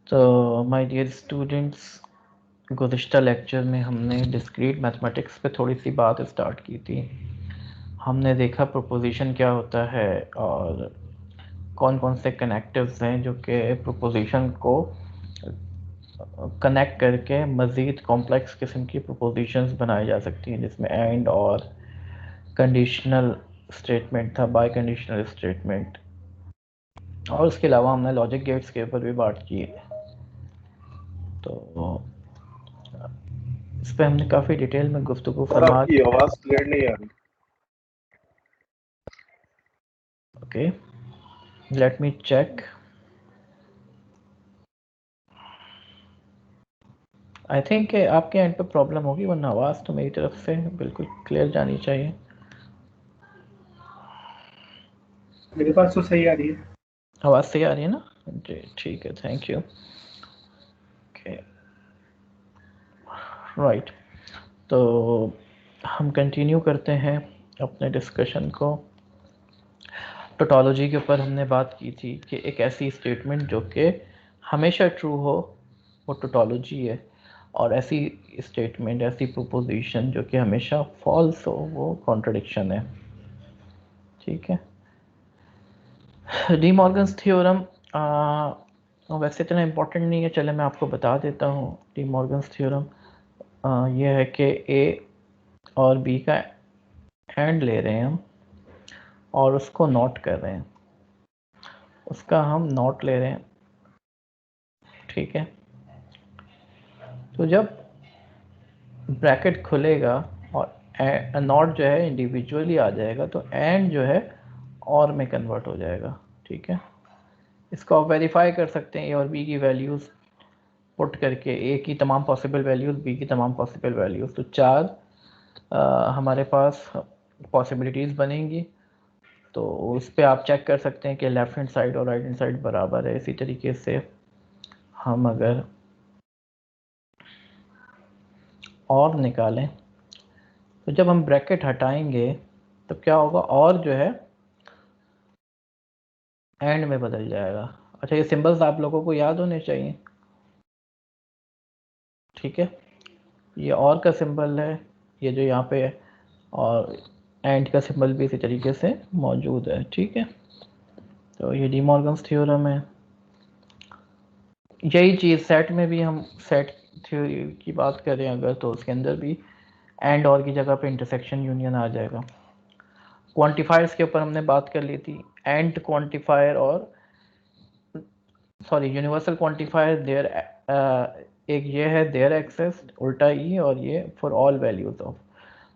तो my dear students, गुज़िश्ता lecture में हमने डिस्क्रीट मैथमेटिक्स पे थोड़ी सी बात स्टार्ट की थी। हमने देखा प्रोपोजिशन क्या होता है और कौन कौन से कनेक्टिव्स हैं जो कि प्रोपोजिशन को कनेक्ट करके मज़ीद कॉम्प्लेक्स किस्म की प्रोपोजिशंस बनाई जा सकती हैं, जिसमें एंड और कंडीशनल स्टेटमेंट था, बाय कंडीशनल स्टेटमेंट, और उसके अलावा हमने लॉजिक गेट्स के ऊपर भी बात की है। तो इस पर हमने काफ़ी डिटेल में गुफ्तगू फरमा आपकी आवाज क्लियर नहीं आ रही। Okay, let me check. I think आपके एंड पे प्रॉब्लम होगी, वरना आवाज़ तो मेरी तरफ से बिल्कुल क्लियर जानी चाहिए। मेरे पास तो सही आ रही है। आवाज़ सही आ रही है ना जी? ठीक है, थैंक यू। Okay, right. तो हम कंटिन्यू करते हैं अपने डिस्कशन को। टोटोलॉजी के ऊपर हमने बात की थी कि एक ऐसी स्टेटमेंट जो कि हमेशा ट्रू हो वो टोटोलॉजी है, और ऐसी स्टेटमेंट, ऐसी प्रोपोजिशन जो कि हमेशा फॉल्स हो वो कॉन्ट्रडिक्शन है। ठीक है, डी मॉर्गन्स थ्योरम वैसे इतना इम्पोर्टेंट नहीं है, चले मैं आपको बता देता हूँ। डी मॉर्गन्स थ्योरम ये है कि ए और बी का एंड ले रहे हैं हम और उसको नोट कर रहे हैं, उसका हम नोट ले रहे हैं। ठीक है, तो जब ब्रैकेट खुलेगा और नॉट जो है इंडिविजुअली आ जाएगा, तो एंड जो है और में कन्वर्ट हो जाएगा। ठीक है, इसको आप वेरीफाई कर सकते हैं ए और बी की वैल्यूज़ पुट करके, ए की तमाम पॉसिबल वैल्यूज़, बी की तमाम पॉसिबल वैल्यूज़, तो चार हमारे पास पॉसिबिलिटीज़ बनेंगी। तो उस पर आप चेक कर सकते हैं कि लेफ़्ट हैंड साइड और राइट हैंड साइड बराबर है। इसी तरीके से हम अगर और निकालें तो जब हम ब्रैकेट हटाएंगे तो क्या होगा, और जो है एंड में बदल जाएगा। अच्छा, ये सिंबल्स आप लोगों को याद होने चाहिए। ठीक है, ये और का सिंबल है, ये जो यहाँ पे है, और एंड का सिंबल भी इसी तरीके से मौजूद है। ठीक है, तो ये डी मॉर्गन्स थ्योरम है। यही चीज़ सेट में भी, हम सेट थ्योरी की बात करें अगर, तो उसके अंदर भी एंड और की जगह पे इंटरसेक्शन यूनियन आ जाएगा। क्वांटिफायर्स के ऊपर हमने बात कर ली थी, एंड क्वांटिफायर और सॉरी यूनिवर्सल क्वांटिफायर देयर, एक ये है देयर एक्सेस उल्टा ई, और ये फॉर ऑल वैल्यूज ऑफ।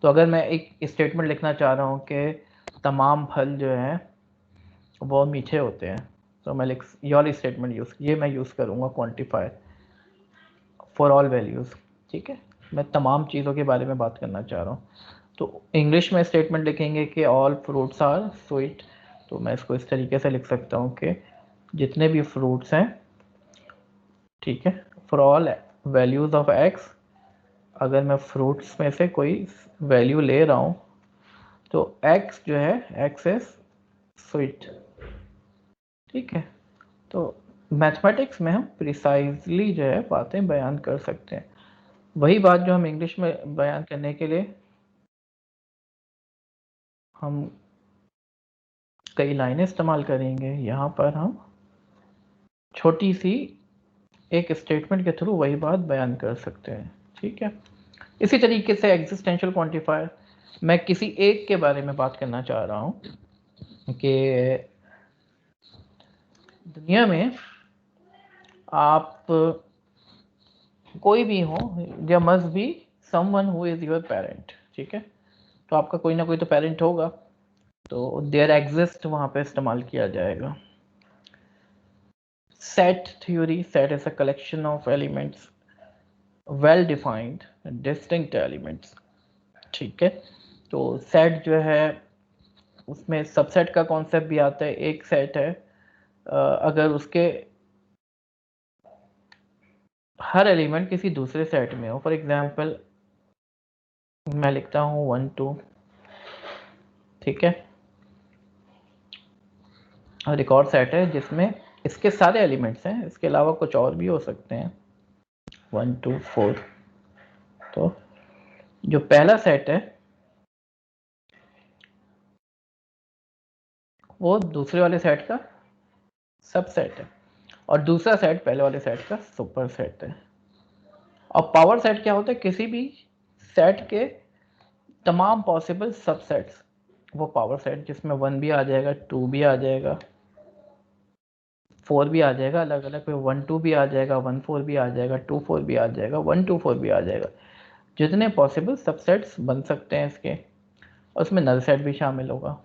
तो अगर मैं एक स्टेटमेंट लिखना चाह रहा हूँ कि तमाम फल जो हैं वो मीठे होते हैं, तो मैं लिख ये वाली स्टेटमेंट ये मैं यूज़ करूँगा क्वांटिफायर फॉर ऑल वैल्यूज़। ठीक है, मैं तमाम चीज़ों के बारे में बात करना चाह रहा हूँ। तो इंग्लिश में स्टेटमेंट लिखेंगे कि ऑल फ्रूट्स आर स्वीट, तो मैं इसको इस तरीके से लिख सकता हूँ कि जितने भी फ्रूट्स हैं, ठीक है, for all values of x, अगर मैं फ्रूट्स में से कोई वैल्यू ले रहा हूँ तो एक्स जो है एक्स इज स्वीट। ठीक है, तो मैथमेटिक्स में हम प्रिसाइजली जो है बातें बयान कर सकते हैं। वही बात जो हम इंग्लिश में बयान करने के लिए हम कई लाइनें इस्तेमाल करेंगे, यहाँ पर हम छोटी सी एक स्टेटमेंट के थ्रू वही बात बयान कर सकते हैं। ठीक है, इसी तरीके से एग्जिस्टेंशियल क्वांटिफायर, मैं किसी एक के बारे में बात करना चाह रहा हूँ कि दुनिया में आप कोई भी हो, there must be someone who is your parent. ठीक है, तो आपका कोई ना कोई तो पेरेंट होगा, तो देयर एग्जिस्ट वहाँ पे इस्तेमाल किया जाएगा। Set theory, set is a collection of elements, well defined distinct elements. ठीक है, तो सेट जो है उसमें सबसेट का कॉन्सेप्ट भी आता है। एक सेट है, अगर उसके हर एलिमेंट किसी दूसरे सेट में हो, फॉर एग्जांपल मैं लिखता हूँ 1 2, ठीक है, और एक और सेट है जिसमें इसके सारे एलिमेंट्स हैं, इसके अलावा कुछ और भी हो सकते हैं 1 2 4। तो जो पहला सेट है वो दूसरे वाले सेट का सबसेट है और दूसरा सेट पहले वाले सेट का सुपर सेट है। और पावर सेट क्या होता है? किसी भी सेट के तमाम पॉसिबल सबसेट्स, वो पावर सेट जिसमें 1 भी आ जाएगा, 2 भी आ जाएगा, 4 भी आ जाएगा, अलग अलग पे 1 2 भी आ जाएगा, 1 4 भी आ जाएगा, 2 4 भी आ जाएगा, 1 2 4 भी आ जाएगा। जितने पॉसिबल सबसेट्स बन सकते हैं इसके, उसमें नल सेट भी शामिल होगा।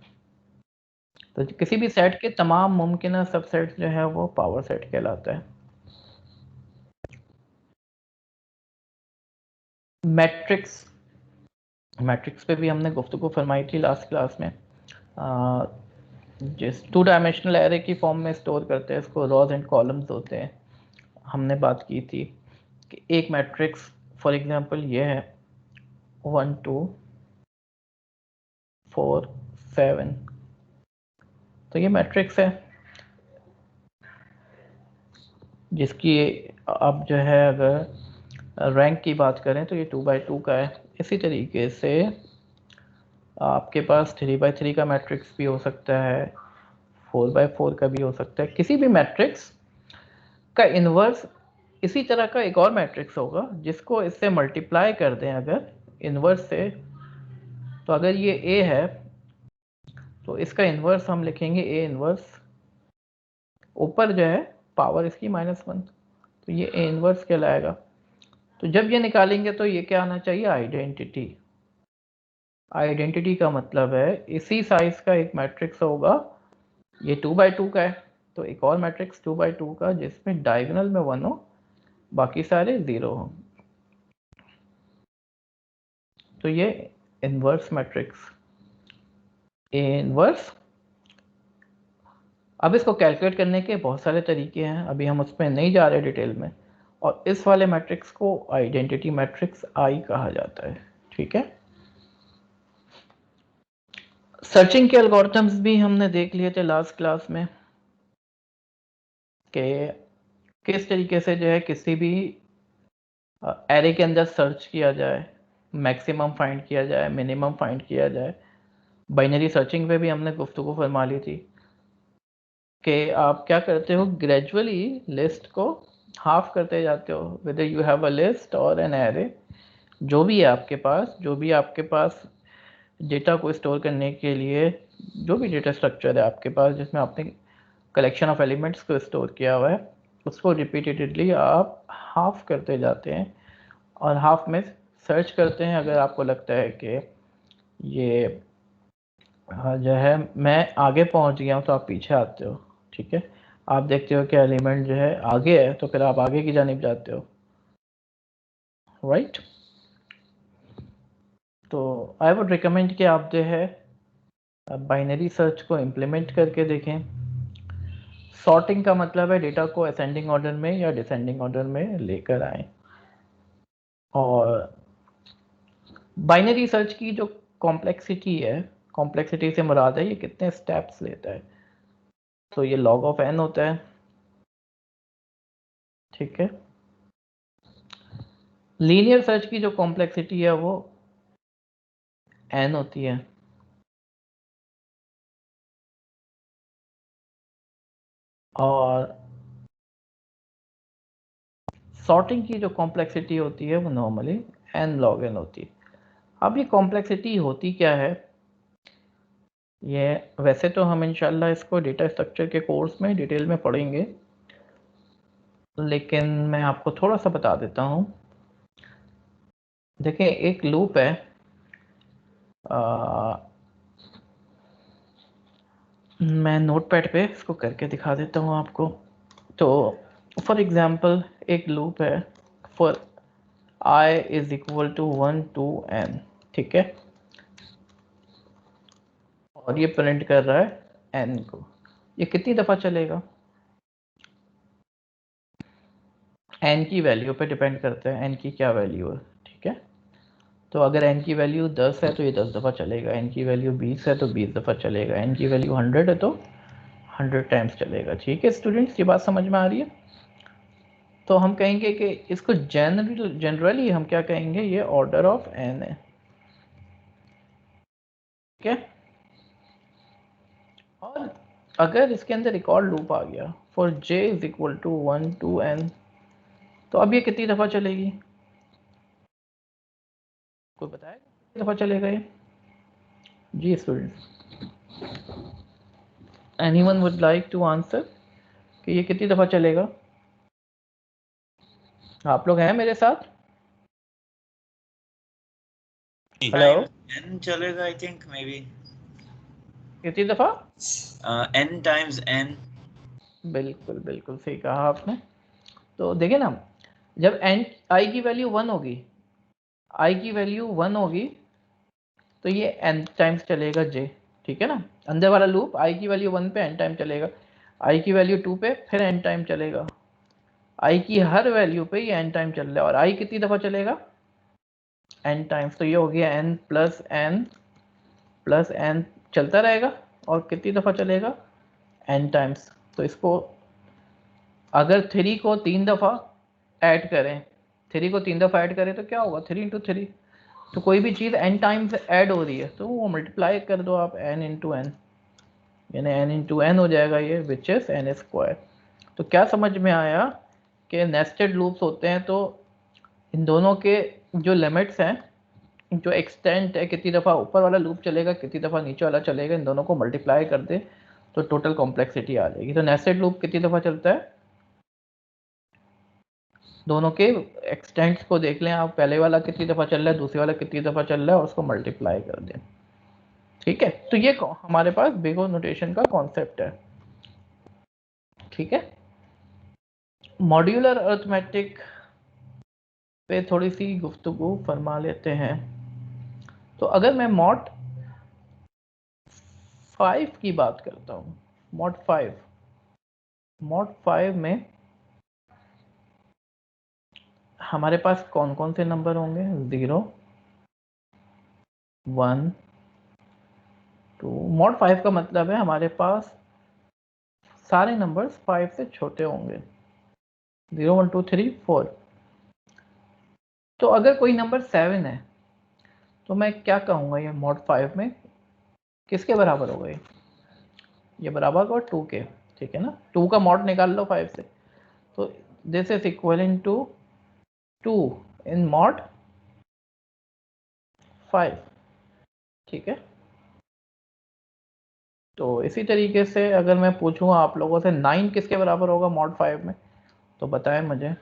तो किसी भी सेट के तमाम मुमकिन सबसेट जो है वो पावर सेट कहलाता है। मैट्रिक्स पे भी हमने गुफ्तगू फरमाई थी लास्ट क्लास में। जिस 2 डायमेंशनल एरे की फॉर्म में स्टोर करते हैं इसको, रॉज एंड कॉलम्स होते हैं। हमने बात की थी कि एक मैट्रिक्स फॉर एग्जांपल ये है 1 2 4 7, तो ये मैट्रिक्स है जिसकी अब जो है अगर रैंक की बात करें तो ये 2 by 2 का है। इसी तरीके से आपके पास 3 by 3 का मैट्रिक्स भी हो सकता है, 4 by 4 का भी हो सकता है। किसी भी मैट्रिक्स का इन्वर्स इसी तरह का एक और मैट्रिक्स होगा जिसको इससे मल्टीप्लाई कर दें अगर इन्वर्स से, तो अगर ये A है तो इसका इन्वर्स हम लिखेंगे A इन्वर्स, ऊपर जो है पावर इसकी -1, तो ये A इन्वर्स कहलाएगा। तो जब ये निकालेंगे तो ये क्या आना चाहिए? आइडेंटिटी। आइडेंटिटी का मतलब है इसी साइज का एक मैट्रिक्स होगा, ये 2 by 2 का है, तो एक और मैट्रिक्स 2 by 2 का जिसमें डायगोनल में 1 हो, बाकी सारे 0 हो, तो ये इन्वर्स मैट्रिक्स ए इन्वर्स। अब इसको कैलकुलेट करने के बहुत सारे तरीके हैं, अभी हम उसमें नहीं जा रहे डिटेल में। और इस वाले मैट्रिक्स को आइडेंटिटी मैट्रिक्स आई कहा जाता है। ठीक है, सर्चिंग के एल्गोरिथम्स भी हमने देख लिए थे लास्ट क्लास में कि किस तरीके से जो है किसी भी एरे के अंदर सर्च किया जाए, मैक्सिमम फाइंड किया जाए, मिनिमम फाइंड किया जाए। बाइनरी सर्चिंग पे भी हमने गुफ्तगू फरमा ली थी कि आप क्या करते हो, ग्रेजुअली लिस्ट को हाफ करते जाते हो, whether you have a list और एन एरे, जो भी है आपके पास, जो भी आपके पास डेटा को स्टोर करने के लिए जो भी डेटा स्ट्रक्चर है आपके पास जिसमें आपने कलेक्शन ऑफ एलिमेंट्स को स्टोर किया हुआ है, उसको रिपीटेडली आप हाफ करते जाते हैं और हाफ में सर्च करते हैं। अगर आपको लगता है कि ये जो है मैं आगे पहुंच गया हूँ तो आप पीछे आते हो। ठीक है, आप देखते हो कि एलिमेंट जो है आगे है तो फिर आप आगे की जानिब जाते हो, राइट। तो आई वुड रिकमेंड कि आप जो है बाइनरी सर्च को इम्प्लीमेंट करके देखें। सॉर्टिंग का मतलब है डेटा को असेंडिंग ऑर्डर में या डिसेंडिंग ऑर्डर में लेकर आए। और बाइनरी सर्च की जो कॉम्प्लेक्सिटी है, कॉम्प्लेक्सिटी से मुराद है ये कितने स्टेप्स लेता है, तो ये log ऑफ n होता है। ठीक है, लीनियर सर्च की जो कॉम्प्लेक्सिटी है वो n होती है। और सॉर्टिंग की जो कॉम्प्लेक्सिटी होती है वो नॉर्मली n log n होती है। अब ये कॉम्प्लेक्सिटी होती क्या है, ये वैसे तो हम इंशाल्लाह इसको डेटा स्ट्रक्चर के कोर्स में डिटेल में पढ़ेंगे, लेकिन मैं आपको थोड़ा सा बता देता हूँ। देखिए एक लूप है, मैं नोटपैड पे इसको करके दिखा देता हूँ आपको। तो फॉर एग्जांपल एक लूप है for i is equal to 1 to n, ठीक है, और ये प्रिंट कर रहा है n को। ये कितनी दफ़ा चलेगा? n की वैल्यू पे डिपेंड करता है n की क्या वैल्यू है। ठीक है, तो अगर n की वैल्यू 10 है तो ये 10 दफ़ा चलेगा, n की वैल्यू 20 है तो 20 दफ़ा चलेगा, n की वैल्यू 100 है तो 100 टाइम्स चलेगा। ठीक है स्टूडेंट्स, ये बात समझ में आ रही है? तो हम कहेंगे कि इसको जनरली हम क्या कहेंगे, ये ऑर्डर ऑफ एन है। ठीक है, और अगर इसके अंदर एक और लूप आ गया for j is equal to 1 to n, तो अब ये कितनी दफ़ा चलेगी? कोई बताएगा कितनी दफ़ा चलेगा ये? जी students, anyone would like to answer कि ये कितनी दफ़ा चलेगा? आप लोग हैं मेरे साथ? हेलो, n चलेगा आई थिंक मे बी कितनी दफ़ा? n times n। बिल्कुल बिल्कुल सही कहा आपने। तो देखिए ना, जब n i की वैल्यू 1 होगी, i की वैल्यू 1 होगी, तो ये n टाइम्स चलेगा j। ठीक है ना, अंदर वाला लूप i की वैल्यू 1 पे n टाइम चलेगा, i की वैल्यू 2 पे फिर n टाइम चलेगा, i की हर वैल्यू पे ये n टाइम चल रहा है। और i कितनी दफ़ा चलेगा? n times. तो ये हो गया n प्लस n चलता रहेगा, और कितनी दफ़ा चलेगा? n times. तो इसको अगर 3 को 3 दफ़ा ऐड करें, 3 को 3 दफ़ा ऐड करें तो क्या होगा? 3 × 3। तो कोई भी चीज़ n टाइम्स ऐड हो रही है तो वो मल्टीप्लाई कर दो आप n × n, यानी n × n हो जाएगा ये, विच इज़ n²। तो क्या समझ में आया कि नेस्टेड लूप्स होते हैं तो इन दोनों के जो लिमिट्स हैं, जो एक्सटेंट है, कितनी दफ़ा ऊपर वाला लूप चलेगा, कितनी दफ़ा नीचे वाला चलेगा, इन दोनों को मल्टीप्लाई कर दे तो टोटल कॉम्प्लेक्सिटी आ जाएगी। तो नेस्टेड लूप कितनी दफ़ा चलता है? दोनों के एक्सटेंट्स को देख लें आप, पहले वाला कितनी दफ़ा चल रहा है, दूसरे वाला कितनी दफ़ा चल रहा है, और उसको मल्टीप्लाई कर दें। ठीक है, तो ये हमारे पास बिग O नोटेशन का कॉन्सेप्ट है। ठीक है, मॉड्यूलर अरिथमेटिक पे थोड़ी सी गुफ्तगू फरमा लेते हैं। तो अगर मैं मॉड 5 की बात करता हूँ, मॉड 5 में हमारे पास कौन कौन से नंबर होंगे? 0, 1, 2। मॉड 5 का मतलब है हमारे पास सारे नंबर्स 5 से छोटे होंगे, 0, 1, 2, 3, 4। तो अगर कोई नंबर 7 है तो मैं क्या कहूँगा, ये मॉड 5 में किसके बराबर होगा? ये बराबर होगा 2 के। ठीक है ना, 2 का मॉड निकाल लो 5 से, तो this is equaling to 2 in mod 5। ठीक है, तो इसी तरीके से अगर मैं पूछूँ आप लोगों से 9 किसके बराबर होगा मॉड 5 में, तो बताएं मुझे।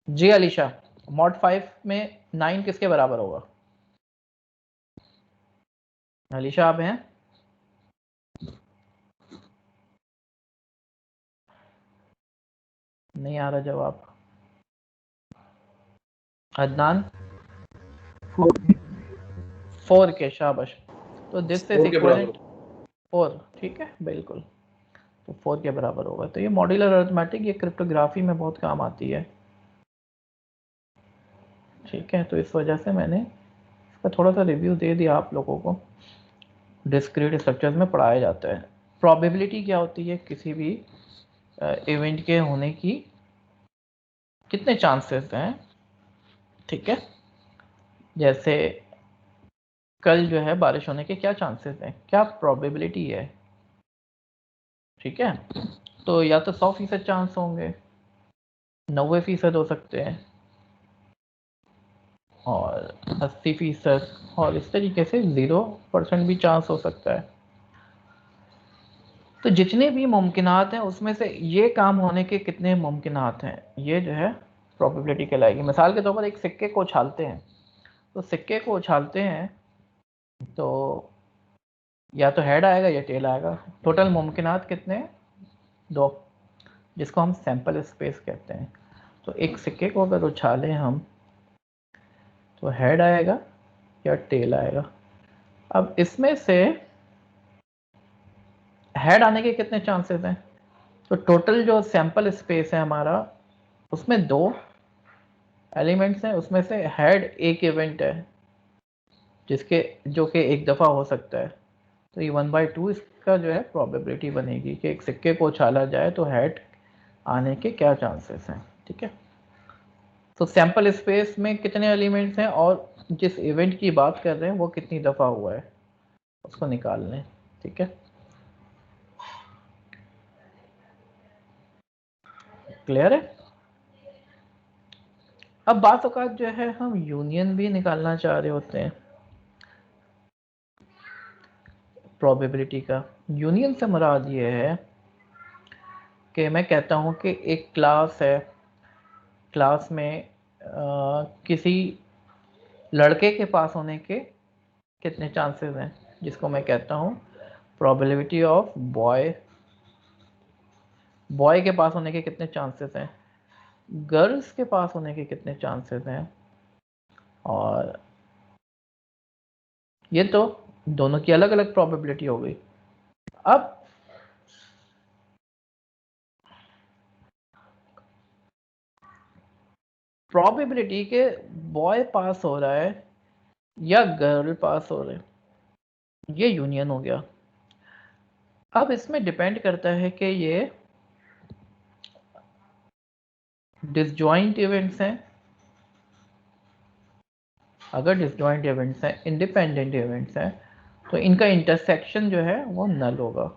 जी अलीशा, मॉड 5 में 9 किसके बराबर होगा? अलीशा आप हैं? नहीं आ रहा जवाब। अदनान? 4 के, शाबाश। तो दिस इज इक्वलेंट 4। ठीक है, बिल्कुल, तो 4 के बराबर होगा। तो ये मॉड्यूलर अरिथमेटिक, ये क्रिप्टोग्राफी में बहुत काम आती है। ठीक है, तो इस वजह से मैंने इसका थोड़ा सा रिव्यू दे दिया आप लोगों को। डिस्क्रीट स्ट्रक्चर्स में पढ़ाया जाता है प्रोबेबिलिटी क्या होती है किसी भी इवेंट के होने की, कितने चांसेस हैं। ठीक है, जैसे कल जो है बारिश होने के क्या चांसेस हैं, क्या प्रोबेबिलिटी है। ठीक है, तो या तो 100% चांस होंगे, 90% हो सकते हैं, और 80%, और इस तरीके से 0% भी चांस हो सकता है। तो जितने भी मुमकिनात हैं उसमें से ये काम होने के कितने मुमकिनात हैं, ये जो है प्रोबेबिलिटी कहलाएगी। मिसाल के तौर पर एक सिक्के को उछालते हैं, तो सिक्के को उछालते हैं तो या तो हेड आएगा या टेल आएगा। टोटल मुमकिनात कितने हैं? 2, जिसको हम सैंपल स्पेस कहते हैं। तो एक सिक्के को अगर उछालें हम तो हेड आएगा या टेल आएगा। अब इसमें से हेड आने के कितने चांसेस हैं? तो टोटल जो सैंपल स्पेस है हमारा, उसमें 2 एलिमेंट्स हैं, उसमें से हेड एक इवेंट है जिसके जो कि एक दफ़ा हो सकता है, तो ये 1/2 इसका जो है प्रोबेबिलिटी बनेगी कि एक सिक्के को उछाला जाए तो हेड आने के क्या चांसेस हैं। ठीक है, तो सैंपल स्पेस में कितने एलिमेंट्स हैं और जिस इवेंट की बात कर रहे हैं वो कितनी दफ़ा हुआ है उसको निकाल लें। ठीक है, क्लियर है। अब बात औकात जो है हम यूनियन भी निकालना चाह रहे होते हैं प्रोबेबिलिटी का। यूनियन से मुराद ये है कि मैं कहता हूँ कि एक क्लास है, क्लास में किसी लड़के के पास होने के कितने चांसेस हैं, जिसको मैं कहता हूँ प्रोबेबिलिटी ऑफ बॉय के पास होने के कितने चांसेस हैं, गर्ल्स के पास होने के कितने चांसेस हैं। और ये तो दोनों की अलग अलग प्रोबेबिलिटी हो गई। अब प्रोबेबिलिटी के बॉय पास हो रहा है या गर्ल पास हो रहे, ये यूनियन हो गया। अब इसमें डिपेंड करता है कि ये डिसजॉइंट इवेंट्स हैं। अगर डिसजॉइंट इवेंट्स हैं, इंडिपेंडेंट इवेंट्स हैं, तो इनका इंटरसेक्शन जो है वो नल होगा।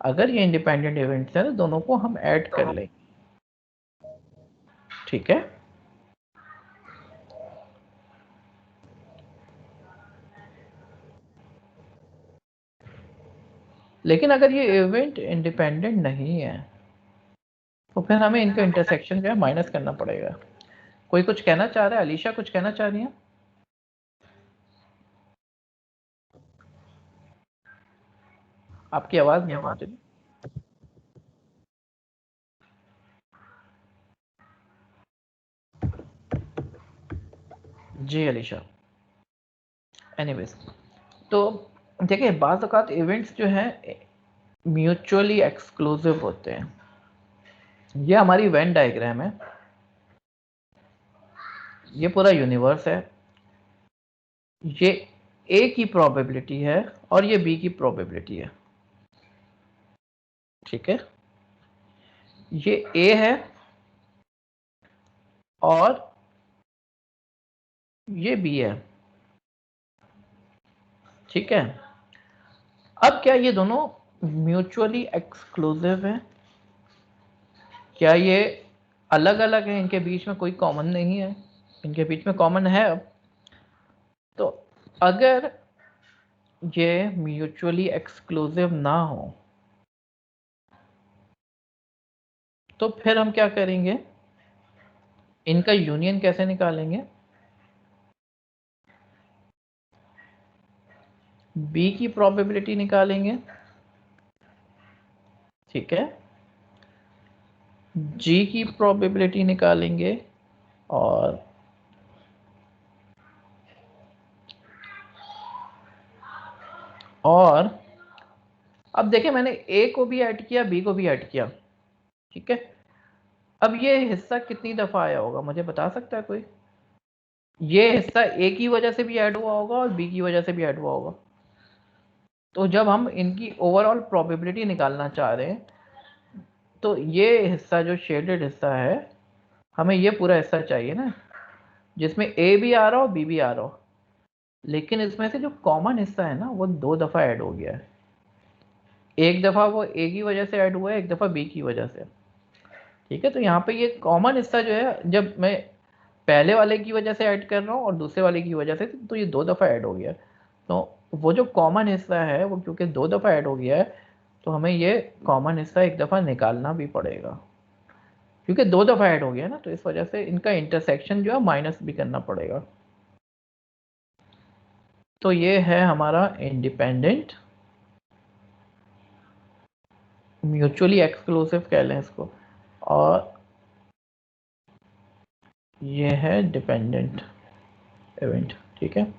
अगर ये इंडिपेंडेंट इवेंट्स हैं तो दोनों को हम ऐड कर लें। ठीक है, लेकिन अगर ये इवेंट इंडिपेंडेंट नहीं है तो फिर हमें इनका इंटरसेक्शन जो है माइनस करना पड़ेगा। कोई कुछ कहना चाह रहा है? अलीशा कुछ कहना चाह रही है? आपकी आवाज नहीं पहुंच रही। जी अलीशा। एनीवेज, तो देखिए बाज़ औक़ात इवेंट्स जो हैं म्यूचुअली एक्सक्लूसिव होते हैं। ये हमारी वेन डायग्राम है, ये पूरा यूनिवर्स है, ये ए की प्रोबेबिलिटी है और ये बी की प्रोबेबिलिटी है। ठीक है, ये ए है और ये बी है। ठीक है, अब क्या ये दोनों म्यूचुअली एक्सक्लूसिव है? क्या ये अलग अलग है, इनके बीच में कोई कॉमन नहीं है? इनके बीच में कॉमन है। अब तो अगर ये म्यूचुअली एक्सक्लूसिव ना हो तो फिर हम क्या करेंगे, इनका यूनियन कैसे निकालेंगे? बी की प्रोबेबिलिटी निकालेंगे। ठीक है, जी की प्रोबेबिलिटी निकालेंगे और अब देखिए मैंने ए को भी ऐड किया, बी को भी ऐड किया। ठीक है, अब ये हिस्सा कितनी दफा आया होगा मुझे बता सकता है कोई? ये हिस्सा ए की वजह से भी ऐड हुआ होगा और बी की वजह से भी ऐड हुआ होगा। तो जब हम इनकी ओवरऑल प्रोबेबिलिटी निकालना चाह रहे हैं तो ये हिस्सा जो शेडेड हिस्सा है, हमें ये पूरा हिस्सा चाहिए ना, जिसमें ए भी आ रहा हो बी भी आ रहा हो। लेकिन इसमें से जो कॉमन हिस्सा है ना वो 2 दफ़ा ऐड हो गया है। एक दफ़ा वो ए की वजह से ऐड हुआ है, एक दफ़ा बी की वजह से। ठीक है, तो यहाँ पे ये कॉमन हिस्सा जो है जब मैं पहले वाले की वजह से ऐड कर रहा हूँ और दूसरे वाले की वजह से, तो ये 2 दफ़ा ऐड हो गया। तो वो जो कॉमन हिस्सा है वो क्योंकि 2 दफ़ा ऐड हो गया है तो हमें ये कॉमन हिस्सा एक दफ़ा निकालना भी पड़ेगा, क्योंकि 2 दफ़ा ऐड हो गया ना, तो इस वजह से इनका इंटरसेक्शन जो है माइनस भी करना पड़ेगा। तो ये है हमारा इंडिपेंडेंट, म्यूचुअली एक्सक्लूसिव कह लें इसको, और ये है डिपेंडेंट इवेंट। ठीक है,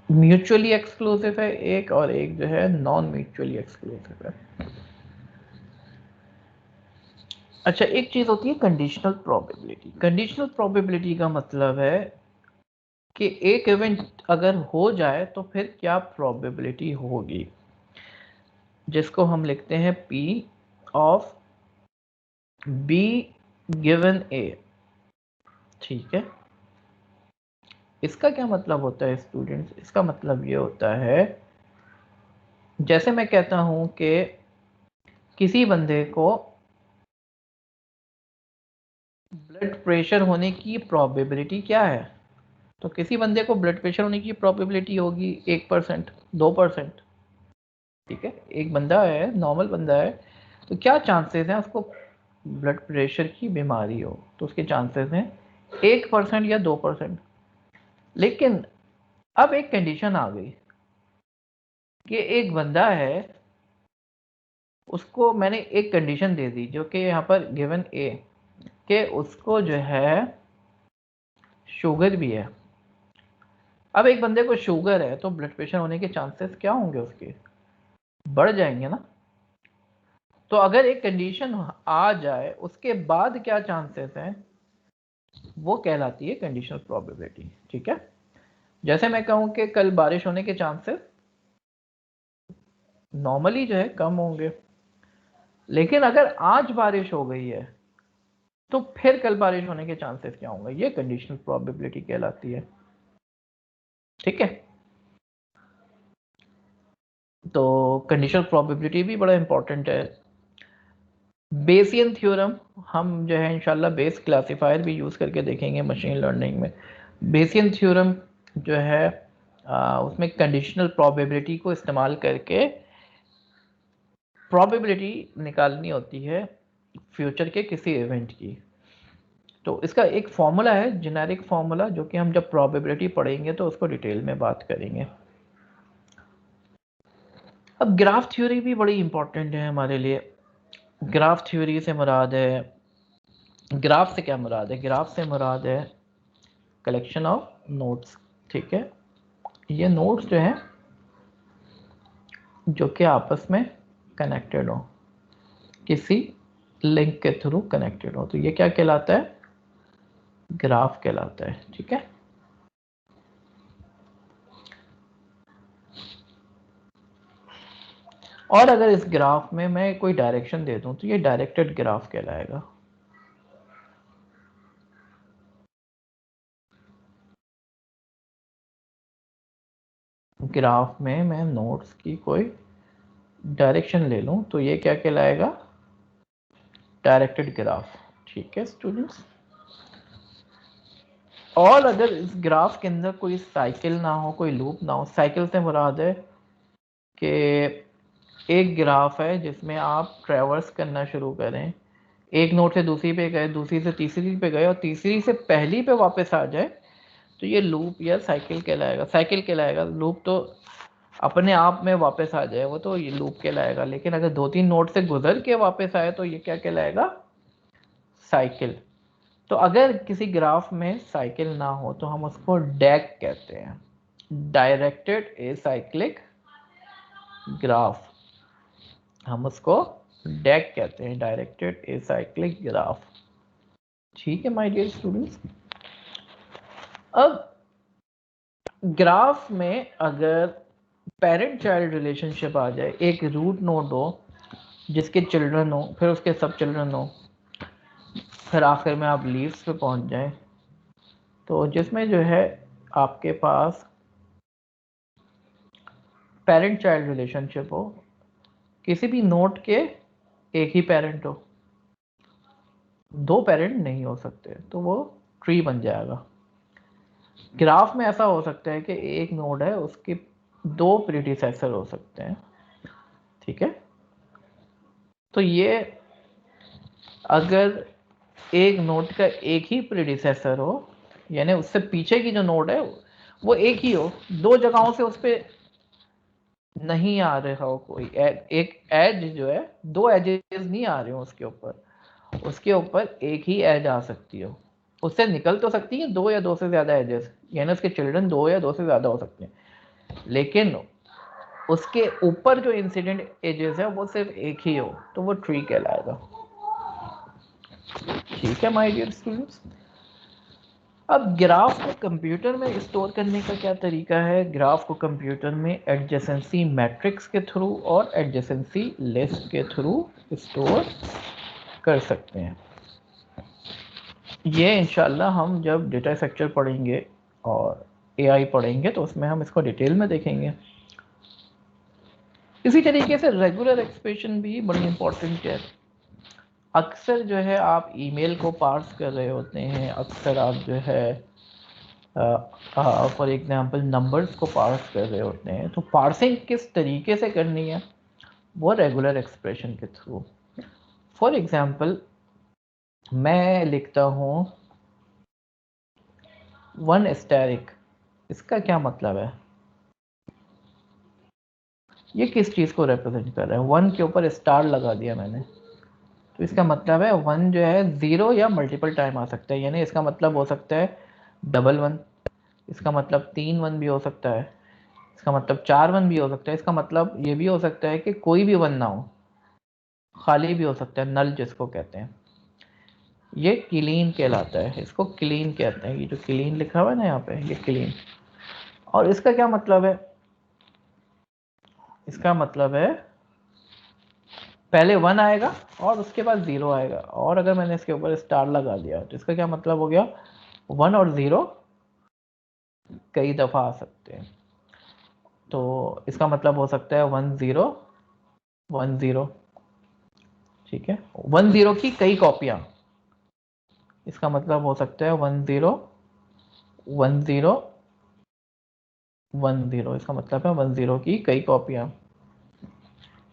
म्यूचुअली एक्सक्लूसिव है एक, और एक जो है नॉन म्यूचुअली एक्सक्लूसिव है। अच्छा, एक चीज होती है कंडीशनल प्रोबेबिलिटी। कंडीशनल प्रोबेबिलिटी का मतलब है कि एक इवेंट अगर हो जाए तो फिर क्या प्रोबेबिलिटी होगी, जिसको हम लिखते हैं P of B given A। ठीक है, इसका क्या मतलब होता है स्टूडेंट्स? इसका मतलब ये होता है, जैसे मैं कहता हूं कि किसी बंदे को ब्लड प्रेशर होने की प्रोबेबिलिटी क्या है, तो किसी बंदे को ब्लड प्रेशर होने की प्रोबेबिलिटी होगी 1%, 2%। ठीक है, एक बंदा है, नॉर्मल बंदा है, तो क्या चांसेस हैं उसको ब्लड प्रेशर की बीमारी हो, तो उसके चांसेस हैं 1% या 2%। लेकिन अब एक कंडीशन आ गई कि एक बंदा है, उसको मैंने एक कंडीशन दे दी जो कि यहाँ पर गिवन ए, कि उसको जो है शुगर भी है। अब एक बंदे को शुगर है तो ब्लड प्रेशर होने के चांसेस क्या होंगे, उसके बढ़ जाएंगे ना। तो अगर एक कंडीशन आ जाए उसके बाद क्या चांसेस हैं, वो कहलाती है कंडीशनल प्रोबेबिलिटी। ठीक है, जैसे मैं कहूं कि कल बारिश होने के चांसेस नॉर्मली जो है कम होंगे, लेकिन अगर आज बारिश हो गई है तो फिर कल बारिश होने के चांसेस क्या होंगे, ये कंडीशनल प्रोबेबिलिटी कहलाती है। ठीक है, तो कंडीशनल प्रोबेबिलिटी भी बड़ा इंपॉर्टेंट है। बेसियन थ्योरम हम जो है इंशाल्लाह बेस क्लासिफायर भी यूज़ करके देखेंगे मशीन लर्निंग में। बेसियन थ्योरम जो है उसमें कंडीशनल प्रोबेबिलिटी को इस्तेमाल करके प्रोबेबिलिटी निकालनी होती है फ्यूचर के किसी इवेंट की। तो इसका एक फॉर्मूला है, जेनेरिक फॉर्मूला, जो कि हम जब प्रोबेबिलिटी पढ़ेंगे तो उसको डिटेल में बात करेंगे। अब ग्राफ थ्योरी भी बड़ी इंपॉर्टेंट है हमारे लिए। ग्राफ थ्योरी से मुराद है, ग्राफ से क्या मुराद है, ग्राफ से मुराद है कलेक्शन ऑफ नोड्स। ठीक है, ये नोड्स जो हैं जो कि आपस में कनेक्टेड हो, किसी लिंक के थ्रू कनेक्टेड हो, तो ये क्या कहलाता है, ग्राफ कहलाता है। ठीक है, और अगर इस ग्राफ में मैं कोई डायरेक्शन दे दूं तो ये डायरेक्टेड ग्राफ कहलाएगा। ग्राफ में मैं नोड्स की कोई डायरेक्शन ले लूं तो ये क्या कहलाएगा, डायरेक्टेड ग्राफ। ठीक है स्टूडेंट्स, और अगर इस ग्राफ के अंदर कोई साइकिल ना हो, कोई लूप ना हो, साइकिल से मुराद है कि एक ग्राफ है जिसमें आप ट्रेवर्स करना शुरू करें, एक नोड से दूसरी पे गए, दूसरी से तीसरी पे गए और तीसरी से पहली पे वापस आ जाए, तो ये लूप या साइकिल कहलाएगा। साइकिल कहलाएगा, लूप तो अपने आप में वापस आ जाए वो तो ये लूप कहलाएगा, लेकिन अगर 2-3 नोड से गुजर के वापस आए तो ये क्या कहलाएगा, साइकिल। तो अगर किसी ग्राफ में साइकिल ना हो तो हम उसको डैक कहते हैं, डायरेक्टेड एसाइक्लिक ग्राफ, हम उसको डैक कहते हैं, डायरेक्टेड एसाइक्लिक ग्राफ। ठीक है माय डियर स्टूडेंट्स, अब ग्राफ में अगर पेरेंट चाइल्ड रिलेशनशिप आ जाए, एक रूट नोड हो जिसके चिल्ड्रन हो, फिर उसके सब चिल्ड्रन हो, फिर आखिर में आप लीव्स पे पहुंच जाएं, तो जिसमें जो है आपके पास पेरेंट चाइल्ड रिलेशनशिप हो, किसी भी नोड के एक ही पेरेंट हो, 2 पेरेंट नहीं हो सकते, तो वो ट्री बन जाएगा। ग्राफ में ऐसा हो सकता है कि एक नोड है, उसके 2 प्रीडिसेसर हो सकते हैं। ठीक है, तो ये अगर एक नोड का एक ही प्रीडिसेसर हो, यानी उससे पीछे की जो नोड है वो एक ही हो, 2 जगहों से उस पर नहीं आ रहा हो कोई एक एज जो है, 2 एजेस नहीं आ रहे हो उसके ऊपर एक ही एज आ सकती हो, उससे निकल तो सकती है 2 या 2 से ज्यादा एजेस, यानी उसके चिल्ड्रन 2 या 2 से ज्यादा हो सकते हैं, लेकिन उसके ऊपर जो इंसिडेंट एजेस है वो सिर्फ एक ही हो, तो वो ट्री कहलाएगा। ठीक है माय डियर स्टूडेंट्स, अब ग्राफ को कंप्यूटर में स्टोर करने का क्या तरीका है? ग्राफ को कंप्यूटर में एडजेसेंसी मैट्रिक्स के थ्रू और एडजेसेंसी लिस्ट के थ्रू स्टोर कर सकते हैं। ये इंशाल्लाह हम जब डेटा स्ट्रक्चर पढ़ेंगे और एआई पढ़ेंगे तो उसमें हम इसको डिटेल में देखेंगे। इसी तरीके से रेगुलर एक्सप्रेशन भी बड़ी इंपॉर्टेंट है। अक्सर जो है आप ईमेल को पार्स कर रहे होते हैं, अक्सर आप जो है फॉर एग्जांपल नंबर्स को पार्स कर रहे होते हैं, तो पार्सिंग किस तरीके से करनी है वो रेगुलर एक्सप्रेशन के थ्रू। फॉर एग्जांपल मैं लिखता हूँ 1 एस्टेरिक, इसका क्या मतलब है? ये किस चीज़ को रिप्रेजेंट कर रहा है? 1 के ऊपर स्टार लगा दिया मैंने, तो इसका मतलब है 1 जो है 0 या मल्टीपल टाइम आ सकता है, यानी इसका मतलब हो सकता है डबल 1, इसका मतलब 3 1 भी हो सकता है, इसका मतलब 4 1 भी हो सकता है, इसका मतलब ये भी हो सकता है कि कोई भी 1 ना हो, खाली भी हो सकता है, नल जिसको कहते हैं। ये क्लीन कहलाता है, इसको क्लीन कहते हैं। ये जो क्लीन लिखा हुआ है ना यहाँ पे, ये क्लीन। और इसका क्या मतलब है? इसका मतलब है पहले 1 आएगा और उसके बाद 0 आएगा, और अगर मैंने इसके ऊपर स्टार लगा दिया तो इसका क्या मतलब हो गया? 1 और 0 कई दफ़ा आ सकते हैं, तो इसका मतलब हो सकता है 1 0 1 0, ठीक है। 1 0 की कई कॉपियां, इसका मतलब हो सकता है 1 0 1 0 1 0, इसका मतलब है 1 0 की कई कॉपियां।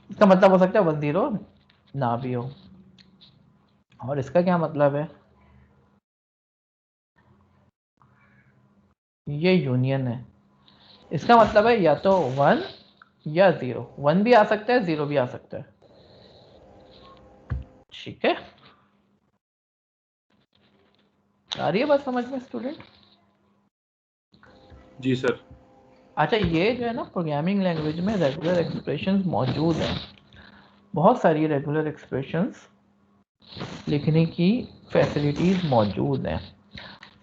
इसका मतलब हो सकता है 1 0 ना भी हो। और इसका क्या मतलब है? ये यूनियन है। इसका मतलब है या तो 1 या 0, 1 भी आ सकता है 0 भी आ सकता है, ठीक है। आ रही है बात समझ में स्टूडेंट? जी सर। अच्छा, ये जो है ना प्रोग्रामिंग लैंग्वेज में रेगुलर एक्सप्रेशंस मौजूद हैं, बहुत सारी रेगुलर एक्सप्रेशंस लिखने की फैसिलिटीज मौजूद हैं।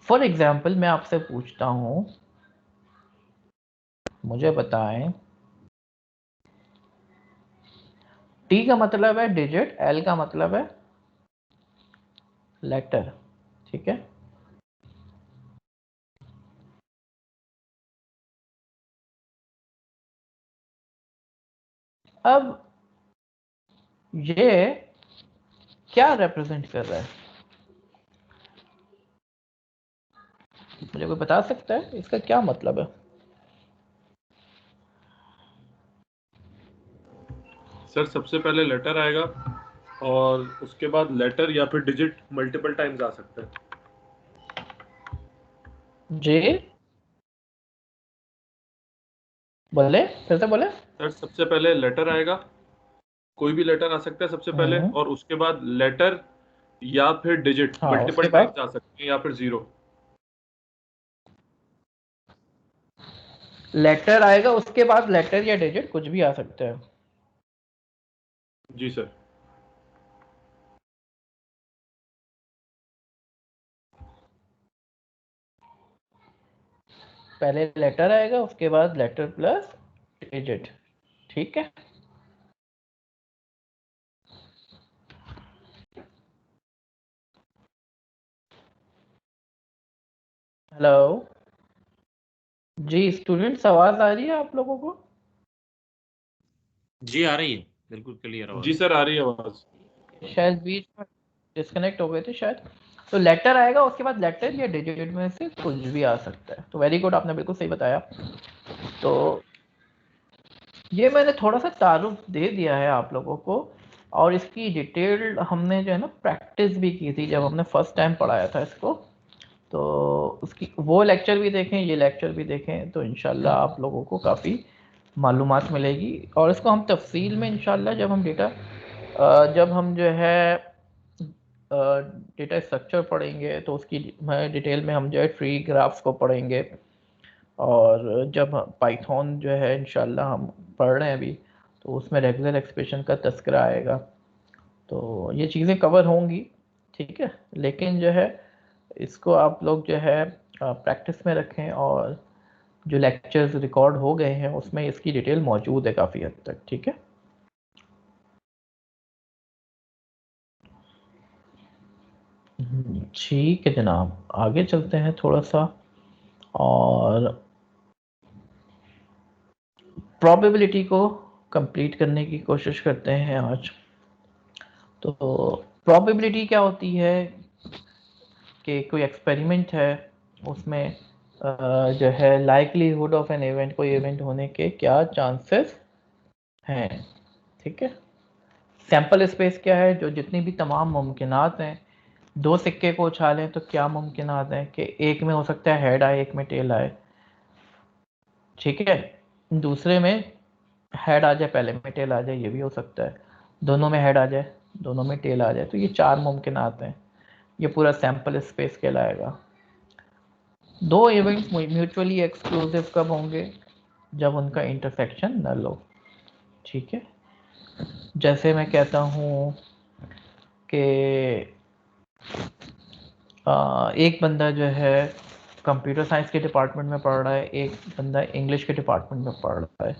फॉर एग्जाम्पल मैं आपसे पूछता हूँ, मुझे बताएं टी का मतलब है डिजिट, एल का मतलब है लेटर, ठीक है। अब ये क्या रिप्रेजेंट कर रहा है? मुझे कोई बता सकता है इसका क्या मतलब है? सर सबसे पहले लेटर आएगा और उसके बाद लेटर या फिर डिजिट मल्टीपल टाइम्स आ सकता है। जी बोले, फिर से बोले। सर सबसे पहले लेटर आएगा, कोई भी लेटर आ सकता है सबसे पहले, हम्म, और उसके बाद लेटर या फिर डिजिट हाँ उसके मल्टीपल बाद टाइम्स आ सकते हैं या फिर 0। लेटर आएगा, उसके बाद लेटर या डिजिट कुछ भी आ सकता है। जी सर। पहले लेटर आएगा, उसके बाद लेटर प्लस डिजिट, ठीक है। हेलो जी स्टूडेंट्स, आवाज आ रही है आप लोगों को? जी आ रही है, बिल्कुल क्लियर जी आवाज। सर आ रही है आवाज। शायद बीच में डिस्कनेक्ट हो गए थे शायद। तो लेटर आएगा, उसके बाद लेटर या डिजिट में से कुछ भी आ सकता है। तो वेरी गुड, आपने बिल्कुल सही बताया। तो ये मैंने थोड़ा सा तारुफ दे दिया है आप लोगों को, और इसकी डिटेल हमने जो है ना प्रैक्टिस भी की थी जब हमने फर्स्ट टाइम पढ़ाया था इसको। तो उसकी वो लेक्चर भी देखें, ये लेक्चर भी देखें, तो इंशाल्लाह आप लोगों को काफ़ी मालूमात मिलेगी। और इसको हम तफसील में इंशाल्लाह जब हम जो है डेटा स्ट्रक्चर पढ़ेंगे तो उसकी डिटेल में हम जो है ट्री ग्राफ्स को पढ़ेंगे। और जब पाइथन जो है इंशाल्लाह हम पढ़ रहे हैं अभी, तो उसमें रेगुलर एक्सप्रेशन का तस्करा आएगा। तो ये चीज़ें कवर होंगी, ठीक है। लेकिन जो है इसको आप लोग जो है प्रैक्टिस में रखें, और जो लेक्चर्स रिकॉर्ड हो गए हैं उसमें इसकी डिटेल मौजूद है काफ़ी हद तक, ठीक है। ठीक है जनाब, आगे चलते हैं थोड़ा सा और प्रोबेबिलिटी को कंप्लीट करने की कोशिश करते हैं आज। तो प्रोबेबिलिटी क्या होती है कि कोई एक्सपेरिमेंट है, उसमें जो है लाइकलीहुड ऑफ एन इवेंट, कोई इवेंट होने के क्या चांसेस हैं, ठीक है। सैंपल स्पेस क्या है, जो जितनी भी तमाम मुमकिनात हैं, दो सिक्के को उछालें तो क्या मुमकिनात हैं कि एक में हो सकता है हेड आए, एक में टेल आए, ठीक है। दूसरे में हेड आ जाए, पहले में टेल आ जाए, ये भी हो सकता है। दोनों में हेड आ जाए, दोनों में टेल आ जाए, तो ये चार मुमकिनात हैं। ये पूरा सैंपल स्पेस कहलाएगा। दो इवेंट्स म्यूचुअली एक्सक्लूसिव कब होंगे, जब उनका इंटरसेक्शन नल हो, ठीक है। जैसे मैं कहता हूँ कि एक बंदा जो है कंप्यूटर साइंस के डिपार्टमेंट में पढ़ रहा है, एक बंदा इंग्लिश के डिपार्टमेंट में पढ़ रहा है।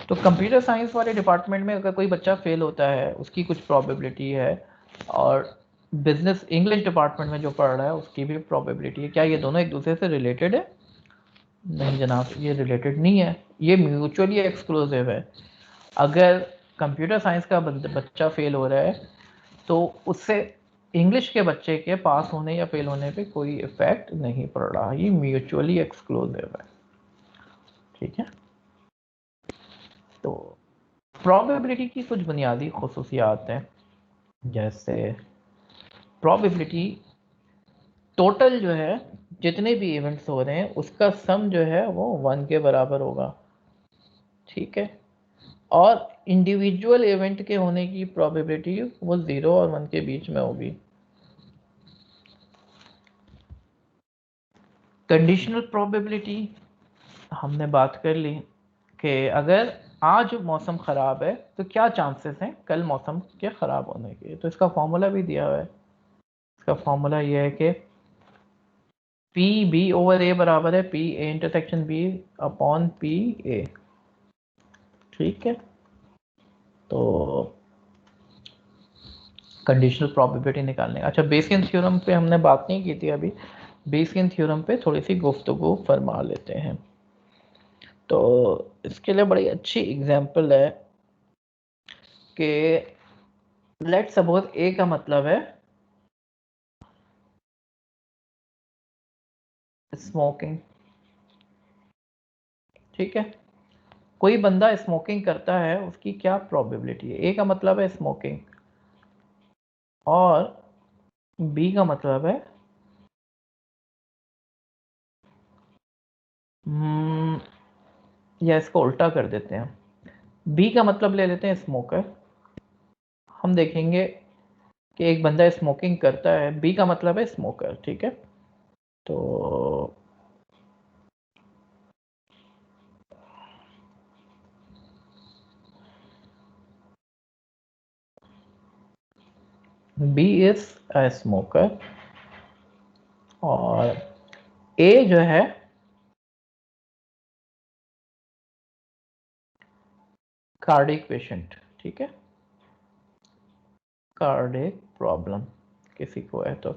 तो कंप्यूटर साइंस वाले डिपार्टमेंट में अगर कोई बच्चा फेल होता है उसकी कुछ प्रोबेबिलिटी है, और बिजनेस इंग्लिश डिपार्टमेंट में जो पढ़ रहा है उसकी भी प्रोबेबिलिटी है। क्या ये दोनों एक दूसरे से रिलेटेड है? नहीं जनाब, ये रिलेटेड नहीं है, ये म्यूचुअली एक्सक्लूसिव है। अगर कंप्यूटर साइंस का बच्चा फेल हो रहा है तो उससे इंग्लिश के बच्चे के पास होने या फेल होने पे कोई इफेक्ट नहीं पड़ रहा, ये म्यूचुअली एक्सक्लूसिव है, ठीक है। तो प्रोबेबिलिटी की कुछ बुनियादी खुसूसियात हैं, जैसे प्रोबेबिलिटी टोटल जो है जितने भी इवेंट्स हो रहे हैं उसका सम जो है वो 1 के बराबर होगा, ठीक है। और इंडिविजुअल इवेंट के होने की प्रोबेबिलिटी वो 0 और 1 के बीच में होगी। कंडीशनल प्रोबेबिलिटी हमने बात कर ली कि अगर आज मौसम ख़राब है तो क्या चांसेस हैं कल मौसम के ख़राब होने के, तो इसका फॉर्मूला भी दिया हुआ है। इसका फॉर्मूला ये है कि पी बी ओवर ए बराबर है P A intersection B upon P A, ठीक है। तो कंडीशनल प्रोबेबिलिटी निकालने, अच्छा बेसियन थ्योरम पे हमने बात नहीं की थी अभी, बेसियन थ्योरम पे थोड़ी सी गुफ्तगू फरमा लेते हैं। तो इसके लिए बड़ी अच्छी एग्जांपल है कि लेट सपोज ए का मतलब है स्मोकिंग, ठीक है। कोई बंदा स्मोकिंग करता है, उसकी क्या प्रोबेबिलिटी है? ए का मतलब है स्मोकिंग और बी का मतलब है या इसको उल्टा कर देते हैं, बी का मतलब ले लेते हैं स्मोकर। हम देखेंगे कि एक बंदा स्मोकिंग करता है, बी का मतलब है स्मोकर, ठीक है। तो बी इज अ स्मोकर और ए जो है कार्डिक पेशेंट, ठीक है। कार्डिक प्रॉब्लम किसी को है तो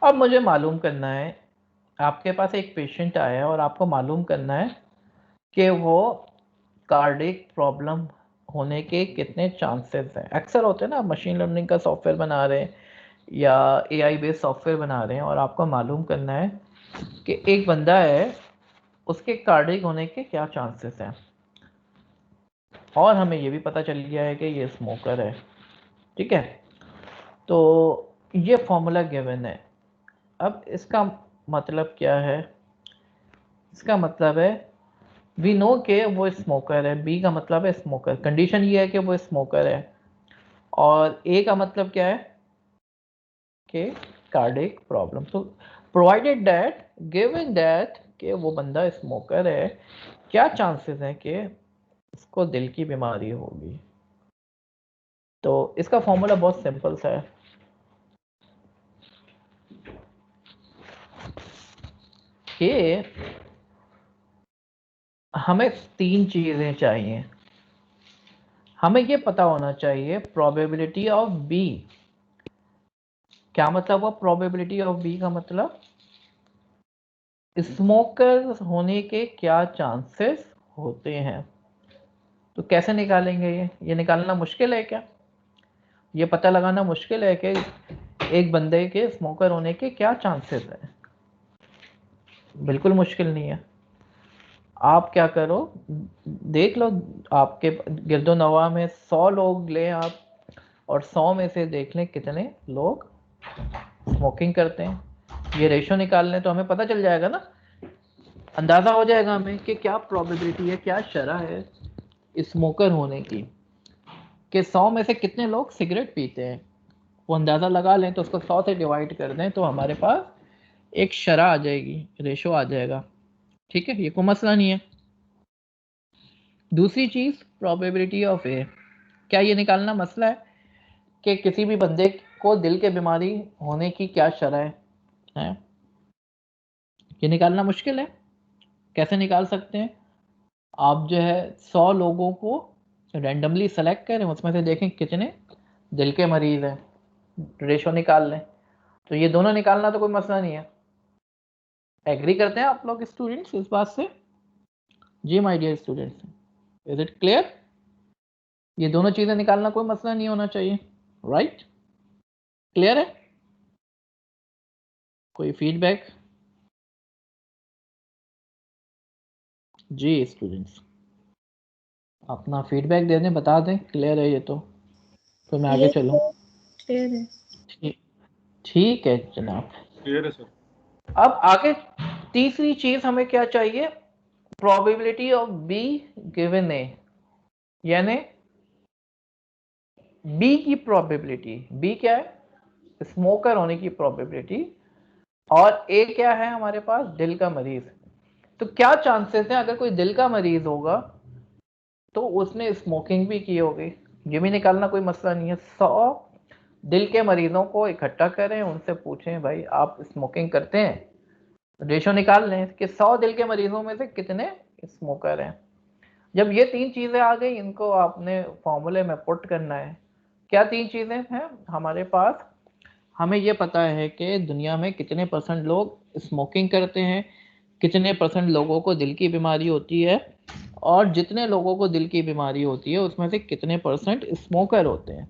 अब मुझे मालूम करना है, आपके पास एक पेशेंट आया है और आपको मालूम करना है कि वो कार्डिक प्रॉब्लम होने के कितने चांसेस हैं। अक्सर होते हैं ना, मशीन लर्निंग का सॉफ्टवेयर बना रहे हैं या एआई बेस्ड सॉफ्टवेयर बना रहे हैं और आपको मालूम करना है कि एक बंदा है, उसके कार्डिक होने के क्या चांसेस हैं, और हमें ये भी पता चल गया है कि ये स्मोकर है, ठीक है। तो ये फॉर्मूला गिवन है। अब इसका मतलब क्या है? इसका मतलब है वी नो के वो स्मोकर है, बी का मतलब है स्मोकर, कंडीशन ये है कि वो स्मोकर है, और ए का मतलब क्या है कि कार्डिक प्रॉब्लम। तो प्रोवाइडेड दैट, गिवन दैट कि वो बंदा स्मोकर है, क्या चांसेस हैं कि उसको दिल की बीमारी होगी, तो इसका फॉर्मूला बहुत सिंपल सा है, कि हमें 3 चीजें चाहिए। हमें ये पता होना चाहिए प्रोबेबिलिटी ऑफ बी। क्या मतलब हुआ प्रोबेबिलिटी ऑफ बी का मतलब? स्मोकर होने के क्या चांसेस होते हैं। तो कैसे निकालेंगे ये निकालना मुश्किल है क्या? ये पता लगाना मुश्किल है कि एक बंदे के स्मोकर होने के क्या चांसेस हैं? बिल्कुल मुश्किल नहीं है। आप क्या करो, देख लो आपके गिरदो नवा में 100 लोग लें आप, और 100 में से देख लें कितने लोग स्मोकिंग करते हैं। ये रेशो निकाल लें तो हमें पता चल जाएगा ना, अंदाज़ा हो जाएगा हमें कि क्या प्रोबेबिलिटी है, क्या शरह है स्मोकर होने की, कि 100 में से कितने लोग सिगरेट पीते हैं। वो अंदाज़ा लगा लें तो उसको 100 से डिवाइड कर दें तो हमारे पास एक शरह आ जाएगी, रेशो आ जाएगा। ठीक है, ये कोई मसला नहीं है। दूसरी चीज़ प्रोबेबिलिटी ऑफ ए। क्या ये निकालना मसला है कि किसी भी बंदे को दिल के बीमारी होने की क्या शरह है? ये निकालना मुश्किल है। कैसे निकाल सकते हैं? आप जो है 100 लोगों को रैंडमली सेलेक्ट करें, उसमें से देखें कितने दिल के मरीज हैं, रेशो निकाल लें। तो ये दोनों निकालना तो कोई मसला नहीं है। एग्री करते हैं आप लोग स्टूडेंट्स इस बात से? जी my dear students, is it clear? ये दोनों चीजें निकालना कोई मसला नहीं होना चाहिए, राइट? क्लियर है? कोई फीडबैक? जी स्टूडेंट्स, अपना फीडबैक दे दें, बता दें क्लियर है ये तो मैं आगे चलूं। क्लियर है। ठीक है जनाब। क्लियर है सर। अब आगे तीसरी चीज हमें क्या चाहिए? प्रोबेबिलिटी ऑफ बी गिवन ए, यानी बी की प्रोबेबिलिटी। बी क्या है? स्मोकर होने की प्रोबेबिलिटी, और ए क्या है हमारे पास? दिल का मरीज। तो क्या चांसेस हैं अगर कोई दिल का मरीज होगा तो उसने स्मोकिंग भी की होगी? ये भी निकालना कोई मसला नहीं है। 100 दिल के मरीजों को इकट्ठा करें, उनसे पूछें भाई आप स्मोकिंग करते हैं, रेशो निकाल लें कि 100 दिल के मरीजों में से कितने स्मोकर हैं। जब ये 3 चीजें आ गई, इनको आपने फॉर्मूले में पुट करना है। क्या 3 चीजें हैं हमारे पास? हमें ये पता है कि दुनिया में कितने % लोग स्मोकिंग करते हैं, कितने % लोगों को दिल की बीमारी होती है, और जितने लोगों को दिल की बीमारी होती है उसमें से कितने % स्मोकर होते हैं।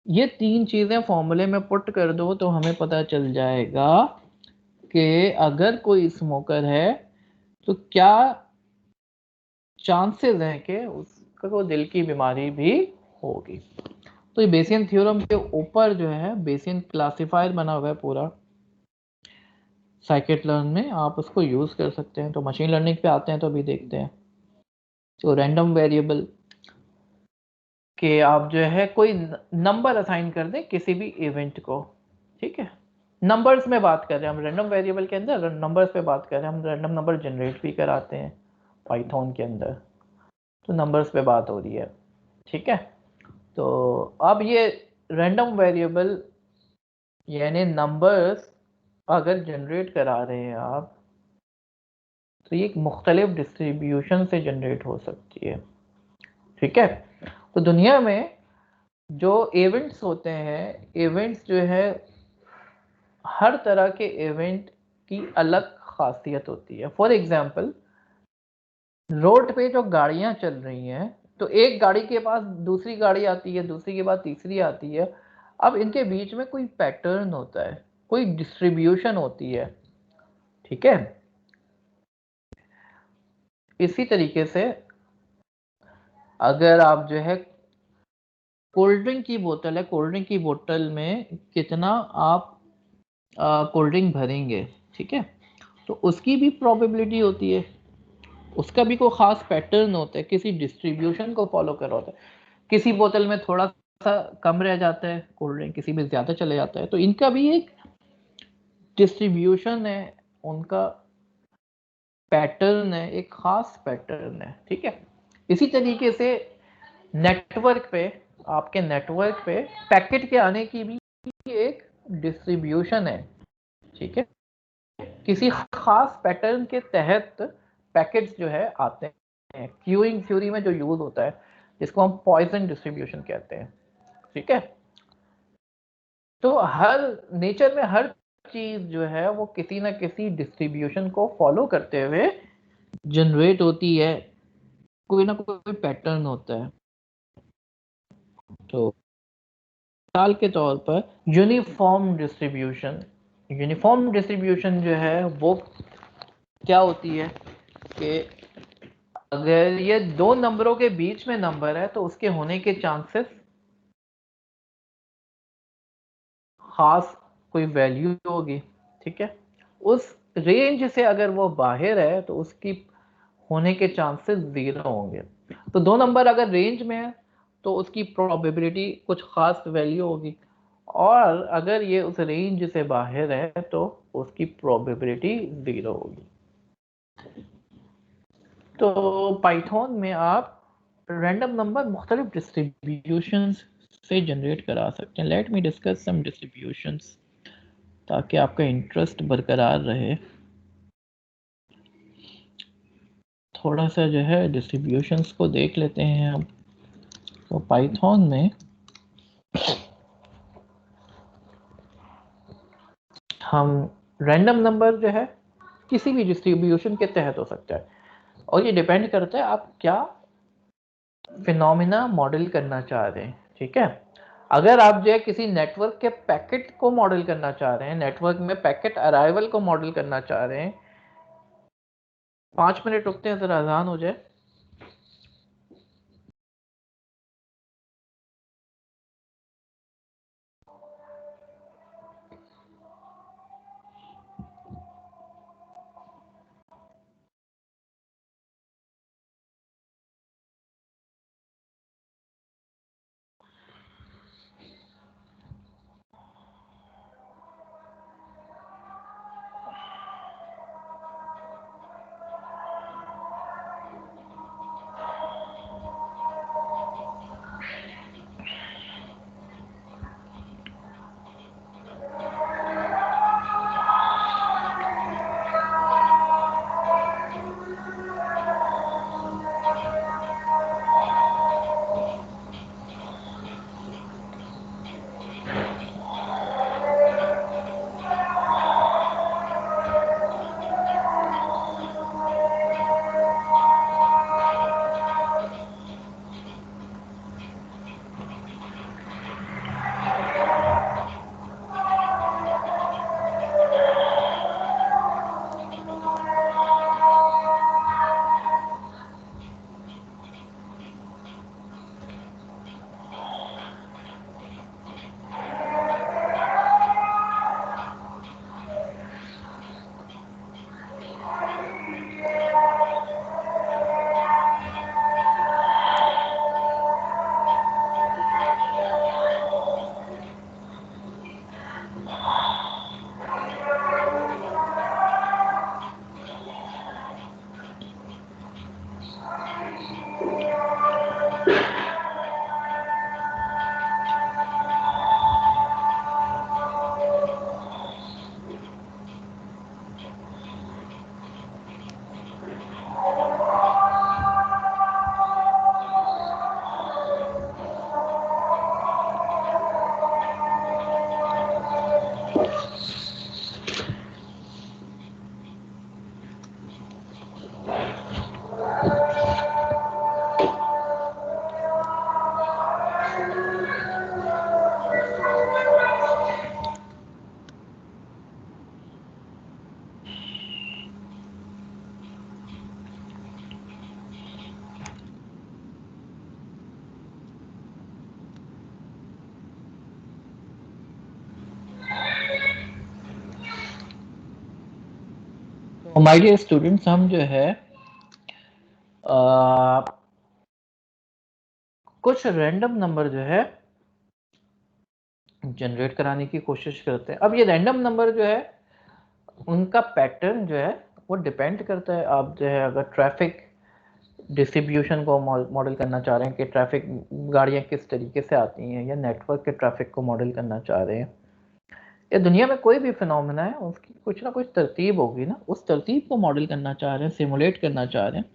ये 3 चीजें फॉर्मूले में पुट कर दो तो हमें पता चल जाएगा कि अगर कोई स्मोकर है तो क्या चांसेस हैं कि उसको दिल की बीमारी भी होगी। तो ये बेसियन थ्योरम के ऊपर जो है बेसियन क्लासिफायर बना हुआ है पूरा साइकिट लर्न में, आप उसको यूज़ कर सकते हैं। तो मशीन लर्निंग पे आते हैं तो अभी देखते हैं। तो रैंडम वेरिएबल के आप जो है कोई नंबर असाइन कर दें किसी भी इवेंट को, ठीक है? नंबर्स में बात कर रहे हैं हम, रैंडम वेरिएबल के अंदर नंबर्स पे बात कर रहे हैं हम। रैंडम नंबर जनरेट भी कराते हैं पाइथन के अंदर, तो नंबर्स पे बात हो रही है, ठीक है? तो अब ये रैंडम वेरिएबल यानी नंबर्स अगर जनरेट करा रहे हैं आप, तो ये एक मुख्तलिफ डिस्ट्रीब्यूशन से जनरेट हो सकती है, ठीक है? तो दुनिया में जो इवेंट्स होते हैं, इवेंट्स जो है हर तरह के इवेंट की अलग खासियत होती है। फॉर एग्जांपल, रोड पे जो गाड़ियां चल रही हैं, तो एक गाड़ी के पास दूसरी गाड़ी आती है, दूसरी के बाद तीसरी आती है। अब इनके बीच में कोई पैटर्न होता है, कोई डिस्ट्रीब्यूशन होती है, ठीक है? इसी तरीके से अगर आप जो है कोल्ड ड्रिंक की बोतल है, कोल्ड ड्रिंक की बोतल में कितना आप कोल्ड ड्रिंक भरेंगे, ठीक है? तो उसकी भी प्रोबेबिलिटी होती है, उसका भी कोई ख़ास पैटर्न होता है, किसी डिस्ट्रीब्यूशन को फॉलो कर रहा होता है। किसी बोतल में थोड़ा सा कम रह जाता है कोल्ड ड्रिंक, किसी में ज़्यादा चले जाता है। तो इनका भी एक डिस्ट्रीब्यूशन है, उनका पैटर्न है, एक ख़ास पैटर्न है, ठीक है? इसी तरीके से नेटवर्क पे आपके नेटवर्क पे पैकेट के आने की भी एक डिस्ट्रीब्यूशन है, ठीक है। किसी खास पैटर्न के तहत पैकेट्स जो है आते हैं, क्यूइंग थ्योरी में जो यूज होता है, जिसको हम पॉइजन डिस्ट्रीब्यूशन कहते हैं, ठीक है। तो हर नेचर में हर चीज जो है वो किसी ना किसी डिस्ट्रीब्यूशन को फॉलो करते हुए जनरेट होती है, कोई ना कोई पैटर्न होता है। तो मिसाल के तौर पर यूनिफॉर्म डिस्ट्रीब्यूशन जो है वो क्या होती है कि अगर ये दो नंबरों के बीच में नंबर है तो उसके होने के चांसेस खास कोई वैल्यू होगी, ठीक है। उस रेंज से अगर वो बाहर है तो उसकी होने के चांसेस 0 होंगे। तो दो नंबर अगर रेंज में है तो उसकी प्रोबेबिलिटी कुछ खास वैल्यू होगी, और अगर ये उस रेंज से बाहर है तो उसकी प्रोबेबिलिटी 0 होगी। तो पाइथन में आप रैंडम नंबर मुख्तलिफ डिस्ट्रीब्यूशंस से जनरेट करा सकते हैं। Let me discuss some distributions ताकि आपका इंटरेस्ट बरकरार रहे। थोड़ा सा जो है डिस्ट्रीब्यूशंस को देख लेते हैं हम। तो पाइथन में हम रैंडम नंबर जो है किसी भी डिस्ट्रीब्यूशन के तहत हो सकता है, और ये डिपेंड करता है आप क्या फिनोमिना मॉडल करना चाह रहे हैं, ठीक है। अगर आप जो है किसी नेटवर्क के पैकेट को मॉडल करना चाह रहे हैं, नेटवर्क में पैकेट अराइवल को मॉडल करना चाह रहे हैं, 5 मिनट रुकते हैं जरा अजान हो जाए। तो माय डियर स्टूडेंट्स, हम जो है कुछ रैंडम नंबर जो है जनरेट कराने की कोशिश करते हैं। अब ये रैंडम नंबर जो है उनका पैटर्न जो है वो डिपेंड करता है। आप जो है अगर ट्रैफिक डिस्ट्रीब्यूशन को मॉडल करना चाह रहे हैं कि ट्रैफिक गाड़ियाँ किस तरीके से आती हैं, या नेटवर्क के ट्रैफिक को मॉडल करना चाह रहे हैं, या दुनिया में कोई भी फिनोमेना है उसकी कुछ ना कुछ तरतीब होगी ना, उस तरतीब को मॉडल करना चाह रहे हैं, सिमुलेट करना चाह रहे हैं,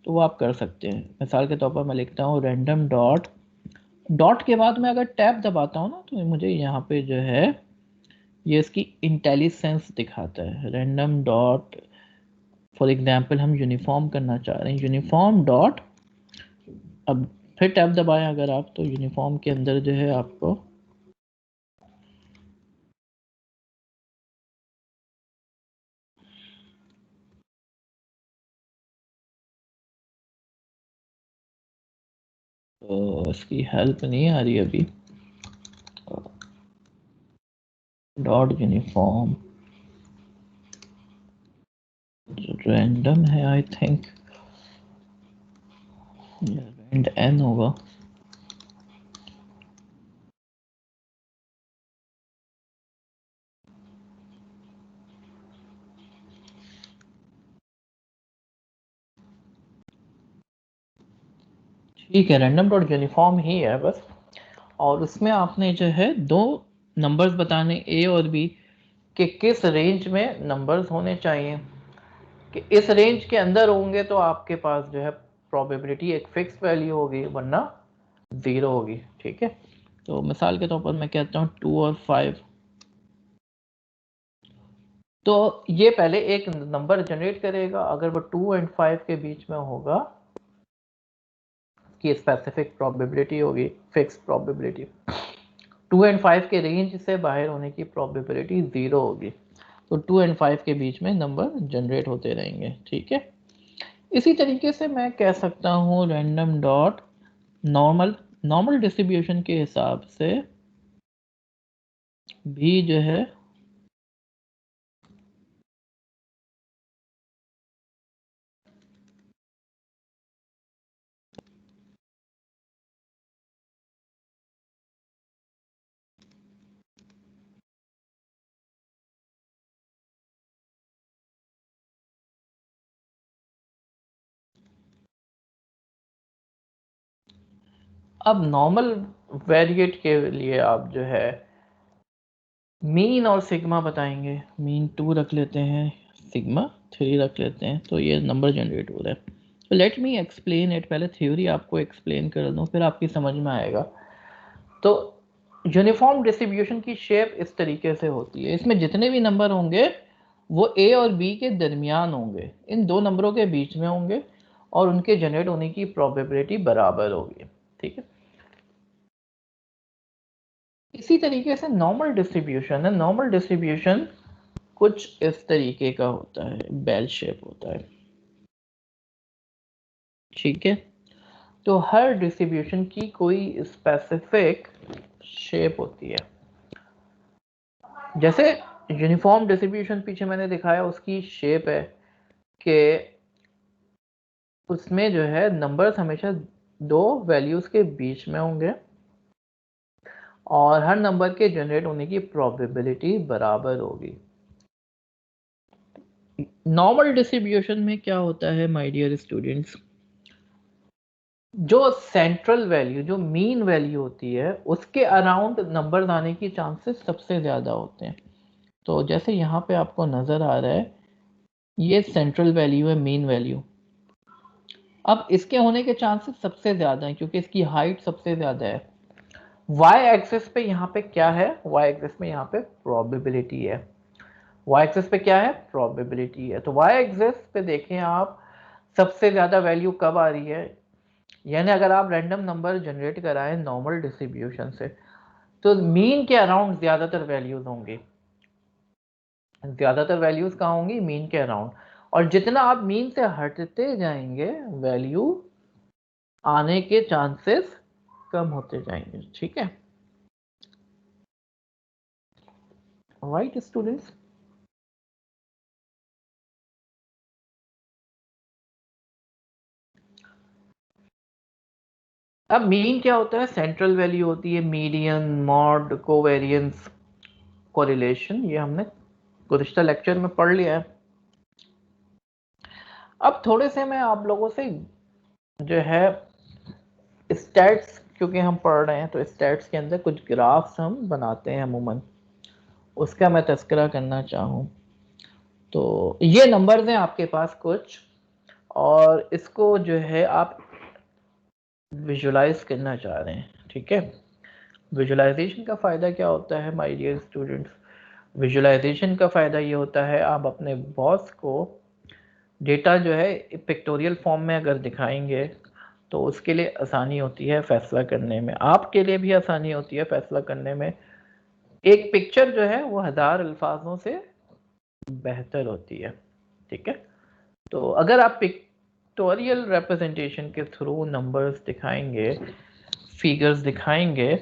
तो वो आप कर सकते हैं। मिसाल के तौर पर मैं लिखता हूँ रैंडम डॉट के बाद मैं अगर टैब दबाता हूँ ना, तो मुझे यहाँ पे जो है ये इसकी इंटेलिजेंस दिखाता है। रैंडम डॉट फॉर एग्जांपल हम यूनिफॉर्म करना चाह रहे हैं, यूनिफॉर्म डॉट, अब फिर टैब दबाएं अगर आप, तो यूनिफॉर्म के अंदर जो है आपको तो इसकी हेल्प नहीं आ रही अभी। डॉट यूनिफॉर्म रैंडम है आई थिंक, रैंड एन होगा। ठीक है, रैंडम डॉट यूनिफॉर्म ही है बस, और उसमें आपने जो है दो नंबर्स बताने ए और बी कि किस रेंज में नंबर्स होने चाहिए, कि इस रेंज के अंदर होंगे तो आपके पास जो है प्रोबेबिलिटी एक फिक्स वैल्यू होगी, वरना 0 होगी। ठीक है, तो मिसाल के तौर पर मैं कहता हूँ 2 और 5, तो ये पहले एक नंबर जनरेट करेगा, अगर वो 2 और 5 के बीच में होगा की स्पेसिफिक प्रोबेबिलिटी होगी, फिक्स प्रोबेबिलिटी। 2 और 5 के रेंज से बाहर होने की प्रोबेबिलिटी 0 होगी। तो 2 और 5 के बीच में नंबर जनरेट होते रहेंगे। ठीक है, इसी तरीके से मैं कह सकता हूँ रैंडम डॉट नॉर्मल डिस्ट्रीब्यूशन के हिसाब से भी जो है अब नॉर्मल वेरिएट के लिए आप जो है मीन और सिग्मा बताएंगे। मीन 2 रख लेते हैं, सिग्मा 3 रख लेते हैं, तो ये नंबर जनरेट हो रहा है। तो लेट मी एक्सप्लेन इट, पहले थ्योरी आपको एक्सप्लेन कर दूं, फिर आपकी समझ में आएगा। तो यूनिफॉर्म डिस्ट्रीब्यूशन की शेप इस तरीके से होती है, इसमें जितने भी नंबर होंगे वो ए और बी के दरमियान होंगे, इन दो नंबरों के बीच में होंगे, और उनके जनरेट होने की प्रोबेबिलिटी बराबर होगी। ठीक है, इसी तरीके से नॉर्मल डिस्ट्रीब्यूशन है। नॉर्मल डिस्ट्रीब्यूशन कुछ इस तरीके का होता है, बेल शेप होता है। ठीक है, तो हर डिस्ट्रीब्यूशन की कोई स्पेसिफिक शेप होती है। जैसे यूनिफॉर्म डिस्ट्रीब्यूशन पीछे मैंने दिखाया, उसकी शेप है कि उसमें जो है नंबर्स हमेशा दो वैल्यूज के बीच में होंगे, और हर नंबर के जनरेट होने की प्रोबेबिलिटी बराबर होगी। नॉर्मल डिस्ट्रीब्यूशन में क्या होता है माय डियर स्टूडेंट्स, जो सेंट्रल वैल्यू, जो मीन वैल्यू होती है, उसके अराउंड नंबर आने की चांसेस सबसे ज़्यादा होते हैं। तो जैसे यहाँ पे आपको नज़र आ रहा है, ये सेंट्रल वैल्यू है, मीन वैल्यू। अब इसके होने के चांसेस सबसे ज़्यादा हैं क्योंकि इसकी हाइट सबसे ज़्यादा है। वाई एक्सिस पे यहाँ पे क्या है, वाई एक्सिस में यहाँ पे प्रोबेबिलिटी है। वाई एक्सिस पे क्या है, प्रोबेबिलिटी है। तो वाई एक्सिस पे देखें आप, सबसे ज़्यादा वैल्यू कब आ रही है, यानी अगर आप रैंडम नंबर जनरेट कराएं नॉर्मल डिस्ट्रीब्यूशन से, तो मीन के अराउंड ज़्यादातर वैल्यूज होंगी। ज़्यादातर वैल्यूज कहाँ होंगी, मीन के अराउंड। और जितना आप मीन से हटते जाएंगे, वैल्यू आने के चांसेस कम होते जाएंगे। ठीक है, राइट स्टूडेंट्स। अब मीन क्या होता है, सेंट्रल वैल्यू होती है, मीडियन, मॉड, कोवेरियंस, कोरिलेशन, ये हमने गुज़िश्ता लेक्चर में पढ़ लिया है। अब थोड़े से मैं आप लोगों से जो है स्टैट्स, क्योंकि हम पढ़ रहे हैं तो स्टैट्स के अंदर कुछ ग्राफ्स हम बनाते हैं अमूमन, उसका मैं तस्करा करना चाहूँ तो ये नंबर्स हैं आपके पास कुछ, और इसको जो है आप विजुलाइज करना चाह रहे हैं, ठीक है। विजुलाइजेशन का फ़ायदा क्या होता है माय डियर स्टूडेंट्स? विजुलाइजेशन का फ़ायदा ये होता है आप अपने बॉस को डेटा जो है पिक्टोरियल फॉर्म में अगर दिखाएंगे तो उसके लिए आसानी होती है फैसला करने में, आपके लिए भी आसानी होती है फैसला करने में। एक पिक्चर जो है वो 1000 अल्फाजों से बेहतर होती है, ठीक है। तो अगर आप पिक्टोरियल रिप्रेजेंटेशन के थ्रू नंबर्स दिखाएंगे, फिगर्स दिखाएंगे,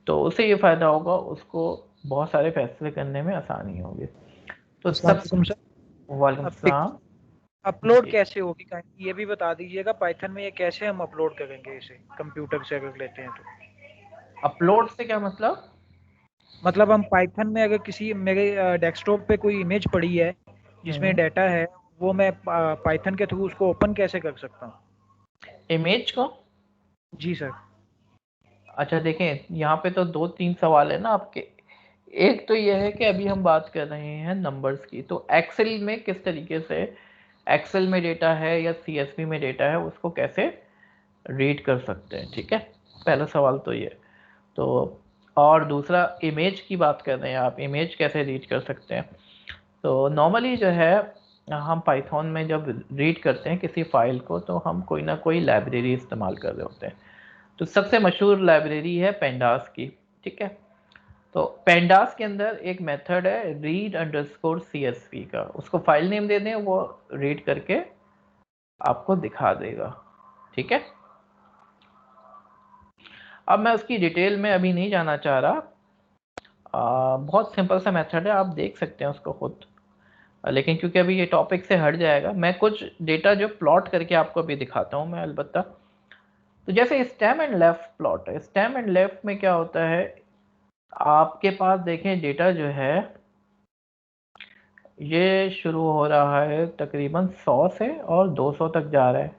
तो उसे ये फ़ायदा होगा, उसको बहुत सारे फैसले करने में आसानी होगी। तो सब वालेकुम सलाम। अपलोड जी। कैसे होगी ये भी बता दीजिएगा, पाइथन में ये कैसे हम अपलोड करेंगे इसे कंप्यूटर से अगर लेते हैं तो? अपलोड से क्या मतलब? मतलब हम पाइथन में अगर किसी मेरे डेस्कटॉप पे कोई इमेज पड़ी है जिसमें डाटा है, वो मैं पाइथन के थ्रू उसको ओपन कैसे कर सकता हूँ? इमेज को? जी सर। अच्छा देखें, यहाँ पे तो 2-3 सवाल है ना आपके। एक तो यह है कि अभी हम बात कर रहे हैं नंबर्स की, तो एक्सेल में किस तरीके से एक्सेल में डेटा है या सीएसवी में डेटा है उसको कैसे रीड कर सकते हैं, ठीक है। पहला सवाल तो ये। तो और दूसरा इमेज की बात कर रहे हैं आप, इमेज कैसे रीड कर सकते हैं? तो नॉर्मली जो है हम पाइथन में जब रीड करते हैं किसी फाइल को तो हम कोई ना कोई लाइब्रेरी इस्तेमाल कर रहे होते हैं। तो सबसे मशहूर लाइब्रेरी है पेंडास की, ठीक है। तो पेंडास के अंदर एक मेथड है read_csv का, उसको फाइल नेम दे दें, वो रीड करके आपको दिखा देगा, ठीक है। अब मैं उसकी डिटेल में अभी नहीं जाना चाह रहा, बहुत सिंपल सा मेथड है, आप देख सकते हैं उसको खुद। लेकिन क्योंकि अभी ये टॉपिक से हट जाएगा, मैं कुछ डेटा जो प्लॉट करके आपको अभी दिखाता हूँ मैं अलबत्ता। तो जैसे स्टेम एंड लेफ्ट प्लॉट है, स्टेम एंड लेफ्ट में क्या होता है, आपके पास देखें डेटा जो है ये शुरू हो रहा है तकरीबन 100 से और 200 तक जा रहा है,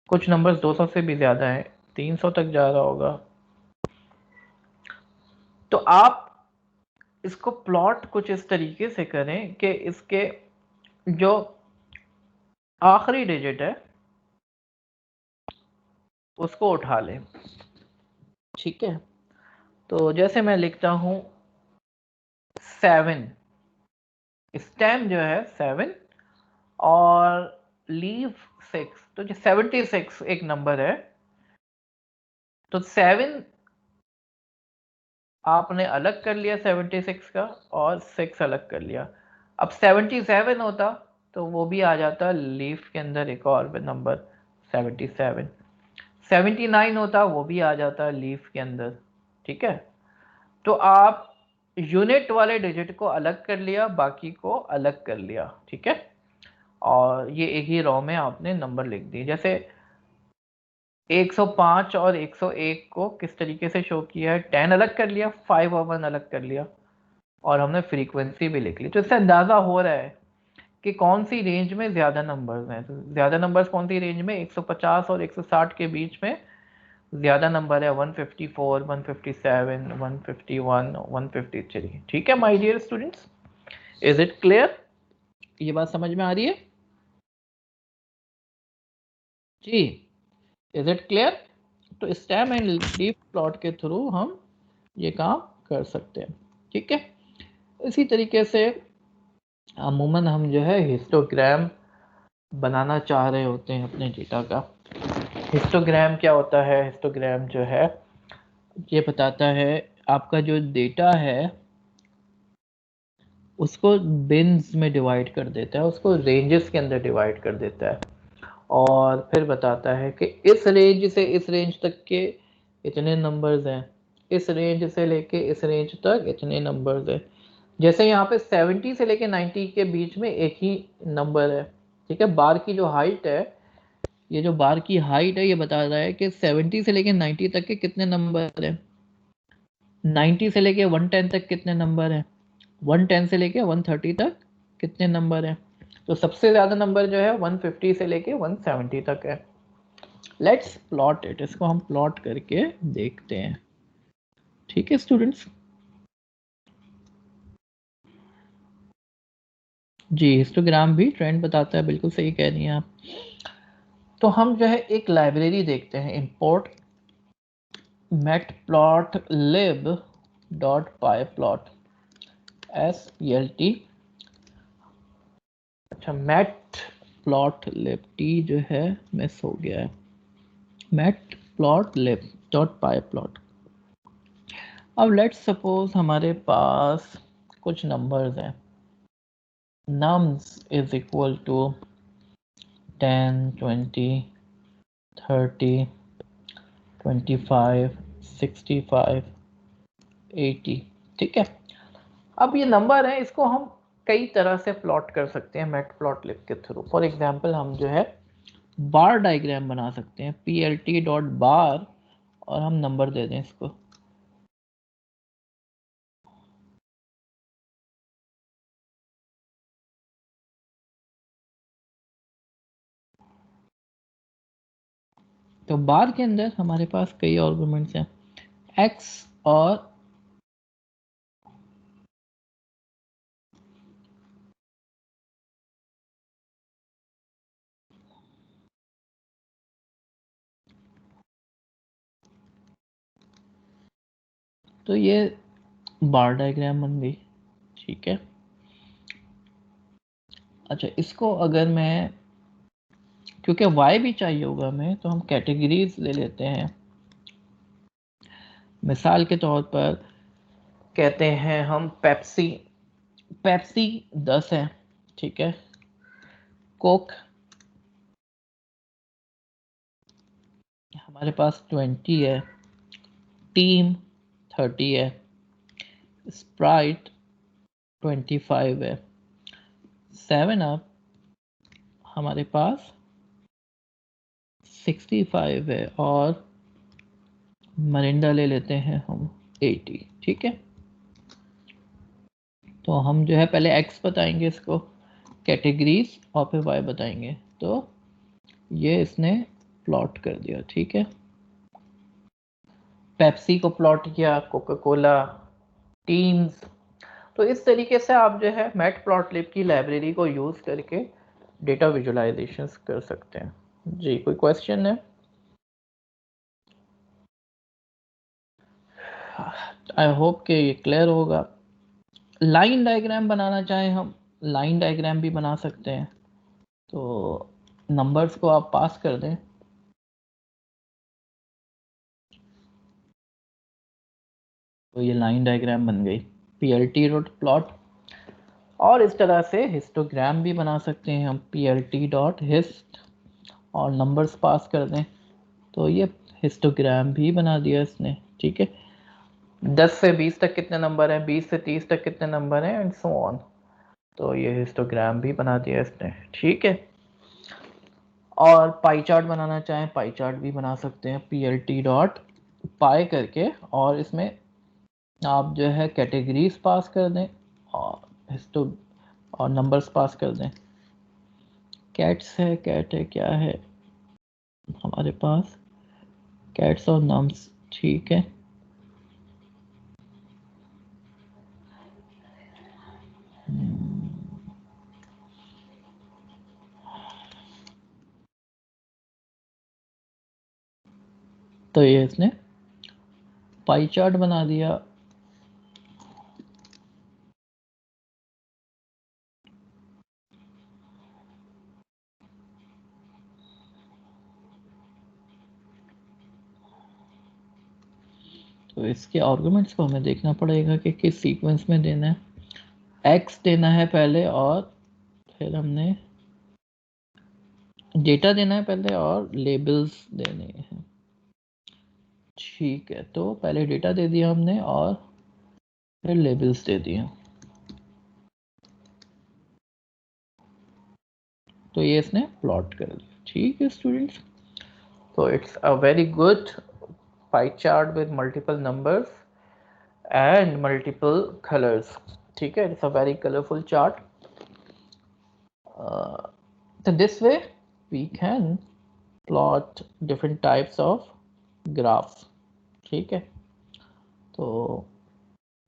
कुछ नंबर्स 200 से भी ज़्यादा है, 300 तक जा रहा होगा। तो आप इसको प्लॉट कुछ इस तरीके से करें कि इसके जो आखिरी डिजिट है उसको उठा लें, ठीक है। तो जैसे मैं लिखता हूँ 7, स्टेम जो है 7 और लीव 6, तो जो 76 एक नंबर है, तो 7 आपने अलग कर लिया 76 का और 6 अलग कर लिया। अब 77 होता तो वो भी आ जाता लीफ के अंदर एक और नंबर 77। 79 होता वो भी आ जाता लीफ के अंदर, ठीक है। तो आप यूनिट वाले डिजिट को अलग कर लिया, बाकी को अलग कर लिया, ठीक है। और ये एक ही रो में आपने नंबर लिख दिए। जैसे 105 और 101 को किस तरीके से शो किया है, 10 अलग कर लिया, 5 और 1 अलग कर लिया, और हमने फ्रीक्वेंसी भी लिख ली। तो इससे अंदाज़ा हो रहा है कि कौन सी रेंज में ज़्यादा नंबर्स हैं। तो ज़्यादा नंबर्स कौन सी रेंज में, 150 और 160 के बीच में ज़्यादा नंबर है 154, 157, 151, 153, ठीक है my dear students. Is it clear? ये बात समझ में आ रही है जी? Is it clear? तो स्टेम एंड लीफ प्लॉट के थ्रू हम ये काम कर सकते हैं, ठीक है। इसी तरीके से अमूमन हम जो है हिस्टोग्राम बनाना चाह रहे होते हैं अपने डेटा का। हिस्टोग्राम क्या होता है? हिस्टोग्राम जो है ये बताता है आपका जो डेटा है उसको बिन्स में डिवाइड कर देता है, उसको रेंजेस के अंदर डिवाइड कर देता है, और फिर बताता है कि इस रेंज से इस रेंज तक के इतने नंबर्स हैं, इस रेंज से लेके इस रेंज तक इतने नंबर्स हैं। जैसे यहाँ पे 70 से लेके 90 के बीच में एक ही नंबर है, ठीक है। बार की जो हाइट है, ये जो बार की हाइट है ये बता रहा है कि 70 से लेके 90 तक के कितने नंबर हैं, 90 से लेके 110 तक कितने नंबर हैं, 110 से लेके 130 तक कितने नंबर हैं। तो सबसे ज़्यादा नंबर जो है 150 से लेके 170 तक है। लेट्स प्लॉट इट, इसको हम प्लॉट करके देखते हैं। ठीक है स्टूडेंट्स, जी हिस्टोग्राम भी ट्रेंड बताता है, बिल्कुल सही कह रही हैं आप। तो हम जो है एक लाइब्रेरी देखते हैं, इंपोर्ट matplotlib.pyplot SPLT। अच्छा matplotlib t जो है मिस हो गया है, matplotlib.pyplot। अब लेट्स सपोज हमारे पास कुछ नंबर्स हैं, nums इज इक्वल टू 10 20 30 25 65 80। ठीक है, अब ये नंबर है, इसको हम कई तरह से प्लॉट कर सकते हैं मैटप्लॉटलिब के थ्रू। फॉर एग्जांपल हम जो है बार डायग्राम बना सकते हैं, plt.bar, और हम नंबर दे दें इसको। तो बार के अंदर हमारे पास कई आर्गुमेंट्स हैं, x और तो ये बार डायग्राम बन गई। ठीक है, अच्छा इसको अगर मैं, क्योंकि y भी चाहिए होगा हमें, तो हम कैटेगरीज ले लेते हैं। मिसाल के तौर पर कहते हैं हम पेप्सी 10 है, ठीक है, कोक हमारे पास 20 है, टीम 30 है, स्प्राइट 25 है, 7 अप हमारे पास 65 है, और मरिंडा ले लेते हैं हम 80। ठीक है, तो हम जो है पहले x बताएंगे इसको कैटेगरीज, और फिर y बताएंगे। तो ये इसने प्लॉट कर दिया। ठीक है, पेप्सी को प्लॉट किया, कोका कोला, टीम्स। तो इस तरीके से आप जो है मैटप्लॉटलिब की लाइब्रेरी को यूज़ करके डेटा विजुलाइजेशंस कर सकते हैं। जी कोई क्वेश्चन है? आई होप कि ये क्लियर होगा। लाइन डायग्राम बनाना चाहें हम, लाइन डायग्राम भी बना सकते हैं। तो नंबर्स को आप पास कर दें, तो ये लाइन डायग्राम बन गई, plt.plot। और इस तरह से हिस्टोग्राम भी बना सकते हैं हम, plt.hist, और नंबर्स पास कर दें, तो ये हिस्टोग्राम भी बना दिया इसने। ठीक है, 10 से 20 तक कितने नंबर हैं, 20 से 30 तक कितने नंबर हैं, एंड सो ऑन। तो ये हिस्टोग्राम भी बना दिया इसने। ठीक है, और पाई चार्ट बनाना चाहें, पाई चार्ट भी बना सकते हैं, plt.py करके, और इसमें आप जो है कैटेगरीज पास कर दें और हिस्टो और नंबर्स पास कर दें। कैट्स है, कैट है, क्या है हमारे पास, कैट्स और नम्स। ठीक है, तो ये इसने पाई चार्ट बना दिया। तो इसके आर्गुमेंट्स को हमें देखना पड़ेगा कि किस सीक्वेंस में देना है। एक्स देना है पहले, और फिर हमने डेटा देना है पहले, और लेबल्स देने हैं। ठीक है, तो पहले डेटा दे दिया हमने और फिर लेबल्स दे दिए। तो ये इसने प्लॉट कर दिया। ठीक है स्टूडेंट्स, तो it's a very good pie chart with multiple numbers and multiple colors. ठीक है, it's a very colorful chart. So this way we can plot different types of graphs, ठीक है। तो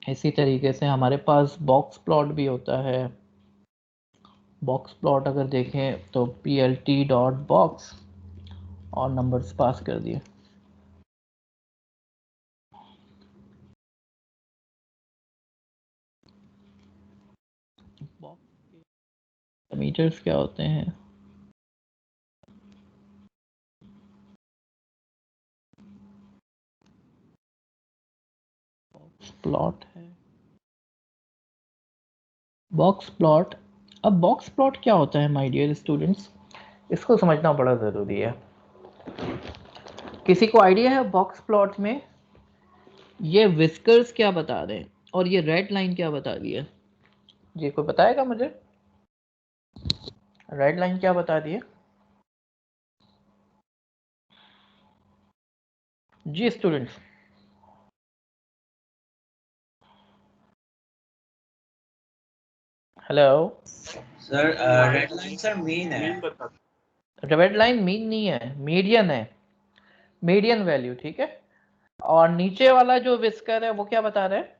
इसी तरीके से हमारे पास बॉक्स प्लॉट भी होता है। बॉक्स प्लॉट अगर देखें तो plt डॉट बॉक्स और नंबर्स पास कर दिए। पैरामीटर्स क्या होते हैं? बॉक्स प्लॉट है, बॉक्स प्लॉट। अब बॉक्स प्लॉट क्या होता है माय डियर स्टूडेंट्स, इसको समझना बड़ा ज़रूरी है। किसी को आइडिया है बॉक्स प्लॉट में ये विस्कर्स क्या बता रहे हैं और ये रेड लाइन क्या बता रही है? जी कोई बताएगा मुझे, रेड लाइन क्या बता रही है? जी students, hello. Sir red line sir mean है। मीन बता। रेड लाइन मीन नहीं है, मीडियन है, मीडियन वैल्यू, ठीक है। और नीचे वाला जो विस्कर है वो क्या बता रहा है?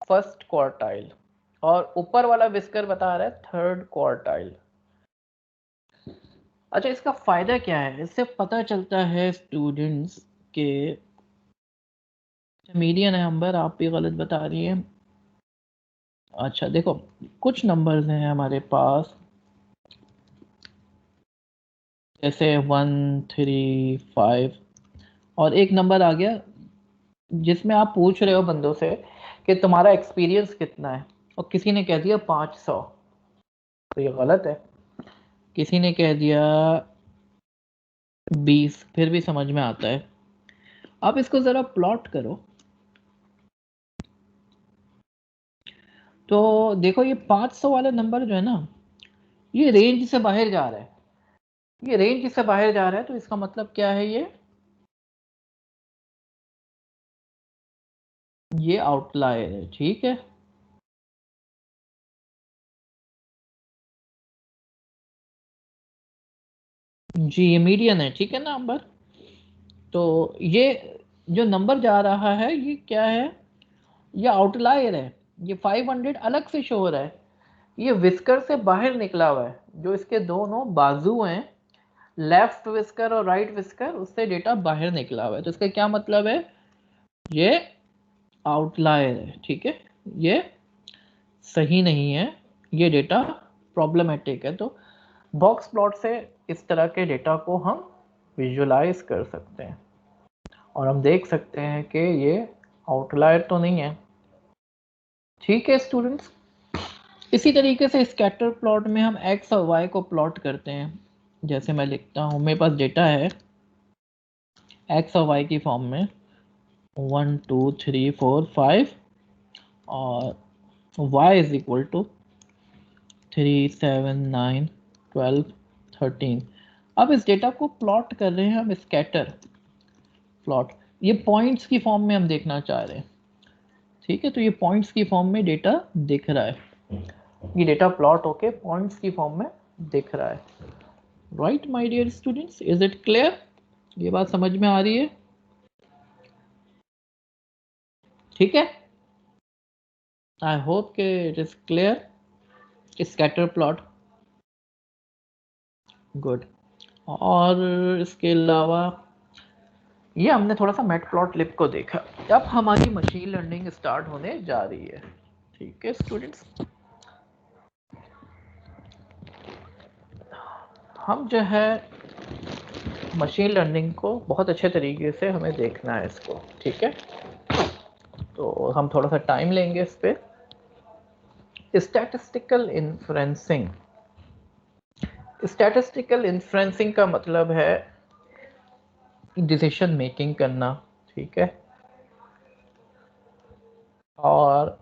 First quartile. और ऊपर वाला विस्कर बता रहा है थर्ड क्वार्टाइल। अच्छा, इसका फायदा क्या है? इससे पता चलता है स्टूडेंट्स के मीडियन है, अंबर आप भी गलत बता रही है। अच्छा देखो, कुछ नंबर्स हैं हमारे पास, जैसे 1 3 5, और एक नंबर आ गया जिसमें आप पूछ रहे हो बंदों से कि तुम्हारा एक्सपीरियंस कितना है, और किसी ने कह दिया 500, तो ये गलत है। किसी ने कह दिया 20, फिर भी समझ में आता है। आप इसको ज़रा प्लॉट करो तो देखो, ये 500 वाला नंबर जो है ना, ये रेंज से बाहर जा रहा है। ये रेंज से बाहर जा रहा है तो इसका मतलब क्या है? ये आउटलायर है, ठीक है। जी ये मीडियन है, ठीक है ना अंबर। तो ये जो नंबर जा रहा है ये क्या है? ये आउटलायर है। ये 500 अलग से शो हो रहा है, ये विस्कर से बाहर निकला हुआ है। जो इसके दोनों बाजू हैं, लेफ्ट विस्कर और राइट विस्कर, उससे डेटा बाहर निकला हुआ है। तो इसका क्या मतलब है? ये आउटलायर है, ठीक है। ये सही नहीं है, ये डेटा प्रॉब्लमेटिक है। तो बॉक्स प्लॉट से इस तरह के डेटा को हम विजुलाइज कर सकते हैं और हम देख सकते हैं कि ये आउटलायर तो नहीं है, ठीक है स्टूडेंट्स। इसी तरीके से स्कैटर प्लॉट में हम एक्स और वाई को प्लॉट करते हैं। जैसे मैं लिखता हूँ, मेरे पास डेटा है एक्स और वाई की फॉर्म में 1 2 3 4 5, और y इज इक्वल टू 3 7 9 12 13। अब इस डेटा को प्लॉट कर रहे हैं हम स्कैटर प्लॉट, ये पॉइंट्स की फॉर्म में हम देखना चाह रहे हैं, ठीक है। तो ये पॉइंट्स की फॉर्म में डेटा दिख रहा है, ये डेटा प्लॉट होके पॉइंट्स की फॉर्म में दिख रहा है। Right my dear students, is it clear? ये बात समझ में आ रही है? ठीक है, आई होप के it is clear scatter plot. Good. और इसके अलावा ये हमने थोड़ा सा मैटप्लॉटलिब को देखा। अब हमारी मशीन लर्निंग स्टार्ट होने जा रही है, ठीक है स्टूडेंट्स। हम जो है मशीन लर्निंग को बहुत अच्छे तरीके से हमें देखना है इसको, ठीक है। तो हम थोड़ा सा टाइम लेंगे इस पे। स्टैटिस्टिकल इन्फ्रेंसिंग, स्टैटिस्टिकल इन्फ्रेंसिंग का मतलब है डिसीजन मेकिंग करना, ठीक है। और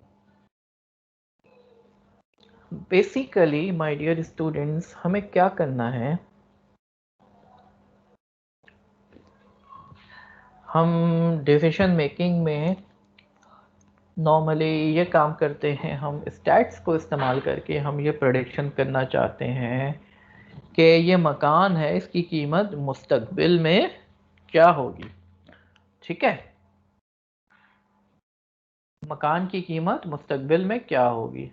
बेसिकली माय डियर स्टूडेंट्स, हमें क्या करना है? हम डिसीजन मेकिंग में नॉर्मली ये काम करते हैं हम स्टैट्स को इस्तेमाल करके, हम ये प्रेडिक्शन करना चाहते हैं कि ये मकान है, इसकी कीमत मुस्तकबिल में क्या होगी। ठीक है, मकान की कीमत मुस्तकबिल में क्या होगी।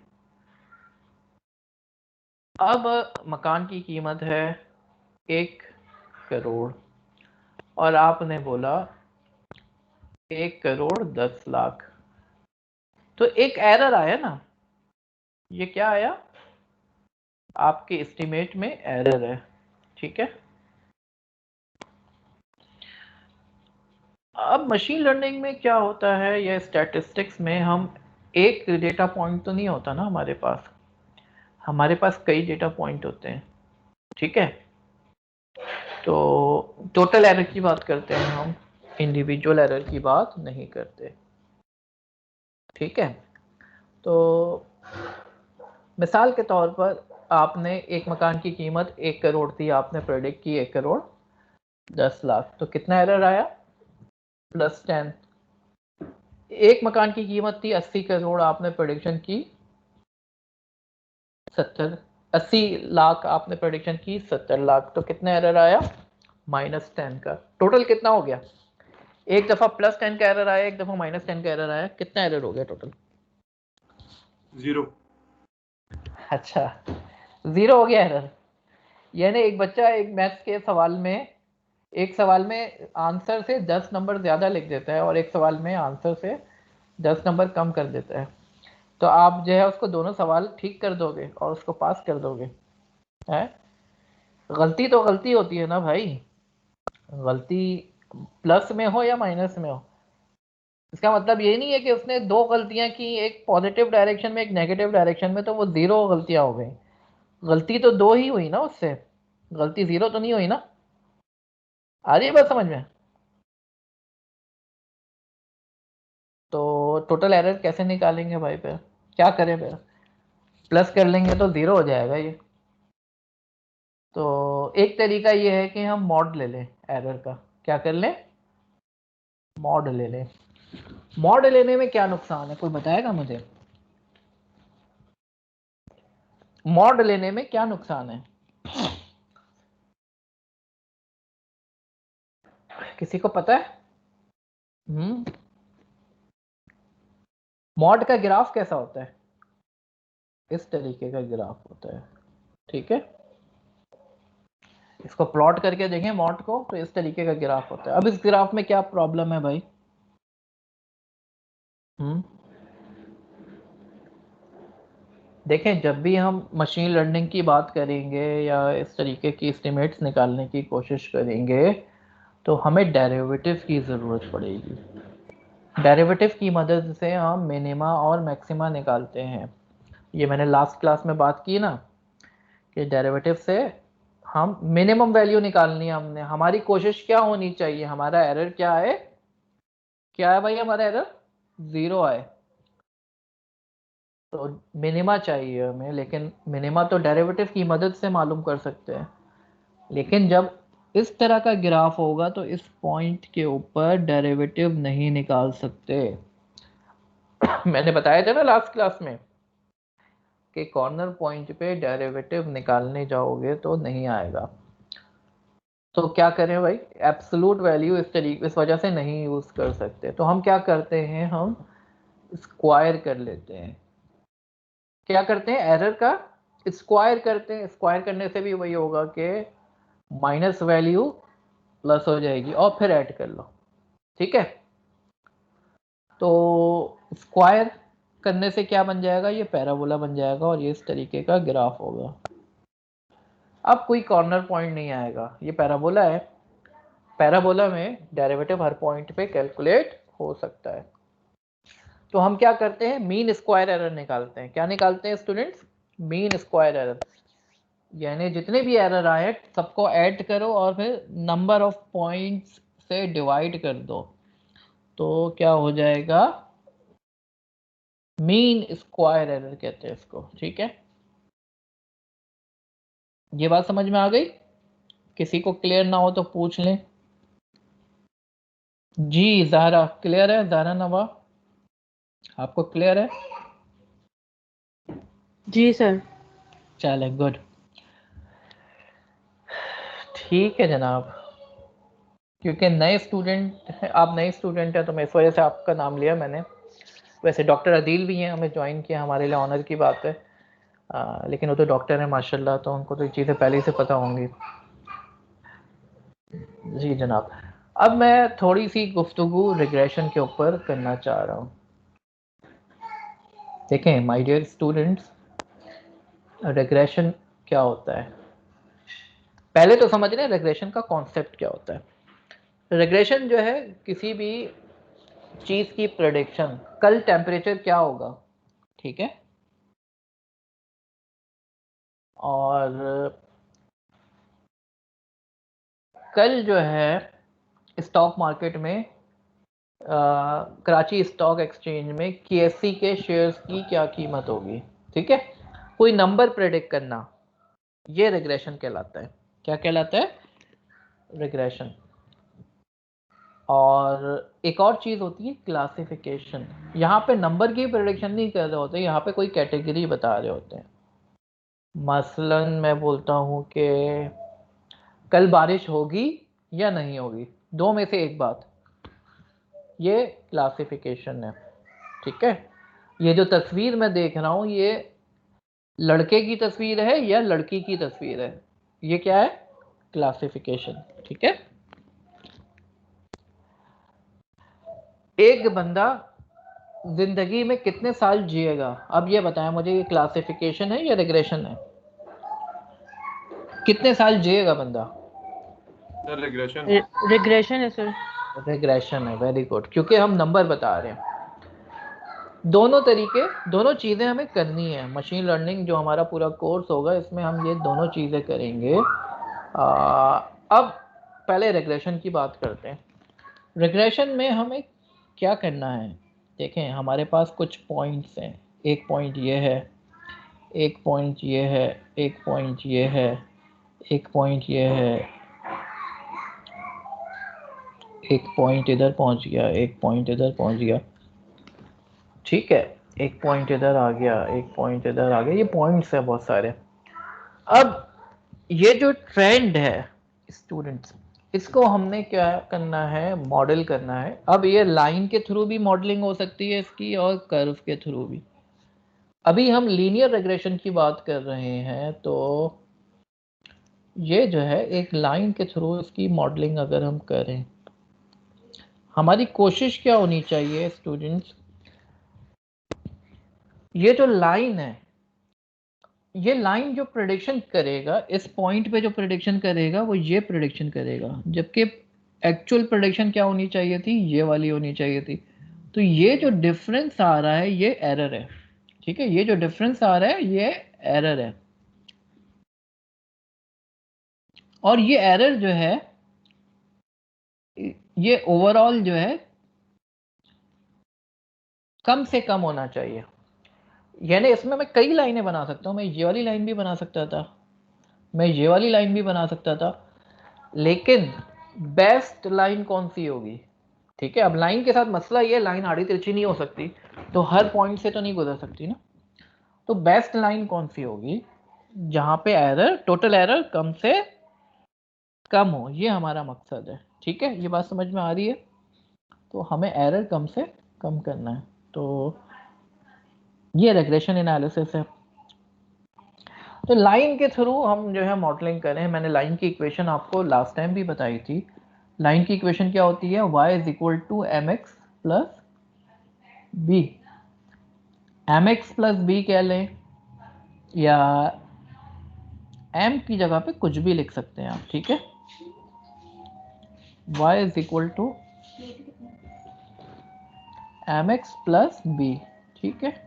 अब मकान की कीमत है 1 करोड़ और आपने बोला 1 करोड़ 10 लाख, तो एक एरर आया ना, ये क्या आया, आपके एस्टीमेट में एरर है। ठीक है, अब मशीन लर्निंग में क्या होता है या स्टैटिस्टिक्स में, हम एक डेटा पॉइंट तो नहीं होता ना हमारे पास कई डेटा पॉइंट होते हैं। ठीक है, तो टोटल एरर की बात करते हैं हम, इंडिविजुअल एरर की बात नहीं करते। ठीक है, तो मिसाल के तौर पर आपने एक मकान की कीमत 1 करोड़ थी, आपने प्रेडिक्ट की 1 करोड़ 10 लाख, तो कितना एरर आया, +10। एक मकान की कीमत थी 80 करोड़, आपने प्रेडिक्शन की 80 लाख, आपने प्रेडिक्शन की 70 लाख, तो कितना एरर आया, -10 का। टोटल कितना हो गया, एक दफा +10 का एरर आया, एक दफा -10 का एरर आया, कितना एरर हो गया टोटल, 0। अच्छा 0 हो गया एरर। यानी एक बच्चा एक मैथ्स के सवाल में, एक सवाल में आंसर से 10 नंबर ज़्यादा लिख देता है और एक सवाल में आंसर से 10 नंबर कम कर देता है, तो आप जो है उसको दोनों सवाल ठीक कर दोगे और उसको पास कर दोगे। है, गलती तो गलती होती है ना भाई, गलती प्लस में हो या माइनस में हो, इसका मतलब ये नहीं है कि उसने 2 गलतियां की, एक पॉजिटिव डायरेक्शन में एक नेगेटिव डायरेक्शन में, तो वो 0 गलतियां हो गई। गलती तो 2 ही हुई ना, उससे गलती 0 तो नहीं हुई ना। आ रही है बात समझ में। तो टोटल एरर कैसे निकालेंगे भाई, फिर क्या करें, फिर प्लस कर लेंगे तो 0 हो जाएगा ये। तो एक तरीका ये है कि हम मॉड ले लें एरर का। क्या कर लें, मॉड ले लें। मॉड लेने में क्या नुकसान है, कोई बताएगा मुझे, मॉड लेने में क्या नुकसान है, किसी को पता है। मॉड का ग्राफ कैसा होता है, इस तरीके का ग्राफ होता है। ठीक है, इसको प्लॉट करके देखें मॉड को, तो इस तरीके का ग्राफ होता है। अब इस ग्राफ में क्या प्रॉब्लम है भाई, देखें, जब भी हम मशीन लर्निंग की बात करेंगे या इस तरीके की एस्टिमेट्स निकालने की कोशिश करेंगे, तो हमें डेरिवेटिव की ज़रूरत पड़ेगी। डेरिवेटिव की मदद से हम मिनिमा और मैक्सिमा निकालते हैं। ये मैंने लास्ट क्लास में बात की ना, कि डेरिवेटिव से हम मिनिमम वैल्यू निकालनी है हमने। हमारी कोशिश क्या होनी चाहिए, हमारा एरर क्या है, क्या है भाई, हमारा एरर 0 आए, तो मिनिमा चाहिए हमें। लेकिन मिनिमा तो डेरिवेटिव की मदद से मालूम कर सकते हैं, लेकिन जब इस तरह का ग्राफ होगा तो इस पॉइंट के ऊपर डेरिवेटिव नहीं निकाल सकते। मैंने बताया था ना लास्ट क्लास में कि कॉर्नर पॉइंट पे डेरिवेटिव निकालने जाओगे तो नहीं आएगा। तो क्या करें भाई, एब्सोल्यूट वैल्यू इस वजह से नहीं यूज कर सकते, तो हम क्या करते हैं, हम स्क्वायर कर लेते हैं। क्या करते हैं, एरर का स्क्वायर करते हैं। स्क्वायर करने से भी वही होगा कि माइनस वैल्यू प्लस हो जाएगी और फिर ऐड कर लो। ठीक है, तो स्क्वायर करने से क्या बन जाएगा, ये पैराबोला बन जाएगा और ये इस तरीके का ग्राफ होगा। अब कोई कॉर्नर पॉइंट नहीं आएगा, ये पैराबोला है, पैराबोला में डेरिवेटिव हर पॉइंट पे कैलकुलेट हो सकता है। तो हम क्या करते हैं, मीन स्क्वायर एरर निकालते हैं। क्या निकालते हैं स्टूडेंट्स, मीन स्क्वायर एरर, यानी जितने भी एरर आए सबको ऐड करो और फिर नंबर ऑफ पॉइंट्स से डिवाइड कर दो, तो क्या हो जाएगा, मीन स्क्वायर एरर कहते हैं इसको। ठीक है, ये बात समझ में आ गई, किसी को क्लियर ना हो तो पूछ लें। जी ज़ाहरा, क्लियर है ज़ाहरा नवा, आपको क्लियर है? जी सर। चले, गुड, ठीक है जनाब। क्योंकि नए स्टूडेंट हैं, आप नए स्टूडेंट हैं तो मैं इस वजह से आपका नाम लिया मैंने। वैसे डॉक्टर अदील भी हैं, हमें ज्वाइन किया, हमारे लिए ऑनर की बात है। लेकिन वो तो डॉक्टर हैं माशाल्लाह, तो उनको तो चीज़ें पहले ही से पता होंगी। जी जनाब, अब मैं थोड़ी सी गुफ्तगू रिग्रेशन के ऊपर करना चाह रहा हूँ। देखें माय डियर स्टूडेंट्स, रिग्रेशन क्या होता है? पहले तो समझ लें रिग्रेशन का कॉन्सेप्ट क्या होता है। रिग्रेशन जो है किसी भी चीज़ की प्रेडिक्शन, कल टेम्परेचर क्या होगा, ठीक है, और कल जो है स्टॉक मार्केट में कराची स्टॉक एक्सचेंज में KSE के शेयर्स की क्या कीमत होगी, ठीक है, कोई नंबर प्रेडिक्ट करना, ये रिग्रेशन कहलाता है। क्या कहलाता है? रिग्रेशन। और एक और चीज़ होती है क्लासिफिकेशन। यहाँ पे नंबर की प्रेडिक्शन नहीं कर रहे होते, यहाँ पे कोई कैटेगरी बता रहे होते हैं। मसलन मैं बोलता हूँ कि कल बारिश होगी या नहीं होगी, दो में से एक बात, ये क्लासिफिकेशन है, ठीक है। ये जो तस्वीर मैं देख रहा हूँ, ये लड़के की तस्वीर है या लड़की की तस्वीर है, ये क्या है? क्लासिफिकेशन, ठीक है। एक बंदा जिंदगी में कितने साल जिएगा, अब ये बताएं मुझे, ये क्लासिफिकेशन है या रिग्रेशन है? कितने साल जिएगा बंदा? Sir regression. रिग्रेशन है सर। रिग्रेशन है, वेरी गुड, क्योंकि हम नंबर बता रहे हैं। दोनों तरीके, दोनों चीज़ें हमें करनी है। मशीन लर्निंग जो हमारा पूरा कोर्स होगा, इसमें हम ये दोनों चीज़ें करेंगे। अब पहले रिग्रेशन की बात करते हैं। रिग्रेशन में हमें क्या करना है? देखें हमारे पास कुछ पॉइंट्स हैं, एक पॉइंट ये है, एक पॉइंट ये है, एक पॉइंट ये है, एक पॉइंट ये है, एक पॉइंट इधर पहुंच गया, एक पॉइंट इधर पहुंच गया, ठीक है, एक पॉइंट इधर आ गया, एक पॉइंट इधर आ गया, ये पॉइंट्स है बहुत सारे। अब ये जो ट्रेंड है स्टूडेंट्स, इसको हमने क्या करना है? मॉडल करना है। अब ये लाइन के थ्रू भी मॉडलिंग हो सकती है इसकी, और कर्व के थ्रू भी। अभी हम लीनियर रिग्रेशन की बात कर रहे हैं, तो ये जो है एक लाइन के थ्रू इसकी मॉडलिंग अगर हम करें, हमारी कोशिश क्या होनी चाहिए स्टूडेंट्स, ये जो लाइन है, ये लाइन जो प्रेडिक्शन करेगा, इस पॉइंट पे जो प्रेडिक्शन करेगा वो ये प्रेडिक्शन करेगा, जबकि एक्चुअल प्रेडिक्शन क्या होनी चाहिए थी? ये वाली होनी चाहिए थी। तो ये जो डिफरेंस आ रहा है ये एरर है, ठीक है, ये जो डिफरेंस आ रहा है ये एरर है। और ये एरर जो है, ये ओवरऑल जो है कम से कम होना चाहिए। यानी इसमें मैं कई लाइनें बना सकता हूँ, मैं ये वाली लाइन भी बना सकता था, मैं ये वाली लाइन भी बना सकता था, लेकिन बेस्ट लाइन कौन सी होगी? ठीक है, अब लाइन के साथ मसला ये, लाइन आड़ी तिरछी नहीं हो सकती, तो हर पॉइंट से तो नहीं गुजर सकती ना। तो बेस्ट लाइन कौन सी होगी जहां पे एरर, टोटल एरर कम से कम हो, ये हमारा मकसद है, ठीक है। ये बात समझ में आ रही है? तो हमें एरर कम से कम करना है, तो ये रिग्रेशन एनालिसिस है। तो लाइन के थ्रू हम जो है मॉडलिंग करें। मैंने लाइन की इक्वेशन आपको लास्ट टाइम भी बताई थी। लाइन की इक्वेशन क्या होती है? y is equal to M X plus B. M X plus B कह लें, या m की जगह पे कुछ भी लिख सकते हैं आप, ठीक है। y is equal to M X plus B, ठीक है।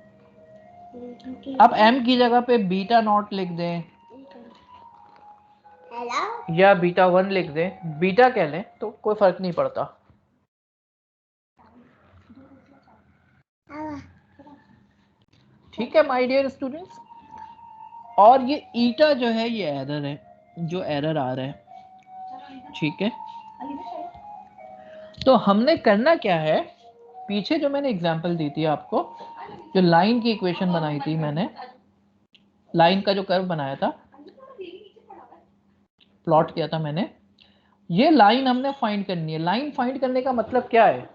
अब m की जगह पे बीटा नॉट लिख दें या बीटा 1 लिख दें, बीटा कह लें, तो कोई फर्क नहीं पड़ता। ठीक है माय डियर स्टूडेंट्स। और ये ईटा जो है ये एरर है, जो एरर आ रहा है, ठीक है। तो हमने करना क्या है? पीछे जो मैंने एग्जांपल दी थी आपको, जो लाइन की इक्वेशन बनाई थी मैंने, लाइन का जो कर्व बनाया था, प्लॉट किया था मैंने, ये लाइन हमने फाइंड करनी है। लाइन फाइंड करने का मतलब क्या है?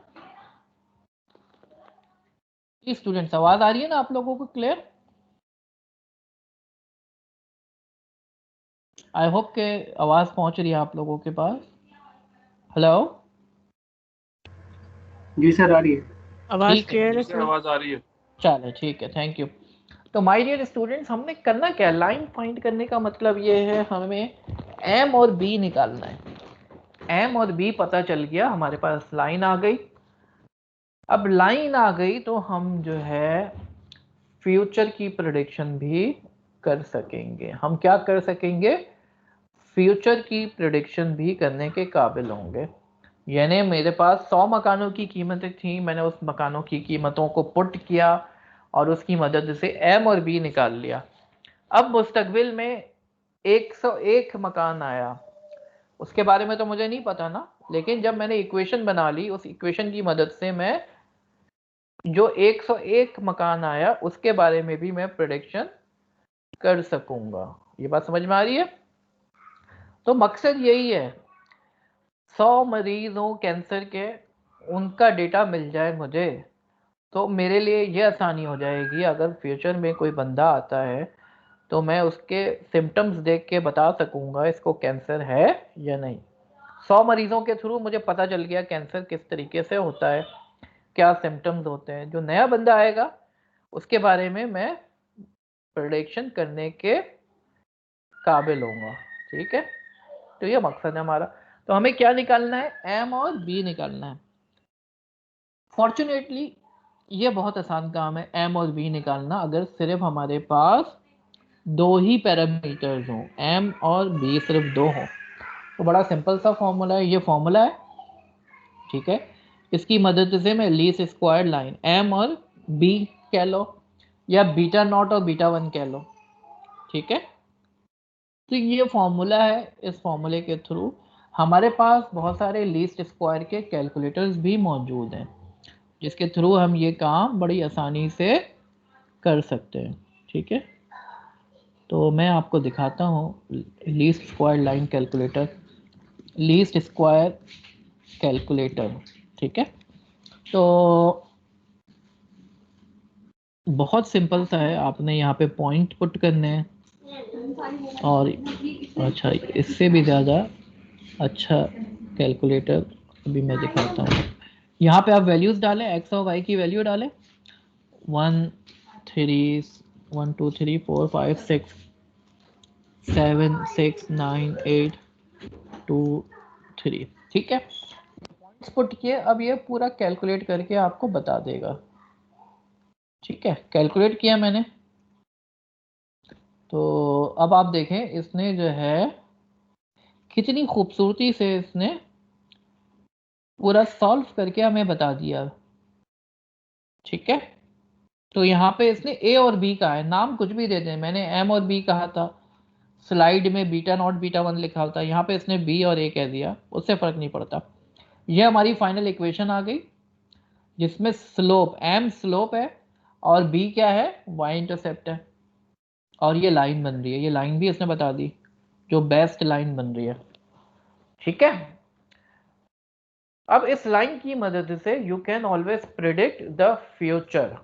स्टूडेंट्स आवाज आ रही है ना आप लोगों को क्लियर? आई होप के आवाज पहुंच रही है आप लोगों के पास। हेलो जी सर, आ रही है। आवाज ठीक है, क्लियर है से सर। आवाज आ रही है। चलो ठीक है, थैंक यू। तो माय डियर स्टूडेंट्स, हमने करना क्या है? लाइन फाइंड करने का मतलब ये है हमें एम और बी निकालना है। एम और बी पता चल गया, हमारे पास लाइन आ गई। अब लाइन आ गई तो हम जो है फ्यूचर की प्रेडिक्शन भी कर सकेंगे। हम क्या कर सकेंगे? फ्यूचर की प्रेडिक्शन भी करने के काबिल होंगे। यानी मेरे पास 100 मकानों की कीमतें थी, मैंने उस मकानों की कीमतों को पुट किया और उसकी मदद से एम और बी निकाल लिया। अब मुस्तकबिल में 101 मकान आया, उसके बारे में तो मुझे नहीं पता ना, लेकिन जब मैंने इक्वेशन बना ली, उस इक्वेशन की मदद से मैं जो 101 मकान आया उसके बारे में भी मैं प्रेडिक्शन कर सकूंगा। ये बात समझ में आ रही है? तो मकसद यही है, 100 मरीज हो कैंसर के, उनका डेटा मिल जाए मुझे, तो मेरे लिए ये आसानी हो जाएगी। अगर फ्यूचर में कोई बंदा आता है तो मैं उसके सिम्टम्स देख के बता सकूंगा इसको कैंसर है या नहीं। 100 मरीजों के थ्रू मुझे पता चल गया कैंसर किस तरीके से होता है, क्या सिम्टम्स होते हैं। जो नया बंदा आएगा उसके बारे में मैं प्रेडिक्शन करने के काबिल होऊंगा। ठीक है, तो ये मकसद है हमारा। तो हमें क्या निकालना है? एम और बी निकालना है। फॉर्चुनेटली ये बहुत आसान काम है एम और बी निकालना, अगर सिर्फ हमारे पास दो ही पैरामीटर्स हों, एम और बी सिर्फ दो हों। तो बड़ा सिंपल सा फॉर्मूला है, ये फॉर्मूला है। ठीक है, इसकी मदद से मैं लीस्ट स्क्वायर लाइन एम और बी कह लो, या बीटा नॉट और बीटा वन कह लो। ठीक है, तो ये फॉर्मूला है। इस फॉर्मूले के थ्रू हमारे पास बहुत सारे लीस्ट स्क्वायर के कैलकुलेटर्स भी मौजूद हैं, जिसके थ्रू हम ये काम बड़ी आसानी से कर सकते हैं। ठीक है, तो मैं आपको दिखाता हूँ least square line calculator, least square calculator. ठीक है, तो बहुत सिंपल सा है, आपने यहाँ पे पॉइंट पुट करने हैं और अच्छा, इससे भी ज़्यादा अच्छा कैलकुलेटर अभी मैं दिखाता हूँ। यहाँ पे आप वैल्यूज़ डालें, एक्स और वाई की वैल्यू डालें, 1 3 1 2 3 4 5 6 7 6 9 8 2 3। ठीक है, पॉइंट्स पुट किए, अब ये पूरा कैलकुलेट करके आपको बता देगा। ठीक है, कैलकुलेट किया मैंने, तो अब आप देखें इसने जो है कितनी खूबसूरती से इसने पूरा सॉल्व करके हमें बता दिया। ठीक है, तो यहाँ पे इसने ए और बी कहा है, नाम कुछ भी दे दें, मैंने एम और बी कहा था, स्लाइड में बीटा नॉट बीटा वन लिखा था, यहाँ पे इसने बी और ए कह दिया, उससे फर्क नहीं पड़ता। ये हमारी फाइनल इक्वेशन आ गई, जिसमें स्लोप एम स्लोप है और बी क्या है? वाई इंटरसेप्ट है, और ये लाइन बन रही है, ये लाइन भी इसने बता दी, जो बेस्ट लाइन बन रही है। ठीक है, अब इस लाइन की मदद से you can always predict the future.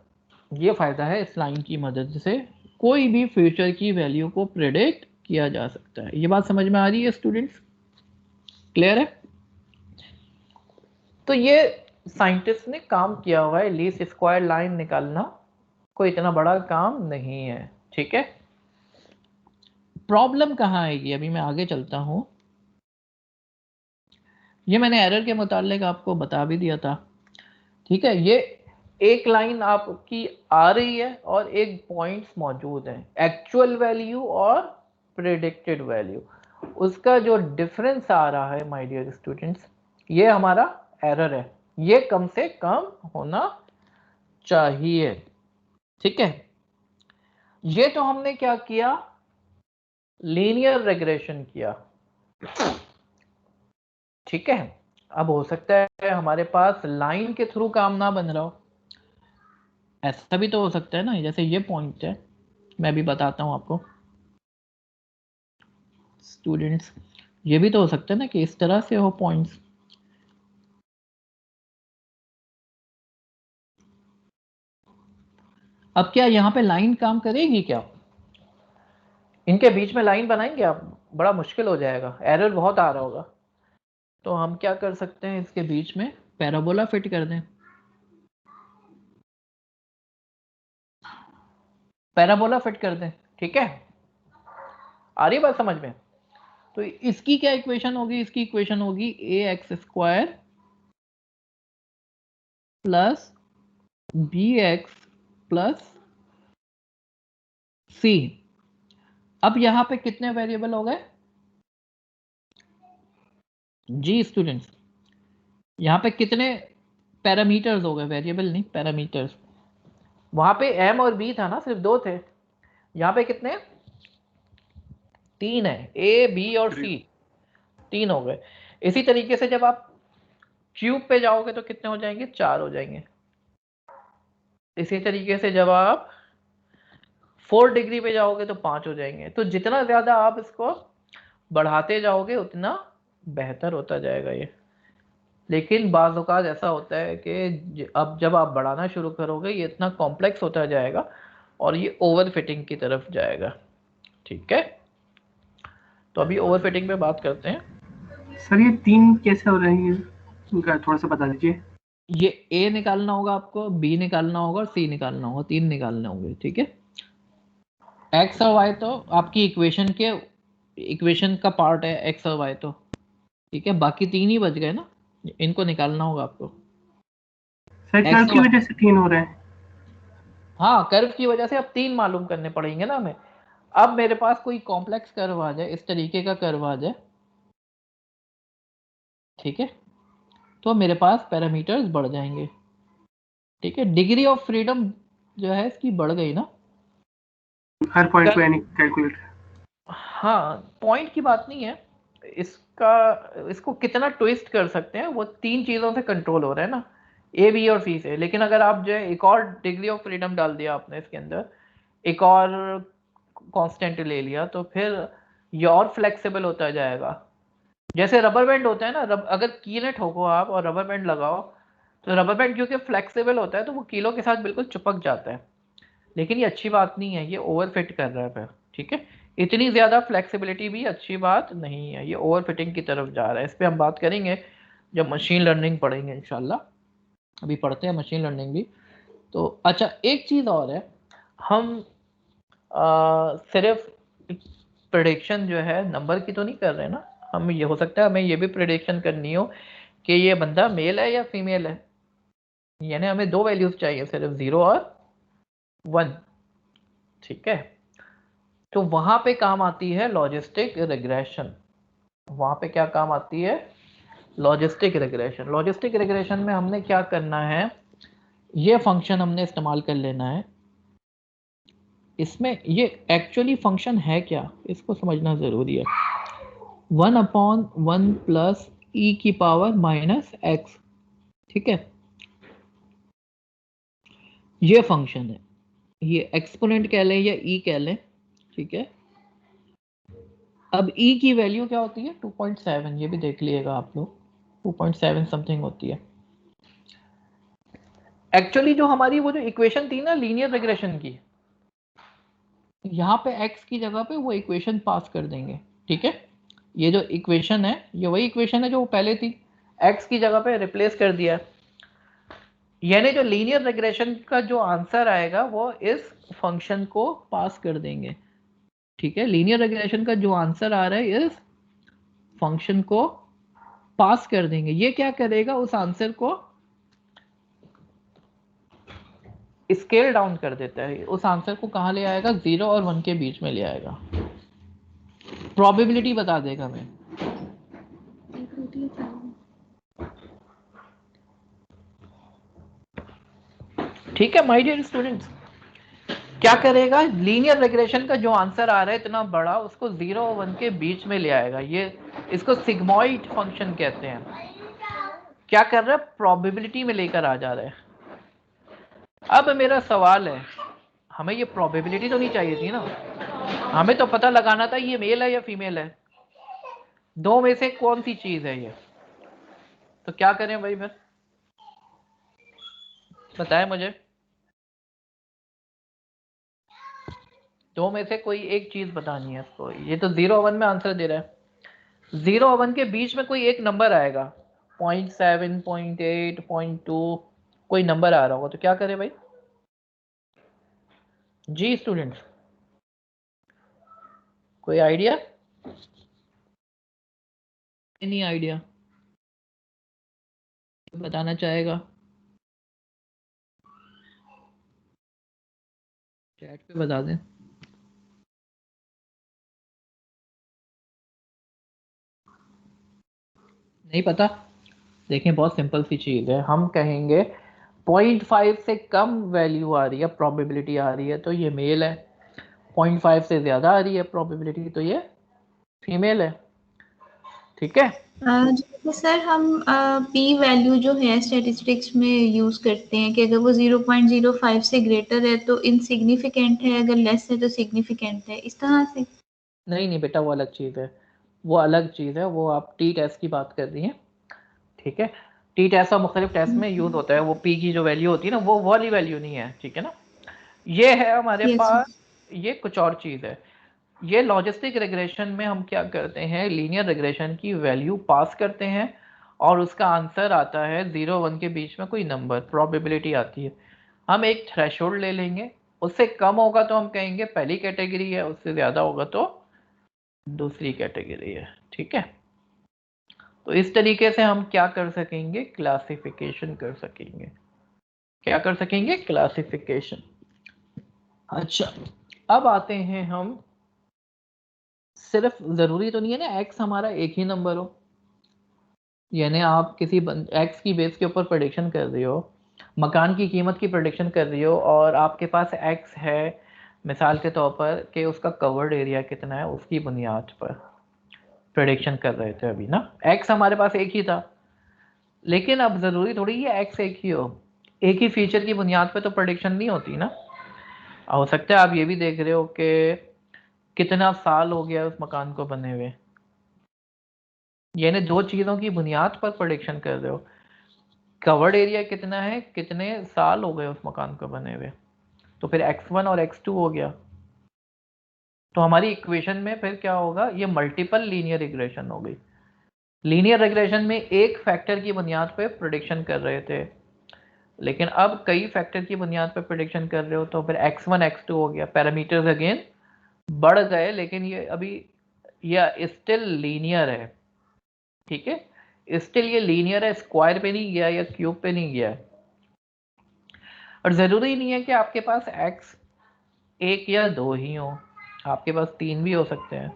ये फायदा है, इस लाइन की मदद से कोई भी फ्यूचर की वैल्यू को प्रिडिक्ट किया जा सकता है। ये बात समझ में आ रही है स्टूडेंट्स? क्लियर है? तो ये साइंटिस्ट ने काम किया हुआ है, लीस्ट स्क्वायर लाइन निकालना कोई इतना बड़ा काम नहीं है। ठीक है, प्रॉब्लम कहाँ आएगी? अभी मैं आगे चलता हूं, ये मैंने एरर के मुतालिक आपको बता भी दिया था। ठीक है, ये एक लाइन आपकी आ रही है और एक पॉइंट्स मौजूद है, एक्चुअल वैल्यू और प्रेडिक्टेड वैल्यू, उसका जो डिफरेंस आ रहा है माय डियर स्टूडेंट्स, ये हमारा एरर है, ये कम से कम होना चाहिए। ठीक है, ये तो हमने क्या किया? लीनियर रिग्रेशन किया। ठीक है, अब हो सकता है हमारे पास लाइन के थ्रू काम ना बन रहा हो, ऐसा भी तो हो सकता है ना। जैसे ये पॉइंट है, मैं भी बताता हूँ आपको स्टूडेंट्स, ये भी तो हो सकता है ना कि इस तरह से हो पॉइंट्स। अब क्या यहाँ पे लाइन काम करेगी क्या? इनके बीच में लाइन बनाएंगे आप, बड़ा मुश्किल हो जाएगा, एरर बहुत आ रहा होगा। तो हम क्या कर सकते हैं, इसके बीच में पैराबोला फिट कर दें। पैराबोला फिट कर दें, ठीक है, आ रही बात समझ में? तो इसकी क्या इक्वेशन होगी? इसकी इक्वेशन होगी ax² plus bx plus c। अब यहां पे कितने वेरिएबल हो गए जी स्टूडेंट्स? यहां पे कितने पैरामीटर्स हो गए, वेरिएबल नहीं पैरामीटर्स। वहां पे m और b था ना, सिर्फ 2 थे, यहां पे कितने? 3 है, a b और c, 3 हो गए। इसी तरीके से जब आप क्यूब पे जाओगे तो कितने हो जाएंगे? 4 हो जाएंगे। इसी तरीके से जब आप 4 डिग्री पे जाओगे तो 5 हो जाएंगे। तो जितना ज्यादा आप इसको बढ़ाते जाओगे उतना बेहतर होता जाएगा ये। लेकिन बाज़ औक़ात ऐसा होता है कि अब जब आप बढ़ाना शुरू करोगे ये इतना कॉम्प्लेक्स होता जाएगा और ये ओवर फिटिंग की तरफ जाएगा, ठीक है। तो अभी ओवर फिटिंग पे बात करते हैं। सर ये 3 कैसे हो रहे हैं, उनका थोड़ा सा बता दीजिए। ये a निकालना होगा आपको, b निकालना होगा और c निकालना होगा, 3 निकालने होंगे, ठीक है। x और y तो आपकी इक्वेशन का पार्ट है, x और y तो ठीक है, बाकी 3 ही बच गए ना, इनको निकालना होगा आपको। सर कर्व की वजह से 3 हो रहे हैं। हाँ, कर्व की वजह से अब 3 मालूम करने पड़ेंगे ना हमें। अब मेरे पास कोई कॉम्प्लेक्स कर्व आ जाए, इस तरीके का कर्व आ जाए, ठीक है, तो मेरे पास पैरामीटर्स बढ़ जाएंगे, ठीक है। डिग्री ऑफ फ्रीडम जो है इसकी बढ़ गई ना, हर पॉइंट पे यानी कैलकुलेट। हाँ, पॉइंट की बात नहीं है, इसको कितना ट्विस्ट कर सकते हैं वो 3 चीज़ों से कंट्रोल हो रहा है ना, ए बी और सी से। लेकिन अगर आप जो है एक और डिग्री ऑफ फ्रीडम डाल दिया आपने इसके अंदर, एक और कांस्टेंट ले लिया, तो फिर ये और फ्लेक्सिबल होता जाएगा। जैसे रबर बैंड होता है ना, अगर कीले ठोको आप और रबर बैंड लगाओ तो रबर बैंड क्योंकि फ्लेक्सिबल होता है तो वो कीलों के साथ बिल्कुल चिपक जाता है। लेकिन ये अच्छी बात नहीं है, ये ओवर फिट कर रहा है फिर, ठीक है। इतनी ज़्यादा फ्लेक्सिबिलिटी भी अच्छी बात नहीं है, ये ओवर फिटिंग की तरफ जा रहा है। इस पर हम बात करेंगे जब मशीन लर्निंग पढ़ेंगे इंशाल्लाह, अभी पढ़ते हैं मशीन लर्निंग भी। तो अच्छा, एक चीज़ और है, हम सिर्फ प्रेडिक्शन जो है नंबर की तो नहीं कर रहे ना, हम ये हो सकता है हमें ये भी प्रेडिक्शन करनी हो कि ये बंदा मेल है या फीमेल है, यानी हमें 2 वैल्यूज चाहिए, सिर्फ 0 और 1, ठीक है। तो वहां पे काम आती है लॉजिस्टिक रिग्रेशन। वहां पे क्या काम आती है? Logistic regression. लॉजिस्टिक रिग्रेशन में हमने क्या करना है, ये फंक्शन हमने इस्तेमाल कर लेना है। इसमें ये एक्चुअली फंक्शन है क्या, इसको समझना जरूरी है। 1/1 प्लस e की पावर माइनस x, ठीक है, ये फंक्शन है। ये एक्सपोनेंट कह लें या e कह लें, ठीक है। अब e की वैल्यू क्या होती है? 2.7, ये भी देख लीजिएगा आप लोग, 2.7 समथिंग होती है। एक्चुअली जो हमारी वो जो इक्वेशन थी ना लीनियर रिग्रेशन की, यहाँ पे x की जगह पे वो इक्वेशन पास कर देंगे, ठीक है। ये जो इक्वेशन है ये वही इक्वेशन है जो पहले थी, x की जगह पे रिप्लेस कर दिया, यानी जो लीनियर रिग्रेशन का जो आंसर आएगा वो इस फंक्शन को पास कर देंगे, ठीक है। लीनियर रिग्रेशन का जो आंसर आ रहा है इस फंक्शन को पास कर देंगे। ये क्या करेगा, उस आंसर को स्केल डाउन कर देता है, उस आंसर को कहां ले आएगा? 0 और 1 के बीच में ले आएगा, प्रोबेबिलिटी बता देगा हमें। ठीक है माय डियर स्टूडेंट्स, क्या करेगा? लीनियर रिग्रेशन का जो आंसर आ रहा है इतना बड़ा, उसको 0 और 1 के बीच में ले आएगा। ये इसको सिग्मॉइड फंक्शन कहते हैं। क्या कर रहा है, प्रोबेबिलिटी में लेकर आ जा रहा है। अब मेरा सवाल है, हमें ये प्रोबेबिलिटी तो नहीं चाहिए थी ना, हमें तो पता लगाना था ये मेल है या फीमेल है, दो में से कौन सी चीज है ये। तो क्या करें भाई, फिर बताएं मुझे, दो में से कोई एक चीज बतानी है इसको। ये तो 0 1 में आंसर दे रहा है, 0 1 के बीच में कोई एक नंबर आएगा, 0.7 0.8 0.2 कोई नंबर आ रहा होगा, तो क्या करें भाई। जी स्टूडेंट्स, कोई आइडिया? नहीं आइडिया, बताना चाहेगा चैट पे बता दें। नहीं पता, देखें बहुत सिंपल सी चीज़ है, हम कहेंगे 0.5 से कम वैल्यू आ रही है, प्रोबेबिलिटी आ रही है, तो ये मेल है। 0.5 से ज़्यादा आ रही है प्रोबेबिलिटी, तो ये फीमेल है। ठीक है, जैसे सर हम पी वैल्यू जो है स्टैटिस्टिक्स में यूज करते हैं कि अगर वो 0.05 से ग्रेटर है तो इनसिग्निफिकेंट है, अगर लेस है तो सिग्निफिकेंट है, इस तरह से। नहीं नहीं बेटा, वो अलग चीज़ है, वो अलग चीज़ है, वो आप टी टेस्ट की बात कर रही हैं। ठीक है, टी टेस्ट और मुख्तलिफ टेस्ट में यूज़ होता है, वो पी की जो वैल्यू होती है ना, वो वाली वैल्यू नहीं है। ठीक है ना, ये है हमारे यस पास, ये कुछ और चीज़ है। ये लॉजिस्टिक रिग्रेशन में हम क्या करते हैं, लीनियर रिग्रेशन की वैल्यू पास करते हैं और उसका आंसर आता है 0 1 के बीच में कोई नंबर, प्रोबेबिलिटी आती है। हम एक थ्रेशोल्ड ले लेंगे, उससे कम होगा तो हम कहेंगे पहली कैटेगरी है, उससे ज़्यादा होगा तो दूसरी कैटेगरी है। ठीक है, तो इस तरीके से हम क्या कर सकेंगे, क्लासिफिकेशन कर सकेंगे। क्या कर सकेंगे, क्लासिफिकेशन। अच्छा, अब आते हैं हम, सिर्फ ज़रूरी तो नहीं है ना एक्स हमारा एक ही नंबर हो, यानी आप किसी एक्स की बेस के ऊपर प्रेडिक्शन कर रहे हो, मकान की कीमत की प्रेडिक्शन कर रही हो, और आपके पास एक्स है मिसाल के तौर पर कि उसका कवर्ड एरिया कितना है, उसकी बुनियाद पर प्रेडिक्शन कर रहे थे अभी ना, एक्स हमारे पास एक ही था। लेकिन अब ज़रूरी थोड़ी है एक्स एक ही हो, एक ही फीचर की बुनियाद पर तो प्रेडिक्शन नहीं होती ना। हो सकता है आप ये भी देख रहे हो कि कितना साल हो गया उस मकान को बने हुए, यानी दो चीज़ों की बुनियाद पर प्रेडिक्शन कर रहे हो, कवर्ड एरिया कितना है, कितने साल हो गए उस मकान को बने हुए, तो फिर x1 और x2 हो गया। तो हमारी इक्वेशन में फिर क्या होगा, ये मल्टीपल लीनियर रिग्रेशन हो गई। लीनियर रिग्रेशन में एक फैक्टर की बुनियाद पे प्रेडिक्शन कर रहे थे, लेकिन अब कई फैक्टर की बुनियाद पे प्रेडिक्शन कर रहे हो, तो फिर x1 x2 हो गया, पैरामीटर्स अगेन बढ़ गए, लेकिन ये अभी ये स्टिल लीनियर है। ठीक है, स्टिल ये लीनियर है, स्क्वायर पे नहीं गया या क्यूब पे नहीं गया। और ज़रूरी नहीं है कि आपके पास x एक या दो ही हो, आपके पास तीन भी हो सकते हैं,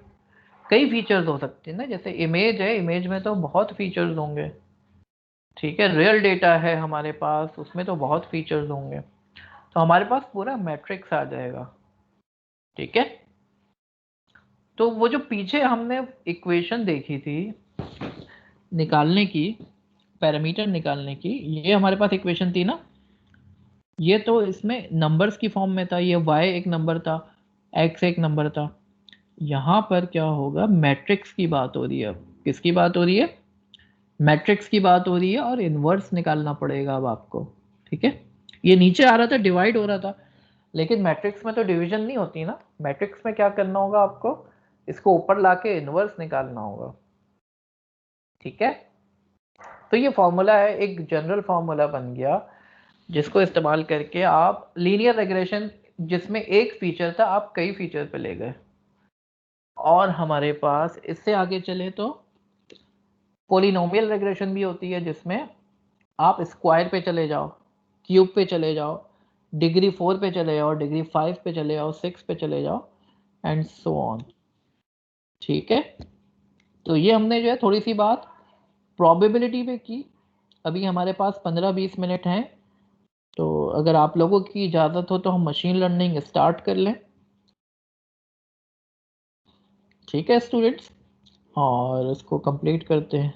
कई फीचर्स हो सकते हैं ना, जैसे इमेज है, इमेज में तो बहुत फीचर्स होंगे। ठीक है, रियल डेटा है हमारे पास, उसमें तो बहुत फीचर्स होंगे, तो हमारे पास पूरा मैट्रिक्स आ जाएगा। ठीक है, तो वो जो पीछे हमने इक्वेशन देखी थी निकालने की, पैरामीटर निकालने की, ये हमारे पास इक्वेशन थी ना, ये तो इसमें नंबर्स की फॉर्म में था, ये y एक नंबर था, x एक नंबर था। यहाँ पर क्या होगा, मैट्रिक्स की बात हो रही है। अब किसकी बात हो रही है, मैट्रिक्स की बात हो रही है, और इन्वर्स निकालना पड़ेगा अब आपको। ठीक है, ये नीचे आ रहा था, डिवाइड हो रहा था, लेकिन मैट्रिक्स में तो डिवीजन नहीं होती ना, मैट्रिक्स में क्या करना होगा आपको, इसको ऊपर लाके इन्वर्स निकालना होगा। ठीक है, तो ये फॉर्मूला है, एक जनरल फॉर्मूला बन गया जिसको इस्तेमाल करके आप लीनियर रिग्रेशन जिसमें एक फीचर था आप कई फीचर पे ले गए। और हमारे पास इससे आगे चले तो पॉलिनोमियल रिग्रेशन भी होती है, जिसमें आप स्क्वायर पे चले जाओ, क्यूब पे चले जाओ, डिग्री 4 पे चले जाओ, डिग्री 5 पे चले जाओ, 6 पे चले जाओ, एंड सो ऑन। ठीक है, तो ये हमने जो है थोड़ी सी बात प्रोबेबिलिटी पे की। अभी हमारे पास 15-20 मिनट हैं, तो अगर आप लोगों की इजाज़त हो तो हम मशीन लर्निंग स्टार्ट कर लें। ठीक है स्टूडेंट्स, और इसको कंप्लीट करते हैं।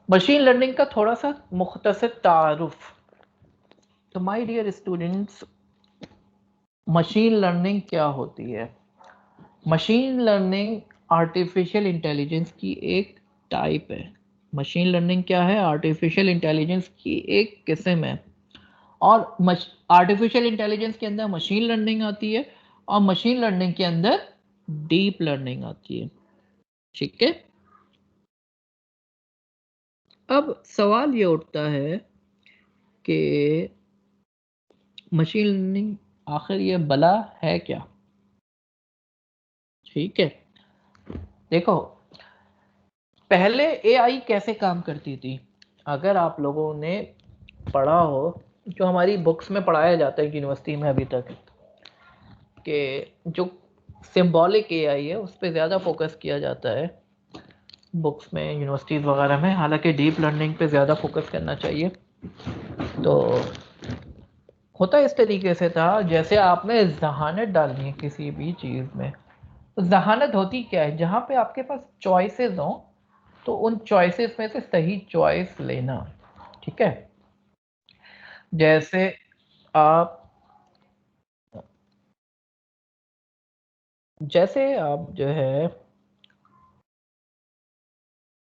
मशीन लर्निंग का थोड़ा सा मुख्तसर तारुफ। तो my dear students, machine learning क्या होती है? मशीन लर्निंग आर्टिफिशियल इंटेलिजेंस की एक टाइप है। मशीन लर्निंग क्या है? आर्टिफिशियल इंटेलिजेंस की एक किस्म है। और आर्टिफिशियल इंटेलिजेंस के अंदर मशीन लर्निंग आती है और मशीन लर्निंग के अंदर डीप लर्निंग आती है। ठीक है, अब सवाल ये उठता है कि मशीन लर्निंग आखिर ये भला है क्या? ठीक है, देखो पहले एआई कैसे काम करती थी। अगर आप लोगों ने पढ़ा हो, जो हमारी बुक्स में पढ़ाया जाता है यूनिवर्सिटी में अभी तक, कि जो सिंबॉलिक एआई है उस पर ज़्यादा फोकस किया जाता है बुक्स में, यूनिवर्सिटीज़ वगैरह में। हालांकि डीप लर्निंग पे ज़्यादा फोकस करना चाहिए। तो होता इस तरीके से था, जैसे आपने जहानत डालनी है किसी भी चीज़ में। तो जहानत होती क्या है? जहाँ पे आपके पास चॉइसेस हों तो उन चॉइसेस में से सही चॉइस लेना। ठीक है, जैसे आप जो है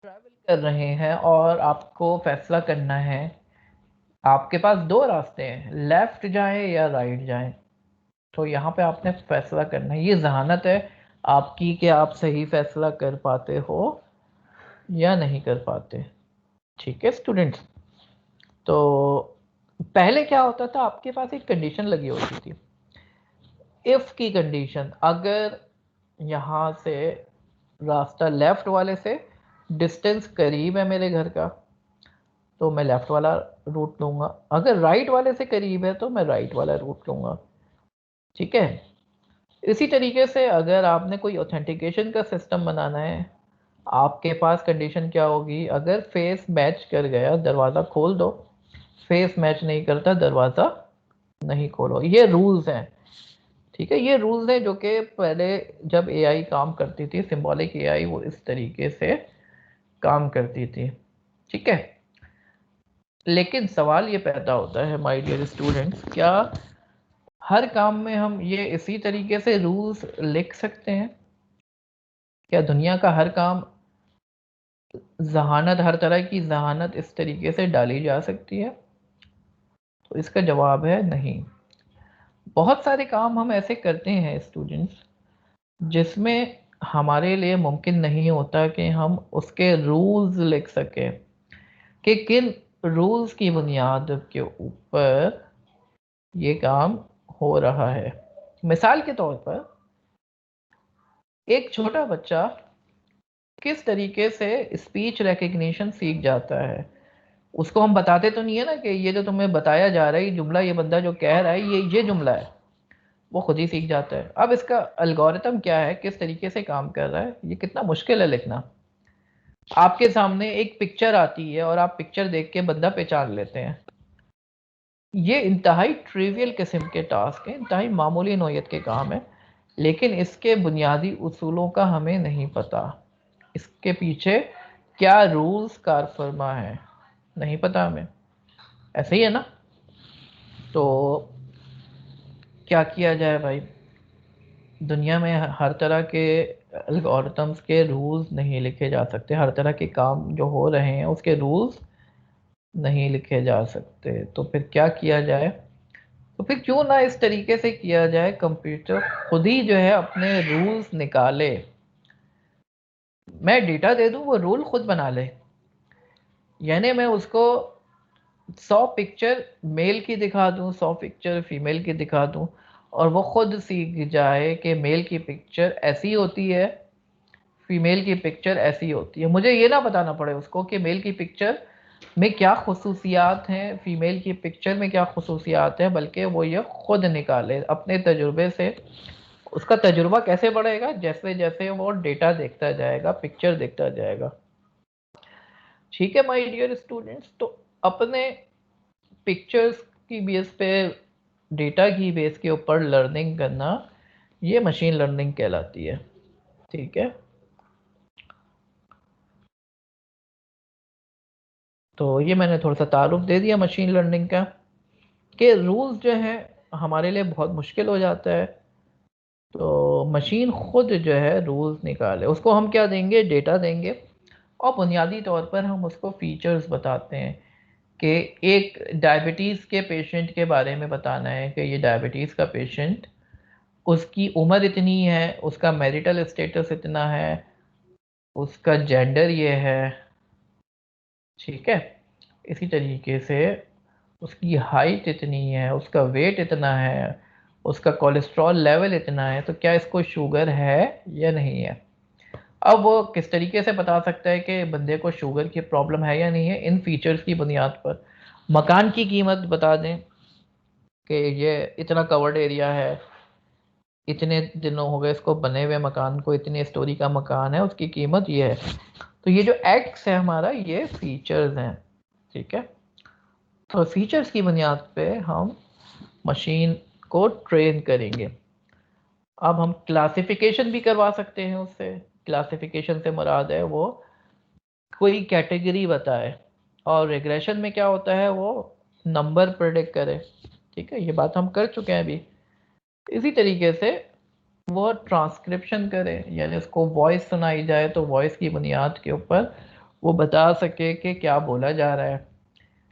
ट्रैवल कर रहे हैं और आपको फैसला करना है, आपके पास दो रास्ते हैं, लेफ्ट जाएं या राइट जाएं। तो यहाँ पे आपने फैसला करना है। ये जहानत है आपकी कि आप सही फैसला कर पाते हो या नहीं कर पाते। ठीक है स्टूडेंट्स, तो पहले क्या होता था, आपके पास एक कंडीशन लगी होती थी, इफ की कंडीशन। अगर यहाँ से रास्ता लेफ्ट वाले से डिस्टेंस करीब है मेरे घर का तो मैं लेफ्ट वाला रूट लूँगा, अगर राइट वाले से करीब है तो मैं राइट वाला रूट लूँगा। ठीक है, इसी तरीके से अगर आपने कोई ऑथेंटिकेशन का सिस्टम बनाना है, आपके पास कंडीशन क्या होगी? अगर फेस मैच कर गया दरवाज़ा खोल दो, फेस मैच नहीं करता दरवाज़ा नहीं खोलो। ये रूल्स हैं। ठीक है, ये रूल्स हैं जो कि पहले जब एआई काम करती थी, सिंबॉलिक एआई, वो इस तरीके से काम करती थी। ठीक है, लेकिन सवाल ये पैदा होता है माय डियर स्टूडेंट्स, क्या हर काम में हम ये इसी तरीके से रूल्स लिख सकते हैं? क्या दुनिया का हर काम जहानत, हर तरह की जहानत इस तरीके से डाली जा सकती है? तो इसका जवाब है नहीं। बहुत सारे काम हम ऐसे करते हैं स्टूडेंट्स जिसमें हमारे लिए मुमकिन नहीं होता कि हम उसके रूल्स लिख सकें कि किन रूल्स की बुनियाद के ऊपर ये काम हो रहा है। मिसाल के तौर पर एक छोटा बच्चा किस तरीके से स्पीच रिकग्निशन सीख जाता है, उसको हम बताते तो नहीं है ना कि ये जो तुम्हें बताया जा रहा है ये जुमला, ये बंदा जो कह रहा है ये जुमला है, वो खुद ही सीख जाता है। अब इसका एल्गोरिथम क्या है, किस तरीके से काम कर रहा है, ये कितना मुश्किल है लिखना। आपके सामने एक पिक्चर आती है और आप पिक्चर देख के बंदा पहचान लेते हैं। ये इंतहाई ट्रिवियल किस्म के टास्क हैं, इंतहाई मामूली नौयत के काम है, लेकिन इसके बुनियादी उसूलों का हमें नहीं पता। इसके पीछे क्या रूल्स कार फरमा है नहीं पता हमें। ऐसे ही है ना? तो क्या किया जाए भाई? दुनिया में हर तरह के एल्गोरिथम्स के रूल्स नहीं लिखे जा सकते, हर तरह के काम जो हो रहे हैं उसके रूल्स नहीं लिखे जा सकते। तो फिर क्या किया जाए? तो फिर क्यों ना इस तरीके से किया जाए, कंप्यूटर खुद ही जो है अपने रूल्स निकाले। मैं डेटा दे दूं, वो रूल खुद बना ले। यानी मैं उसको 100 पिक्चर मेल की दिखा दूं, 100 पिक्चर फीमेल की दिखा दूं, और वो खुद सीख जाए कि मेल की पिक्चर ऐसी होती है, फीमेल की पिक्चर ऐसी होती है। मुझे ये ना बताना पड़े उसको कि मेल की पिक्चर में क्या खुसूसियात हैं, फीमेल की पिक्चर में क्या खुसूसियात हैं, बल्कि वो ये खुद निकाले अपने तजुर्बे से। उसका तजुर्बा कैसे बढ़ेगा? जैसे जैसे वो डेटा देखता जाएगा, पिक्चर देखता जाएगा। ठीक है माय डियर स्टूडेंट्स, तो अपने पिक्चर्स की बेस पे, डेटा की बेस के ऊपर लर्निंग करना, ये मशीन लर्निंग कहलाती है। ठीक है। तो ये मैंने थोड़ा सा तारुफ दे दिया मशीन लर्निंग का, कि रूल्स जो है हमारे लिए बहुत मुश्किल हो जाता है, तो मशीन खुद जो है रूल्स निकाले, उसको हम क्या देंगे, डेटा देंगे, और बुनियादी तौर पर हम उसको फीचर्स बताते हैं कि एक डायबिटीज़ के पेशेंट के बारे में बताना है कि ये डायबिटीज़ का पेशेंट, उसकी उम्र इतनी है, उसका मैरिटल स्टेटस इतना है, उसका जेंडर ये है, ठीक है, इसी तरीके से उसकी हाइट इतनी है, उसका वेट इतना है, उसका कोलेस्ट्रॉल लेवल इतना है, तो क्या इसको शुगर है या नहीं है। अब वो किस तरीके से बता सकता है कि बंदे को शुगर की प्रॉब्लम है या नहीं है, इन फीचर्स की बुनियाद पर। मकान की कीमत बता दें कि ये इतना कवर्ड एरिया है, इतने दिनों हो गए इसको बने हुए मकान को, इतने स्टोरी का मकान है, उसकी कीमत ये है। तो ये जो एक्स है हमारा, ये फीचर्स हैं, ठीक है। तो फीचर्स की बुनियाद पे हम मशीन को ट्रेन करेंगे। अब हम क्लासिफिकेशन भी करवा सकते हैं उससे। क्लासिफिकेशन से मुराद है वो कोई कैटेगरी बताए, और रिग्रेशन में क्या होता है, वो नंबर प्रेडिक्ट करे, ठीक है, ये बात हम कर चुके हैं अभी। इसी तरीके से वो ट्रांसक्रिप्शन करे, यानी उसको वॉइस सुनाई जाए तो वॉइस की बुनियाद के ऊपर वो बता सके कि क्या बोला जा रहा है,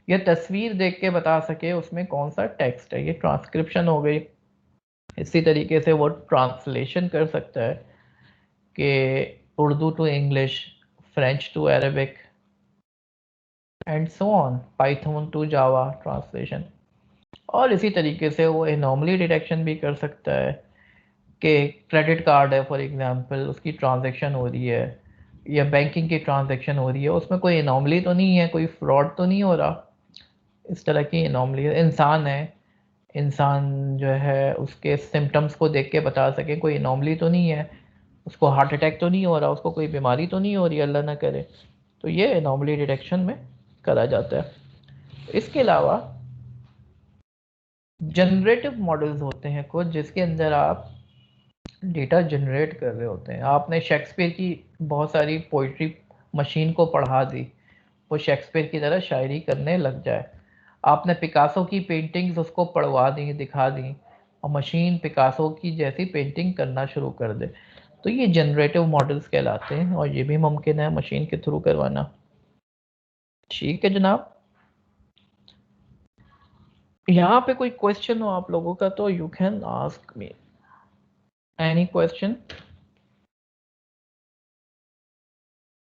या तस्वीर देख के बता सके उसमें कौन सा टेक्स्ट है, ये ट्रांसक्रिप्शन हो गई। इसी तरीके से वो ट्रांसलेशन कर सकता है कि Urdu to English, French to Arabic, and so on, Python to Java translation. और इसी तरीके से वो एनॉमली डिटेक्शन भी कर सकता है कि क्रेडिट कार्ड है फॉर एग्जांपल, उसकी ट्रांजैक्शन हो रही है या बैंकिंग की ट्रांजैक्शन हो रही है, उसमें कोई एनॉमली तो नहीं है, कोई फ्रॉड तो नहीं हो रहा, इस तरह की एनॉमली। इंसान है, इंसान जो है उसके सिम्टम्स को देख के बता सके कोई एनॉमली तो नहीं है, उसको हार्ट अटैक तो नहीं हो रहा, उसको कोई बीमारी तो नहीं हो रही, अल्लाह ना करे। तो ये एनॉमली डिटेक्शन में करा जाता है। इसके अलावा जनरेटिव मॉडल्स होते हैं कुछ, जिसके अंदर आप डेटा जनरेट कर रहे होते हैं। आपने शेक्सपियर की बहुत सारी पोइट्री मशीन को पढ़ा दी, वो शेक्सपियर की तरह शायरी करने लग जाए। आपने पिकासो की पेंटिंग्स उसको पढ़वा दी, दिखा दी, और मशीन पिकासो की जैसी पेंटिंग करना शुरू कर दे। तो ये जनरेटिव मॉडल्स कहलाते हैं, और ये भी मुमकिन है मशीन के थ्रू करवाना। ठीक है जनाब, यहाँ पे कोई क्वेश्चन हो आप लोगों का तो you can ask me any question.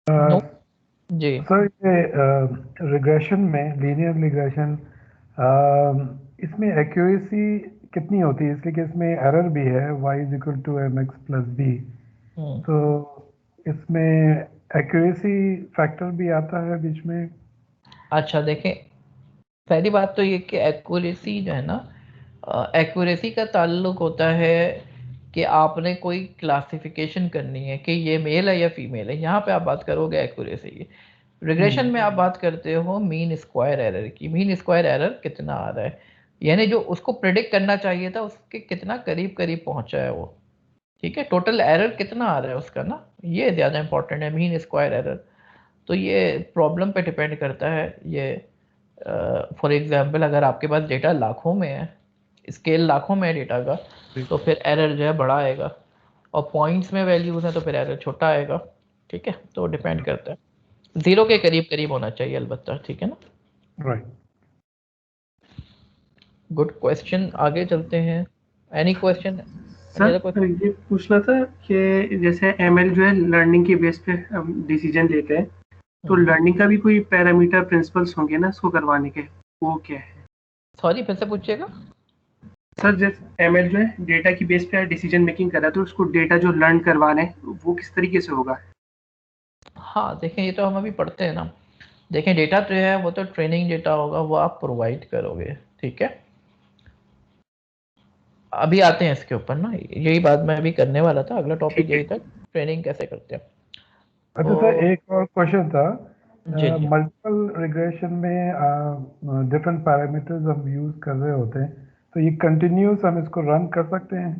No जी सर, ये रिग्रेशन में, लीनियर रिग्रेशन, इसमें एक्यूरेसी कितनी होती है? इसलिए कि इसमें एरर भी है, y = mx + b, तो इसमें एक्यूरेसी फैक्टर भी आता है बीच में। अच्छा देखें, पहली बात तो ये कि एक्यूरेसी जो है ना, एक्यूरेसी का ताल्लुक होता है कि आपने कोई क्लासिफिकेशन करनी है कि ये मेल है या फीमेल है, यहाँ पे आप बात करोगे एक्यूरेसी की। रिग्रेशन में आप बात करते हो मीन स्क्वायर एरर की, मीन स्क्वायर एरर कितना आ रहा है, यानी जो उसको प्रिडिक्ट करना चाहिए था उसके कितना करीब करीब पहुंचा है वो, ठीक है, टोटल एरर कितना आ रहा है उसका ना, ये ज़्यादा इंपॉर्टेंट है मीन स्क्वायर एरर। तो ये प्रॉब्लम पे डिपेंड करता है। ये फॉर एग्जांपल अगर आपके पास डेटा लाखों में है, स्केल लाखों में है डेटा का, तो फिर एरर जो है बड़ा आएगा, और पॉइंट्स में वैल्यूज है तो फिर एरर छोटा आएगा, ठीक है। तो डिपेंड करता है, जीरो के करीब करीब होना चाहिए अलबत्ता, ठीक है ना। राइट, गुड क्वेश्चन, आगे चलते हैं। Any question? सर ये पूछना था कि जैसे एमएल जो है लर्निंग के बेस पे डिसीजन लेते हैं, तो लर्निंग का भी कोई पैरामीटर प्रिंसिपल्स होंगे ना इसको करवाने के, वो क्या है? सॉरी फिर से पूछिएगा। सर जैसे एमएल जो है डेटा की बेस पे डिसीजन मेकिंग कर रहा है, तो उसको डेटा जो लर्न करवाना है वो किस तरीके से होगा? हाँ देखें, ये तो हम अभी पढ़ते हैं ना। देखें डेटा जो है वो तो ट्रेनिंग डेटा होगा, वो आप प्रोवाइड करोगे, ठीक है। अभी आते हैं इसके ऊपर ना, यही बात मैं अभी करने वाला था, अगला टॉपिक यही था, ट्रेनिंग कैसे करते हैं। अच्छा सर, एक और क्वेश्चन था। जी जी। मल्टीपल रिग्रेशन में डिफरेंट पैरामीटर्स हम यूज कर रहे होते हैं, तो ये कंटिन्यूस हम इसको रन कर सकते हैं?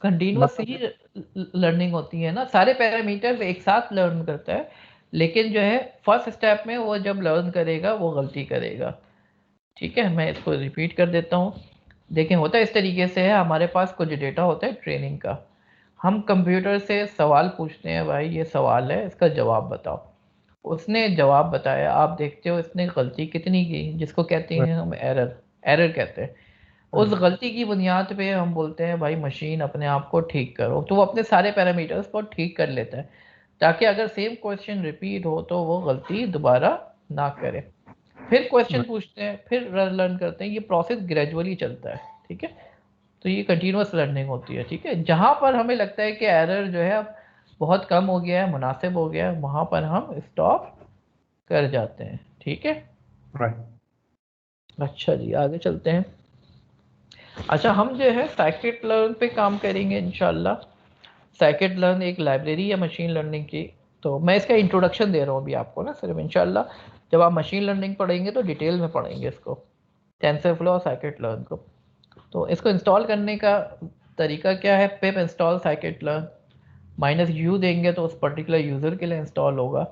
कंटिन्यूस ही लर्निंग होती है ना, सारे पैरामीटर्स एक साथ लर्न करता है, लेकिन जो है फर्स्ट स्टेप में वो जब लर्न करेगा वो गलती करेगा। ठीक है, मैं इसको रिपीट कर देता हूँ। देखिए होता है इस तरीके से है, हमारे पास कुछ डेटा होता है ट्रेनिंग का, हम कंप्यूटर से सवाल पूछते हैं, भाई ये सवाल है इसका जवाब बताओ, उसने जवाब बताया, आप देखते हो इसने गलती कितनी की, जिसको कहते हैं हम एरर, एरर कहते हैं। उस गलती की बुनियाद पे हम बोलते हैं भाई मशीन अपने आप को ठीक करो, तो वो अपने सारे पैरामीटर्स को ठीक कर लेता है ताकि अगर सेम क्वेश्चन रिपीट हो तो वो गलती दोबारा ना करे। फिर क्वेश्चन पूछते हैं, फिर लर्न करते हैं, ये प्रोसेस ग्रेजुअली चलता है। ठीक है, तो ये कंटिन्यूअस लर्निंग होती है। ठीक है, जहाँ पर हमें लगता है कि एरर जो है अब बहुत कम हो गया है, मुनासिब हो गया है, वहाँ पर हम स्टॉप कर जाते हैं। ठीक है, राइट। अच्छा जी आगे चलते हैं। अच्छा, हम जो है साइकिट लर्न पे काम करेंगे इंशाल्लाह। साइकिट लर्न एक लाइब्रेरी है मशीन लर्निंग की, तो मैं इसका इंट्रोडक्शन दे रहा हूँ अभी आपको ना, सिर्फ इंशाल्लाह जब आप मशीन लर्निंग पढ़ेंगे तो डिटेल में पढ़ेंगे इसको, टेंसरफ्लो और साइकिट लर्न को। तो इसको इंस्टॉल करने का तरीका क्या है, पिप इंस्टॉल साइकिट लर्न, -u देंगे तो उस पर्टिकुलर यूज़र के लिए इंस्टॉल होगा।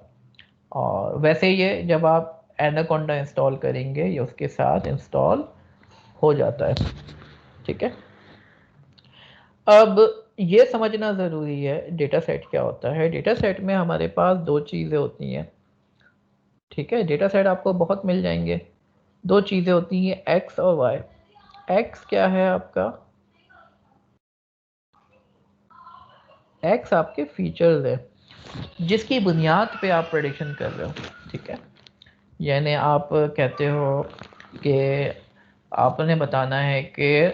और वैसे ये जब आप एनाकोंडा इंस्टॉल करेंगे ये उसके साथ इंस्टॉल हो जाता है। ठीक है, अब ये समझना ज़रूरी है डेटा सेट क्या होता है। डेटा सेट में हमारे पास दो चीज़ें होती हैं। ठीक है, डेटा सेट आपको बहुत मिल जाएंगे, दो चीज़ें होती हैं एक्स और वाई। एक्स क्या है आपका, एक्स आपके फीचर्स है जिसकी बुनियाद पे आप प्रेडिक्शन कर रहे हो। ठीक है, यानी आप कहते हो कि आपने बताना है कि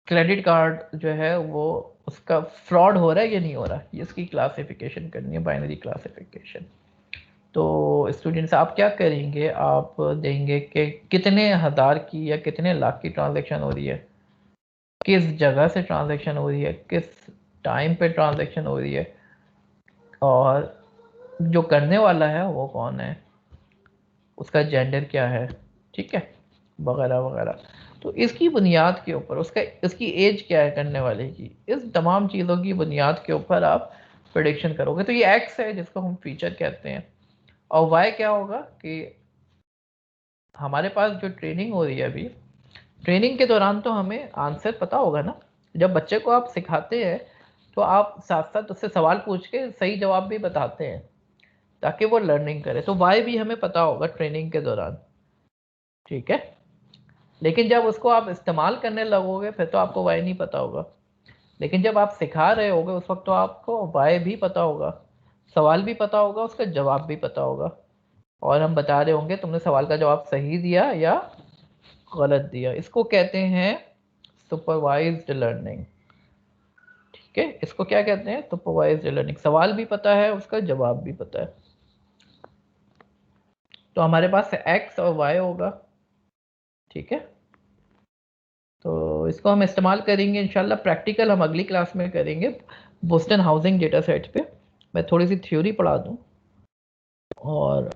क्रेडिट कार्ड जो है वो उसका फ्रॉड हो रहा है या नहीं हो रहा है, इसकी क्लासिफिकेशन करनी है, बाइनरी क्लासिफिकेशन। तो स्टूडेंट्स आप क्या करेंगे, आप देंगे कि कितने हज़ार की या कितने लाख की ट्रांजैक्शन हो रही है, किस जगह से ट्रांजैक्शन हो रही है, किस टाइम पे ट्रांजैक्शन हो रही है, और जो करने वाला है वो कौन है, उसका जेंडर क्या है। ठीक है, वगैरह वगैरह। तो इसकी बुनियाद के ऊपर उसका, इसकी एज क्या है करने वाले की, इस तमाम चीज़ों की बुनियाद के ऊपर आप प्रेडिक्शन करोगे। तो ये एक्स है जिसको हम फीचर कहते हैं, और वाई क्या होगा कि हमारे पास जो ट्रेनिंग हो रही है अभी, ट्रेनिंग के दौरान तो हमें आंसर पता होगा ना, जब बच्चे को आप सिखाते हैं तो आप साथ साथ उससे सवाल पूछ के सही जवाब भी बताते हैं ताकि वो लर्निंग करे, तो वाई भी हमें पता होगा ट्रेनिंग के दौरान। ठीक है, लेकिन जब उसको आप इस्तेमाल करने लगोगे फिर तो आपको वाई नहीं पता होगा, लेकिन जब आप सिखा रहे होगे उस वक्त तो आपको वाई भी पता होगा, सवाल भी पता होगा, उसका जवाब भी पता होगा, और हम बता रहे होंगे तुमने सवाल का जवाब सही दिया या गलत दिया। इसको कहते हैं सुपरवाइज्ड लर्निंग। ठीक है, इसको क्या कहते हैं, सुपरवाइज्ड लर्निंग। सवाल भी पता है, उसका जवाब भी पता है। तो हमारे पास एक्स और वाई होगा। ठीक है, तो इसको हम इस्तेमाल करेंगे इंशाल्लाह, प्रैक्टिकल हम अगली क्लास में करेंगे बोस्टन हाउसिंग डेटा सेट पे। मैं थोड़ी सी थ्योरी पढ़ा दूं। और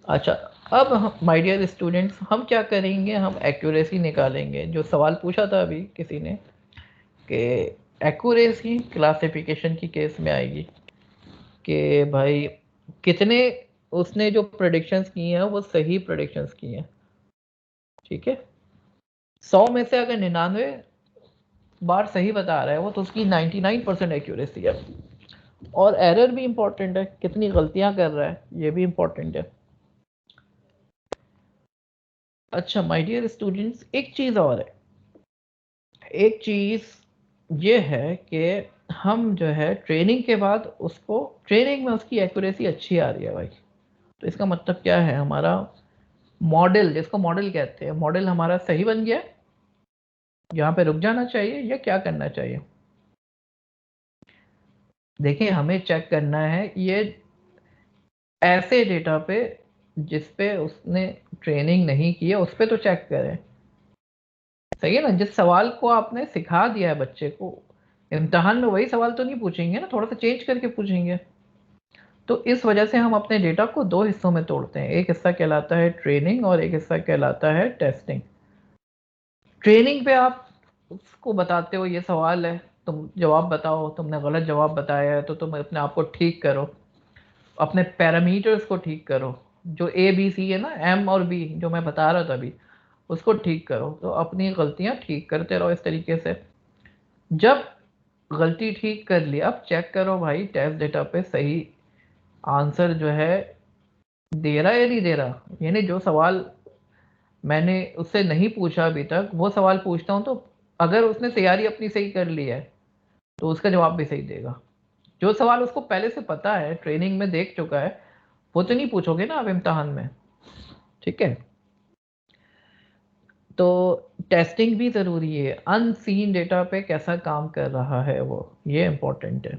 अच्छा, अब माय डियर स्टूडेंट्स हम क्या करेंगे, हम एक्यूरेसी निकालेंगे। जो सवाल पूछा था अभी किसी ने कि एक्यूरेसी क्लासिफिकेशन की केस में आएगी कि भाई कितने उसने जो प्रेडिक्शंस की हैं वो सही प्रेडिक्शंस की हैं। ठीक है, 100 में से अगर 99 बार सही बता रहा है वो, तो उसकी 99% एक्यूरेसी है। और एरर भी इंपॉर्टेंट है, कितनी गलतियां कर रहा है ये भी इंपॉर्टेंट है। अच्छा माय डियर स्टूडेंट्स, एक चीज़ और है, एक चीज़ ये है कि हम जो है ट्रेनिंग के बाद उसको, ट्रेनिंग में उसकी एक्यूरेसी अच्छी आ रही है भाई, तो इसका मतलब क्या है, हमारा मॉडल, जिसको मॉडल कहते हैं, मॉडल हमारा सही बन गया, यहाँ पे रुक जाना चाहिए या क्या करना चाहिए। देखिए हमें चेक करना है ये ऐसे डेटा पे जिस पे उसने ट्रेनिंग नहीं की है, उस पे तो चेक करें। सही है ना, जिस सवाल को आपने सिखा दिया है बच्चे को, इम्तिहान में वही सवाल तो नहीं पूछेंगे ना, थोड़ा सा चेंज करके पूछेंगे। तो इस वजह से हम अपने डेटा को दो हिस्सों में तोड़ते हैं, एक हिस्सा कहलाता है ट्रेनिंग और एक हिस्सा कहलाता है टेस्टिंग। ट्रेनिंग पे आप उसको बताते हो ये सवाल है, तुम जवाब बताओ, तुमने गलत जवाब बताया है तो तुम अपने आप को ठीक करो। अपने पैरामीटर्स को ठीक करो, जो ए बी सी है ना, एम और बी जो मैं बता रहा था अभी, उसको ठीक करो। तो अपनी गलतियां ठीक करते रहो इस तरीके से। जब गलती ठीक कर ली, अब चेक करो भाई टेस्ट डेटा पे सही आंसर जो है दे रहा है या नहीं दे रहा। यानी जो सवाल मैंने उससे नहीं पूछा अभी तक, वो सवाल पूछता हूँ, तो अगर उसने तैयारी अपनी सही कर ली है तो उसका जवाब भी सही देगा। जो सवाल उसको पहले से पता है, ट्रेनिंग में देख चुका है, वो तो नहीं पूछोगे ना आप इम्तहान में, ठीक है। तो टेस्टिंग भी ज़रूरी है, अनसीन डेटा पे कैसा काम कर रहा है वो, ये इम्पोर्टेंट है।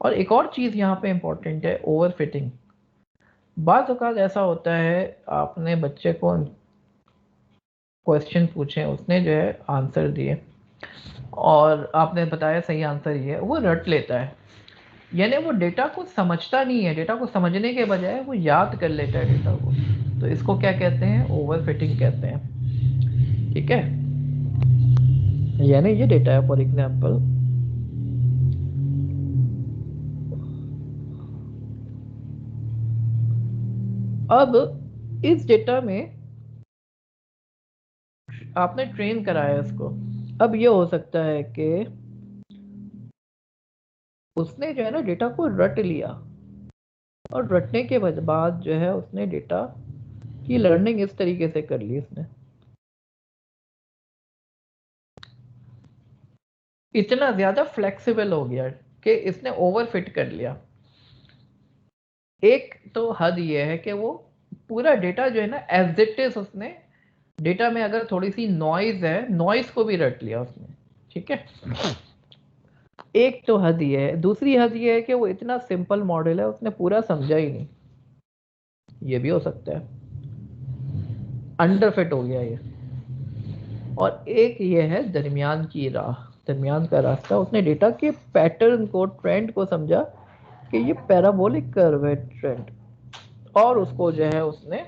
और एक और चीज़ यहाँ पे इम्पोर्टेंट है, ओवर फिटिंग। बाज़ औक़ात ऐसा होता है, आपने बच्चे को क्वेश्चन पूछे, उसने जो है आंसर दिए और आपने बताया सही आंसर ये है, वो रट लेता है, यानी वो डेटा को समझता नहीं है। डेटा को समझने के बजाय वो याद कर लेता है डेटा को। तो इसको क्या कहते हैं, ओवर फिटिंग कहते हैं, ठीक है। यानी ये डेटा है, फॉर एग्जांपल अब इस डेटा में आपने ट्रेन कराया इसको। अब ये हो सकता है कि उसने जो है ना डेटा को रट लिया, और रटने के बाद जो है उसने डेटा की लर्निंग इस तरीके से कर ली, इसने इतना ज्यादा फ्लेक्सिबल हो गया कि इसने ओवर फिट कर लिया। एक तो हद ये है कि वो पूरा डेटा जो है ना एज इट इज, उसने डेटा में अगर थोड़ी सी नॉइज है, नॉइज को भी रट लिया उसने, ठीक है। एक तो हद ये है। दूसरी हद ये है कि वो इतना सिंपल मॉडल है, उसने पूरा समझा ही नहीं, ये भी हो सकता है, अंडर फिट हो गया ये। और एक ये है दरमियान की राह, दरमियान का रास्ता, उसने डेटा के पैटर्न को, ट्रेंड को समझा कि ये पैराबोलिक कर्व है ट्रेंड, और उसको जो है उसने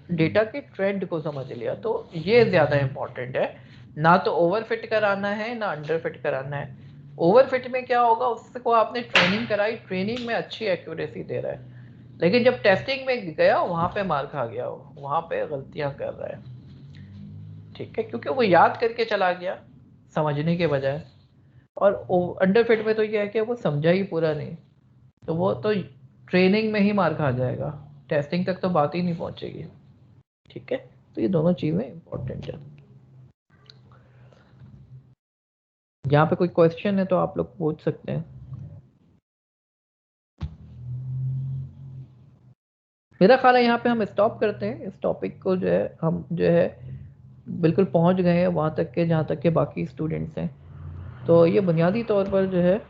डेटा के ट्रेंड को समझ लिया। तो ये ज़्यादा इंपॉर्टेंट है, ना तो ओवर फिट कराना है ना अंडर फिट कराना है। ओवर फिट में क्या होगा, उसको आपने ट्रेनिंग कराई, ट्रेनिंग में अच्छी एक्यूरेसी दे रहा है, लेकिन जब टेस्टिंग में गया वहाँ पे मार खा गया, वहाँ पे गलतियाँ कर रहा है, ठीक है, क्योंकि वो याद करके चला गया समझने के बजाय। और अंडर फिट में तो ये है कि वो समझा ही पूरा नहीं, तो वो तो ट्रेनिंग में ही मार खा जाएगा, टेस्टिंग तक तो बात ही नहीं पहुंचेगी, ठीक है। तो ये दोनों चीजें इंपॉर्टेंट है। यहाँ पे कोई क्वेश्चन है तो आप लोग पूछ सकते हैं। मेरा ख्याल है यहाँ पे हम स्टॉप करते हैं इस टॉपिक को, जो है हम जो है बिल्कुल पहुंच गए हैं वहां तक के जहाँ तक के बाकी स्टूडेंट्स हैं। तो ये बुनियादी तौर पर जो है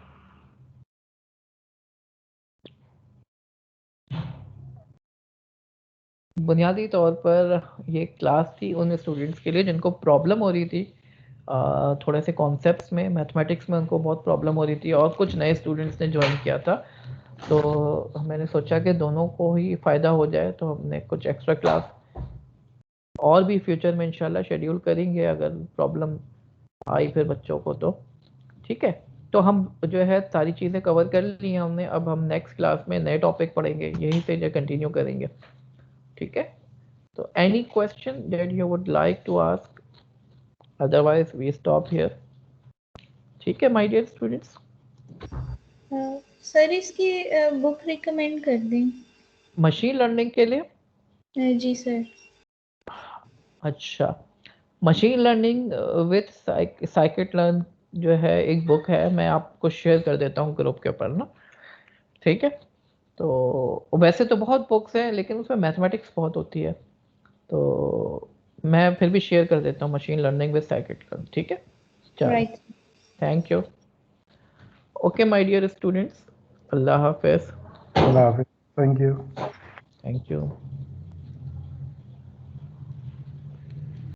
बुनियादी तौर पर ये क्लास थी उन स्टूडेंट्स के लिए जिनको प्रॉब्लम हो रही थी थोड़े से कॉन्सेप्ट्स में, मैथमेटिक्स में उनको बहुत प्रॉब्लम हो रही थी, और कुछ नए स्टूडेंट्स ने ज्वाइन किया था। तो मैंने सोचा कि दोनों को ही फ़ायदा हो जाए, तो हमने कुछ एक्स्ट्रा क्लास और भी फ्यूचर में इंशाल्लाह शेड्यूल करेंगे अगर प्रॉब्लम आई फिर बच्चों को तो, ठीक है। तो हम जो है सारी चीज़ें कवर कर ली हैं हमने। अब हम नेक्स्ट क्लास में नए टॉपिक पढ़ेंगे, यहीं से जो कंटिन्यू करेंगे, ठीक है। तो any question that you would like to ask, otherwise we stop here, ठीक है माय डियर स्टूडेंट्स। सर इसकी बुक रिकमेंड कर दें मशीन लर्निंग के लिए। जी सर। अच्छा, machine learning with scikit learn जो है एक बुक है, मैं आपको शेयर कर देता हूँ ग्रुप के ऊपर ना, ठीक है। तो वैसे तो बहुत बुक्स हैं लेकिन उसमें मैथमेटिक्स बहुत होती है, तो मैं फिर भी शेयर कर देता हूँ machine learning with scikit learn, ठीक है। चलो, right. Thank you. Okay my dear students, अल्लाह हाफिज़। अल्लाह हाफिज़, थैंक यू। Thank you.